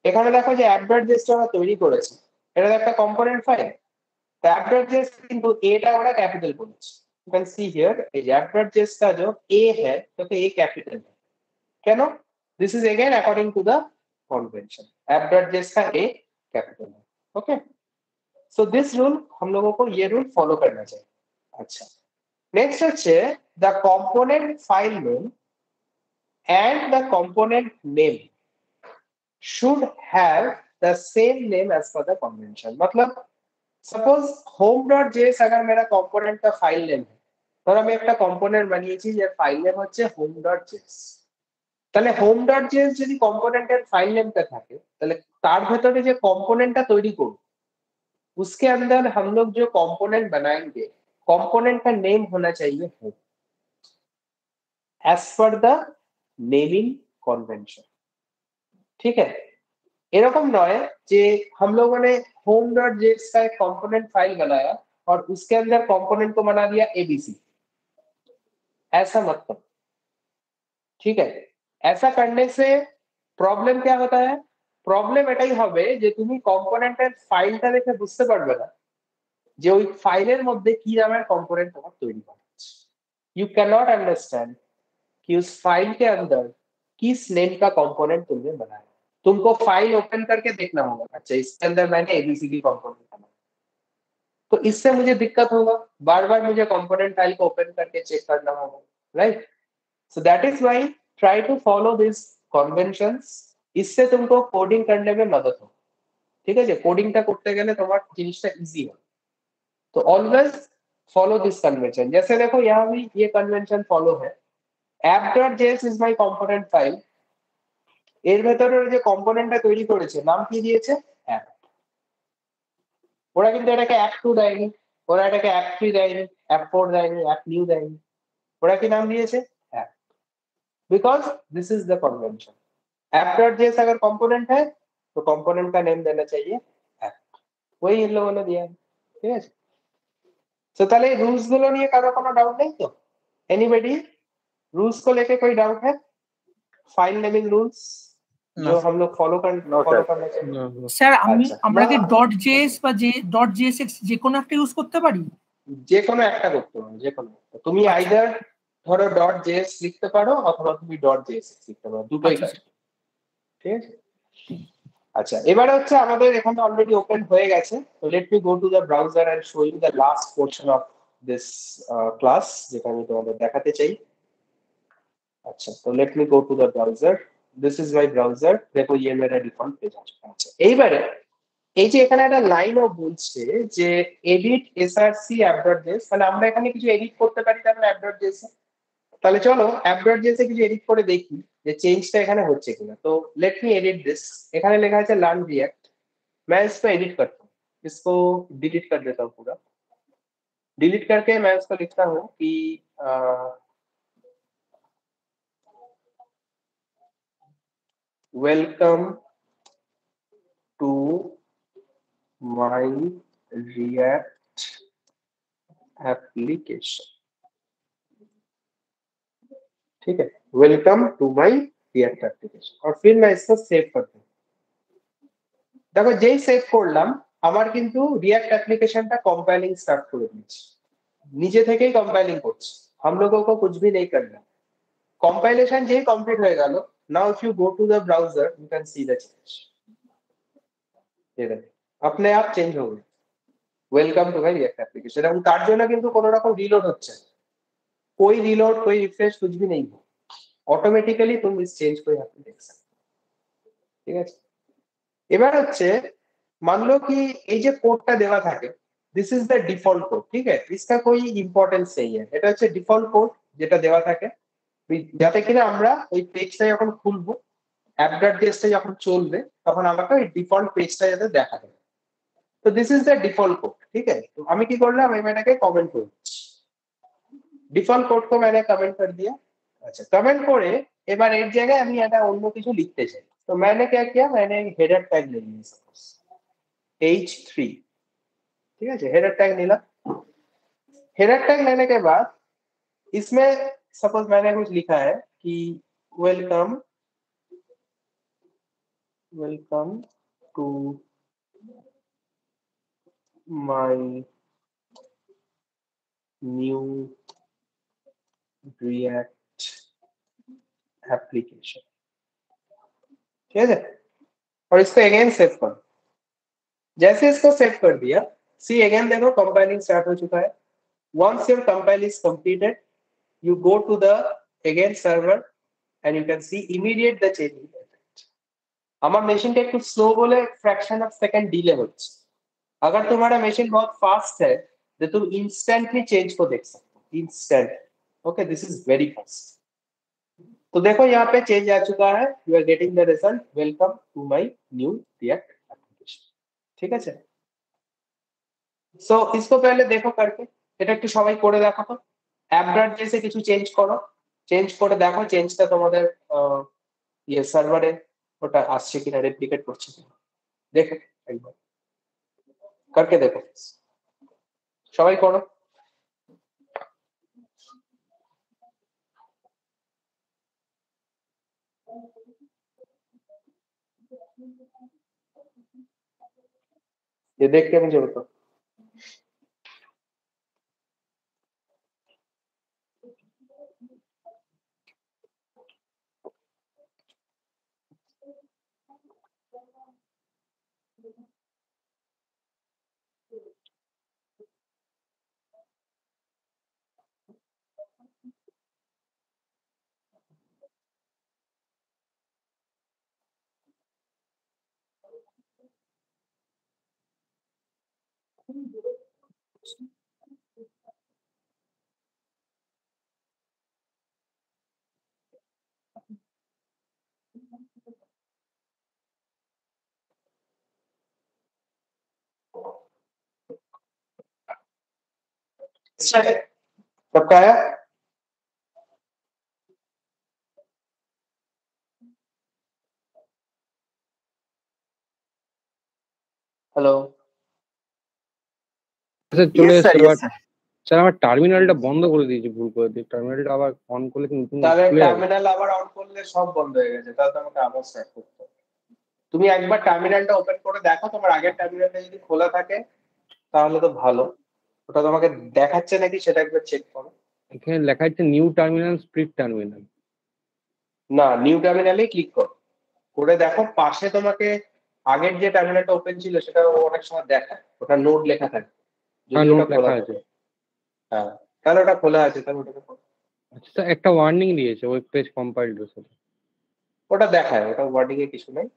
এখানে দেখো যে app.js টা আমরা তৈরি করেছি, এটা একটা কম্পোনেন্ট ফাইল। তো app.js কিন্তু এটা ওরা ক্যাপিটাল করেছে। You can see here এই যে app.js का जो a है तो a कैपिटल है, क्यों? This is again according to the convention, app.js का a कैपिटल है। ओके, सो दिस रूल हम लोगों को ये रूल फॉलो करना चाहिए। अच्छा, नेक्स्ट হচ্ছে the component file name and the component name should have the same name as per the convention। मतलब सपोज home.js अगर मेरा कंपोनेंट का फाइल नेम है, तो আমি একটা কম্পোনেন্ট বানিয়েছি যার ফাইল নেম হচ্ছে home.js, তাহলে home.js যদি কম্পোনেন্টের ফাইল নেমটা থাকে তাহলে তার ভেতরে যে কম্পোনেন্টটা তৈরি করব उसके अंदर हम लोग जो कंपोनेंट बनाएंगे कंपोनेंट का नेम होना चाहिए home as per the naming convention. ठीक है, এরকম নয় যে हम लोगों ने home.js का एक कंपोनेंट फाइल बनाया और उसके अंदर कंपोनेंट को बना दिया abc, ऐसा मत करो। ठीक है, ऐसा करने से प्रॉब्लम क्या होता है? প্রবলেম এটাই হবে যে তুমি কম্পোনেন্টের ফাইলটা দেখে বুঝতে পারবে না যে ওই ফাইলের মধ্যে কি নামের कंपोनेंट তোমার তৈরি করা আছে। यू कैन नॉट अंडरस्टैंड कि उस फाइल के अंदर किस नेम का कंपोनेंट तुमने बनाया। तुमको फाइल ओपन करके देखना होगा, अच्छा इसके अंदर मैंने एबीसीडी कंपोनेंट बनाया, तो इससे मुझे दिक्कत होगा, बार बार मुझे कंपोनेंट फाइल को ओपन करके चेक करना होगा, right? So that is why try to follow this conventions, इससे तुमको कोडिंग करने में मदद हो। ठीक है, कोडिंगটা করতে গেলে তোমার জিনিসটা ইজি হবে। तो ऑलवेज फॉलो दिस कन्वेंशन। जैसे देखो यहाँ भी ये कन्वेंशन फॉलो है, app.js is my component file, এর ভেতরে যে কম্পোনেন্টটা তৈরি করেছে নাম কি দিয়েছে অ্যাপ। ওরা কিন্তু এটাকে অ্যাপ 2 দেয়নি, ওরা এটাকে অ্যাপ 3 দেয়নি, অ্যাপ 4 দেয়নি, অ্যাপ নিউ দেয়নি। ওরা কি नाम दिए थे app, because this is the convention. app.js अगर कंपोनेंट है तो कंपोनेंट का नेम देना चाहिए ऐप, वही इन लोगों ने दिया है। ठीक है, तो তাহলে रूल्स গুলো নিয়ে কারো কোনো ডাউট নেই তো? एनीबॉडी रूल्स को लेके कोई डाउट है? फाइल नेमिंग रूल्स जो हम लोग फॉलो No, sir. करना चाहिए। স্যার আচ্ছা, আমরা কি না। ডট জেএস বা ডট জেএসএক্স যে কোনো একটা ইউজ করতে পারি? যে কোনো একটা করতে পারো, যে কোনো একটা। তুমি আচ্ছা। আইদার ধরো ডট জেএস লিখতে পারো অথবা তুমি ডট জেএস লিখতে পারো, দুটোই আচ্ছা, কাজ। ঠিক আছে, আচ্ছা এবারে হচ্ছে আমাদের এখানে অলরেডি ওপেন হয়ে গেছে। তো let me go to the browser and show you the last portion of this class, যেটা আমি তোমাদের দেখাতে চাই। আচ্ছা, তো let me go to the browser, this is my browser. দেখো ये मेरा ডিফল্ট পেজ আছে। আচ্ছা, এইবারে এই যে এখানে একটা লাইনও বলছে যে এডিট এসআরসি অ্যাপ.জেএস, মানে আমরা এখানে কিছু এডিট করতে পারি তাহলে অ্যাপ.জেএস। তাহলে চলো অ্যাপ.js এ কিছু এডিট করে দেখি যে চেঞ্জটা এখানে হচ্ছে কিনা। তো लेट मी एडिट दिस। এখানে লেখা আছে लर्न रिएक्ट, मैं इसको एडिट करता हूँ, इसको डिलीट कर देता हूँ पूरा। डिलीट करके मैं इसको लिखता हूँ कि welcome to my React application. ठीक है, welcome to my React application, और फिर मैं इसको सेव करता हूँ। देखो যেই সেভ করলাম আমার কিন্তু রিएक्ट एप्लीकेशनটা কম্পাইলিং স্টার্ট করে দিয়েছে, নিজে থেকেই কম্পাইলিং করছে, हम लोगों को कुछ भी नहीं करना। কম্পাইলেশন যেই কমপ্লিট হয়ে গেল, now if you go to the browser you can see the change. ये देखो अपने आप চেঞ্জ हो गया, welcome to my React application. এবং তার জন্য কিন্তু কোনো রকম রিলোড হচ্ছে না, कोई रीलोड कोई रिफ्रेश कुछ भी नहीं है, ऑटोमेटिकली तुम इस चेंज को यहाँ पे देख सकते हो। ঠিক আছে, এবার হচ্ছে मान लो कि ये जो कोडটা দেওয়া থাকে, this is the default code. ठीक है, इसका कोई इंपॉर्टेंस नहीं है, এটা হচ্ছে ডিফল্ট কোড যেটা দেওয়া থাকে, যাতে কিনা আমরা ওই পেজটা যখন খুলবো, অ্যাপ.js টা যখন চলবে তখন আমাকে ওই ডিফল্ট পেজটা যাতে দেখা যায়। তো this is the default code. ঠিক है, तो আমি কি করলাম, আমি এটাকে কমেন্ট করে দিচ্ছি। ডিফল্ট কোড को मैंने कमेंट कर दिया। अच्छा, कमेंट করে এবার এর জায়গায় আমি একটা অন্য কিছু লিখতে চাই। तो मैंने क्या किया, मैंने हेडर टैग ले लिया सपोज h3। ठीक है, हेडर टैग नीला। हेडर टैग लेने के बाद इसमें सपोज मैंने कुछ लिखा है कि welcome welcome to my new React application. ठीक है, और इसको अगेन सेव कर। जैसे इसको सेव कर दिया, सी अगेन देखो कंपाइलिंग स्टार्ट हो चुका है। once your compile is completed, you go to the again server and you can see immediate the change effect। আমার মেশিনটা একটু স্লো বলে फ्रैक्शन ऑफ सेकंड डिले হচ্ছে। अगर तुम्हारा मशीन बहुत फास्ट है तो तुम इंस्टेंटली चेंज को देख सकते हो, instant. Okay, this is very fast. तो देखो यहाँ पे चेंज आ चुका है, you are getting the result welcome to my new React application. ঠিক আছে, সো इसको पहले देखो करके, এটা একটু সবাই করে দেখো তো। অ্যাপ.js এ কিছু চেঞ্জ করো, চেঞ্জ করে দেখো চেঞ্জটা তোমাদের ইয়ে সার্ভারে ওটা আসছে কিনা, রেপ্লিকেট করছে কিনা, দেখো একবার करके देखो, সবাই করো। ये देख के मुझे बताओ। सबका आया? हेलो স্যার চলে Yes, sir, এসছে, yes, বাট sir. স্যার আমার টার্মিনালটা বন্ধ করে দিয়েছি ভুল করে দিয়ে। টার্মিনালটা আবার অন করলে কি নতুন তাহলে খুলে যাবে? টার্মিনাল আবার অন করলে সব বন্ধ হয়ে গেছে, তাহলে তোমাকে আবার স্টার্ট করতে হবে। তুমি একবার টার্মিনালটা ওপেন করে দেখো, তোমার আগের টার্মিনালটা যদি খোলা থাকে তাহলে তো ভালো। ওটা তোমাকে দেখাচ্ছে নাকি সেটা একবার চেক করো। এখানে লেখা আছে নিউ টার্মিনাল, স্প্লিট টার্মিনাল। না, নিউ টার্মিনালে ক্লিক করো, করে দেখো পাশে তোমাকে আগের যে টার্মিনালটা ওপেন ছিল সেটা অনেক সময় দেখায়, ওটা নোট লেখা থাকে, হ্যাঁ, যদি নোট ওটা লেখা খোলা আছে। থাকে। হ্যাঁ, তাহলে ওটা খোলা আছে, তাহলে ওটাকে খোলো। আচ্ছা স্যার, একটা ওয়ার্নিং দিয়েছে ওয়েব পেজ কম্পাইল্ড সাথে। ওটা দেখায়, ওটা ওয়ার্ডিং এ কিছু নেই।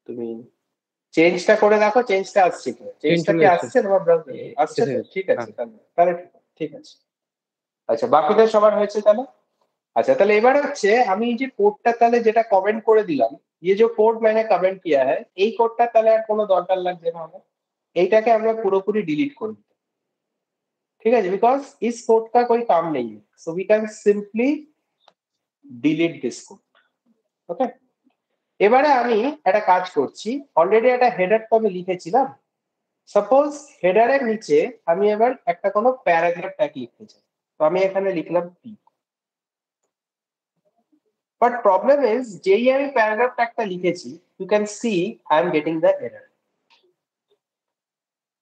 তুমি চেঞ্জটা করে দেখো, চেঞ্জটা আসছে কি, চেঞ্জটা চলে কি এসছে। আসছে তোমার ব্রাউজারে? আসছে তো, এসেছে। ঠিক আছে, হ্যাঁ। তাহলে ঠিক আছে। আচ্ছা, বাকিদের সবার হয়েছে তাহলে? अच्छा, তাহলে এবার হচ্ছে আমি এই যে কোডটা তাহলে যেটা কমেন্ট করে দিলাম, ये जो कोड मैंने कमेंट किया है, এই কোডটা তাহলে আর কোনো দরকার লাগবে না আমাদের, এইটাকে আমরা পুরোপুরি ডিলিট করে দিই, ঠিক আছে? बिकॉज इस कोड का कोई काम नहीं है, so we can simply delete this code. Okay, এবারে আমি একটা কাজ করছি, অলরেডি একটা হেডার তো আমি লিখেছিলাম। সাপোজ হেডারের নিচে আমি এবার একটা কোনো প্যারাগ্রাফ ট্যাগ লিখতে চাই, তো আমি এখানে লিখলাম পি। But problem is, যেই আমি প্যারাগ্রাফ ট্যাগটা লিখেছি, you can see I am getting the error.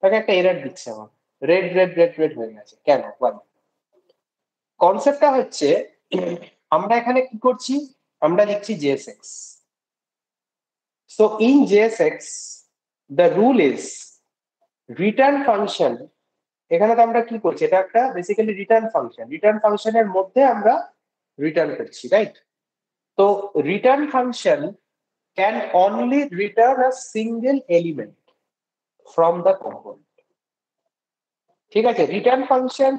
তাকে একটা এরর দিচ্ছে আমার, রেড রেড রেড রেড হয়ে গেছে, কেন? কনসেপ্টটা হচ্ছে আমরা এখানে কি করছি, আমরা লিখছি JSX. So in JSX the rule is return function, এখানে তো আমরা কি করছি, এটা একটা বেসিক্যালি রিটার্ন ফাংশন, রিটার্ন ফাংশনের মধ্যে আমরা রিটার্ন করছি, রাইট? তো return function can only return a single element from the component. ठीक है, रिटर्न फंक्शन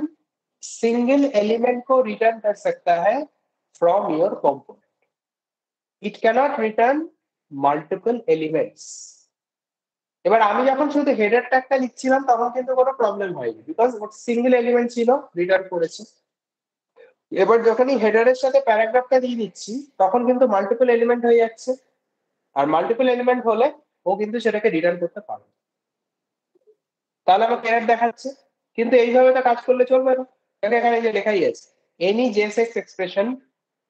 सिंगल एलिमेंट को रिटर्न कर सकता है from your component. It cannot return multiple elements. এবার আমি যখন শুধু হেডার ট্যাগটা লিখছিলাম তখন কিন্তু কোনো প্রবলেম হয়নি, বিকজ ওটা সিঙ্গেল এলিমেন্ট ছিল, রিটার্ন করেছে। এবার যখনই হেডারের সাথে প্যারাগ্রাফটা দিয়ে দিচ্ছি তখন কিন্তু মাল্টিপল এলিমেন্ট হয়ে যাচ্ছে, আর মাল্টিপল এলিমেন্ট হলে ও কিন্তু সেটাকে রিটার্ন করতে পারবে, তাহলে আমাকে এরর দেখাচ্ছে। কিন্তু এইভাবে তো কাজ করলে চলবে না, কারণ এখানে যে লেখাই আছে any JSX expression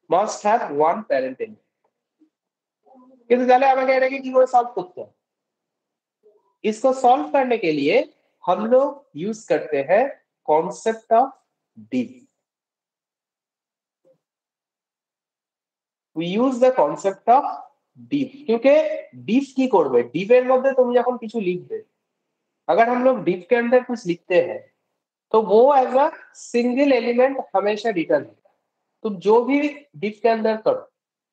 must have one parent element. কিন্তু তাহলে আমাকে এটাকে কি করে সলভ করতে হবে? इसको सॉल्व करने के लिए हम लोग यूज करते हैं concept of div. We use the concept of div, क्योंकि div की করবে, div এর মধ্যে তুমি যখন কিছু লিখবে, अगर हम लोग div के अंदर कुछ लिखते हैं तो वो एज अ सिंगल एलिमेंट हमेशा रिटर्न होता है। तुम जो भी div के अंदर करो,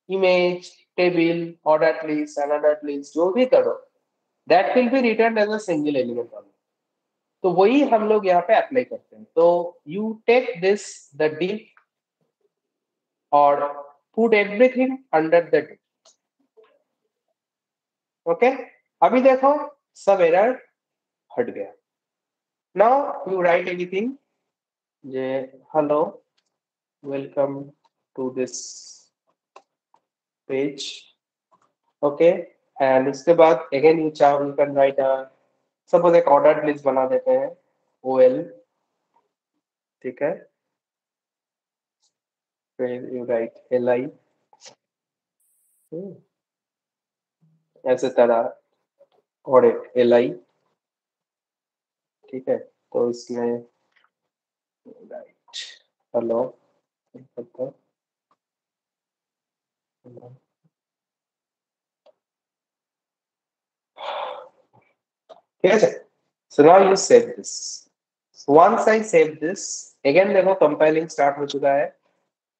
image, table, order list, unordered list, जो भी करो, that will be return as a single element only. तो वही हम लोग यहाँ पे अप्लाई करते हैं। तो you take this the div और put everything under the div. ओके, अभी देखो सब एरर हट गया। नाउ यू राइट एनीथिंग, जे hello welcome to this page, okay, and उसके बाद अगेन यू चाहो you can write a, suppose एक ऑर्डर लिस्ट बना देते हैं, OL, ठीक है, फिर यू राइट LI, ऐसे तरह और एक LI, ठीक है, तो इसमें राइट हेलो, ठीक है। So now you save this. Once I save this, again देखो कंपाइलिंग स्टार्ट हो चुका है।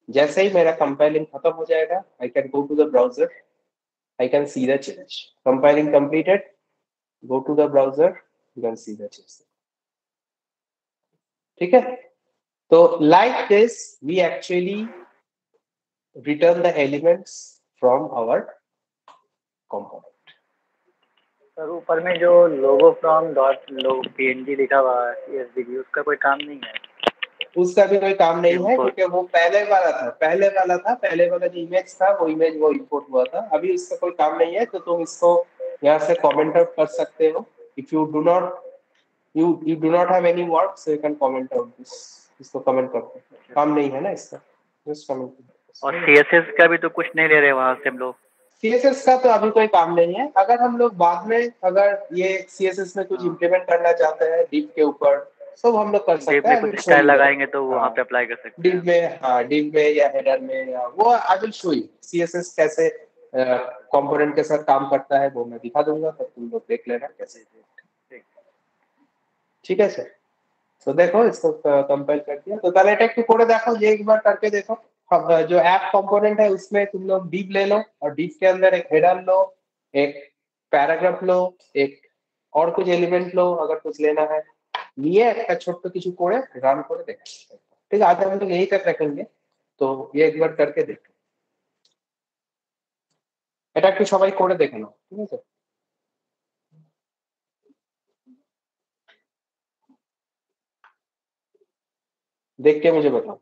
जैसे ही मेरा कंपाइलिंग खत्म हो जाएगा, I can go to the browser, I can see the change. Compiling completed. Go to the browser, you can see the change. ठीक है, तो like this we actually return the elements from our component. Sir ऊपर में जो लोगो फ्रॉम डॉट लोग PNG लिखा हुआ है CSV, उसका कोई काम नहीं है? उसका भी कोई काम नहीं है, Import. क्योंकि वो पहले वाला जो इमेज था वो इमेज वो इंपोर्ट हुआ था। अभी इसका कोई काम नहीं है, तो तुम इसको यहाँ से कमेंट आउट कर सकते हो। If you do not have any work, so you can comment out this. इसको कमेंट करते हैं, काम नहीं है ना इसका, जस्ट कमेंट। और CSS का भी तो कुछ नहीं ले रहे वहां से हम लोग। CSS का तो अभी कोई काम नहीं है। अगर हम लोग बाद में अगर ये CSS में कुछ इम्प्लीमेंट करना चाहते हैं डिव के ऊपर, सब हम लोग कर सकते डिव हैं। में कुछ स्टाइल लगाएंगे तो वहां पे अप्लाई कर सकते डिव में, हाँ डिव में या हेडर में, या वो आई विल शो यू CSS कैसे कंपोनेंट के साथ काम करता है, वो मैं दिखा दूंगा, तो तुम लोग देख लेना कैसे। ठीक है सर। तो देखो इसको कंपाइल कर दिया, तो लेटेक्स की कोड देखो, ये एक बार करके देखो। अब जो ऐप कंपोनेंट है उसमें तुम लोग डिव ले लो, और डिव के अंदर एक हेडर लो, एक पैराग्राफ लो, एक और कुछ एलिमेंट लो अगर कुछ लेना है। নিয়ে একটা ছোট্ট কিছু করে রান করে দেখো। ঠিক আছে, আজ हम लोग यही तक रखेंगे, तो ये एक बार करके देखो। এটা একটু সবাই করে দেখে নাও, ঠিক আছে? देख के मुझे बताओ।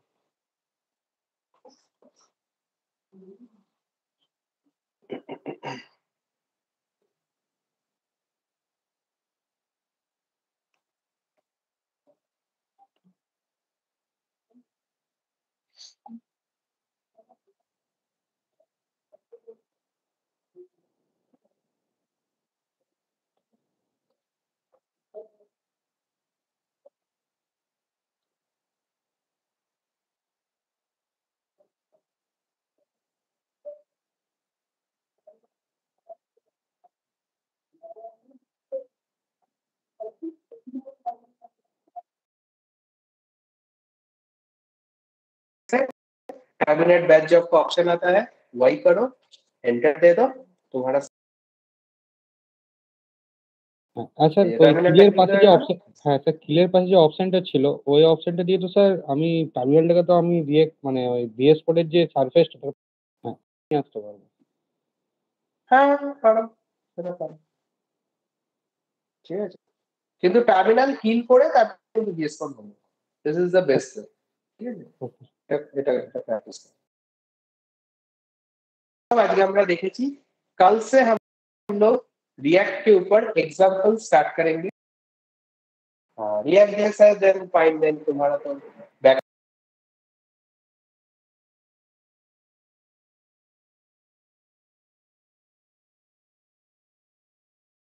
कैबिनेट बैच जॉब का ऑप्शन आता है, वही करो, एंटर दे दो, तुम्हारा আচ্ছা ওই ক্লিয়ার পাশে যে অপশন, হ্যাঁ স্যার ক্লিয়ার পাশে যে অপশনটা ছিল ওই অপশনটা দিয়ে তো স্যার আমি টার্মিনালটাকে তো আমি রিয়েক্ট মানে ওই VS কোডের যে সারফেসটা হ্যাঁ নিয়ে আসতে পারবো। হ্যাঁ পারো, সেটা পারো, ঠিক আছে। কিন্তু টার্মিনাল কিল করে তারপর তুমি VS কোড বলো, দিস ইজ দ্য বেস্ট, ঠিক আছে। এটা প্র্যাকটিস করো। आज আমরা দেখেছি, कल से हम लोग रिएक्ट के ऊपर एग्जाम्पल स्टार्ट करेंगे। रिएक्ट जैसा देन फाइन, देन तुम्हारा तो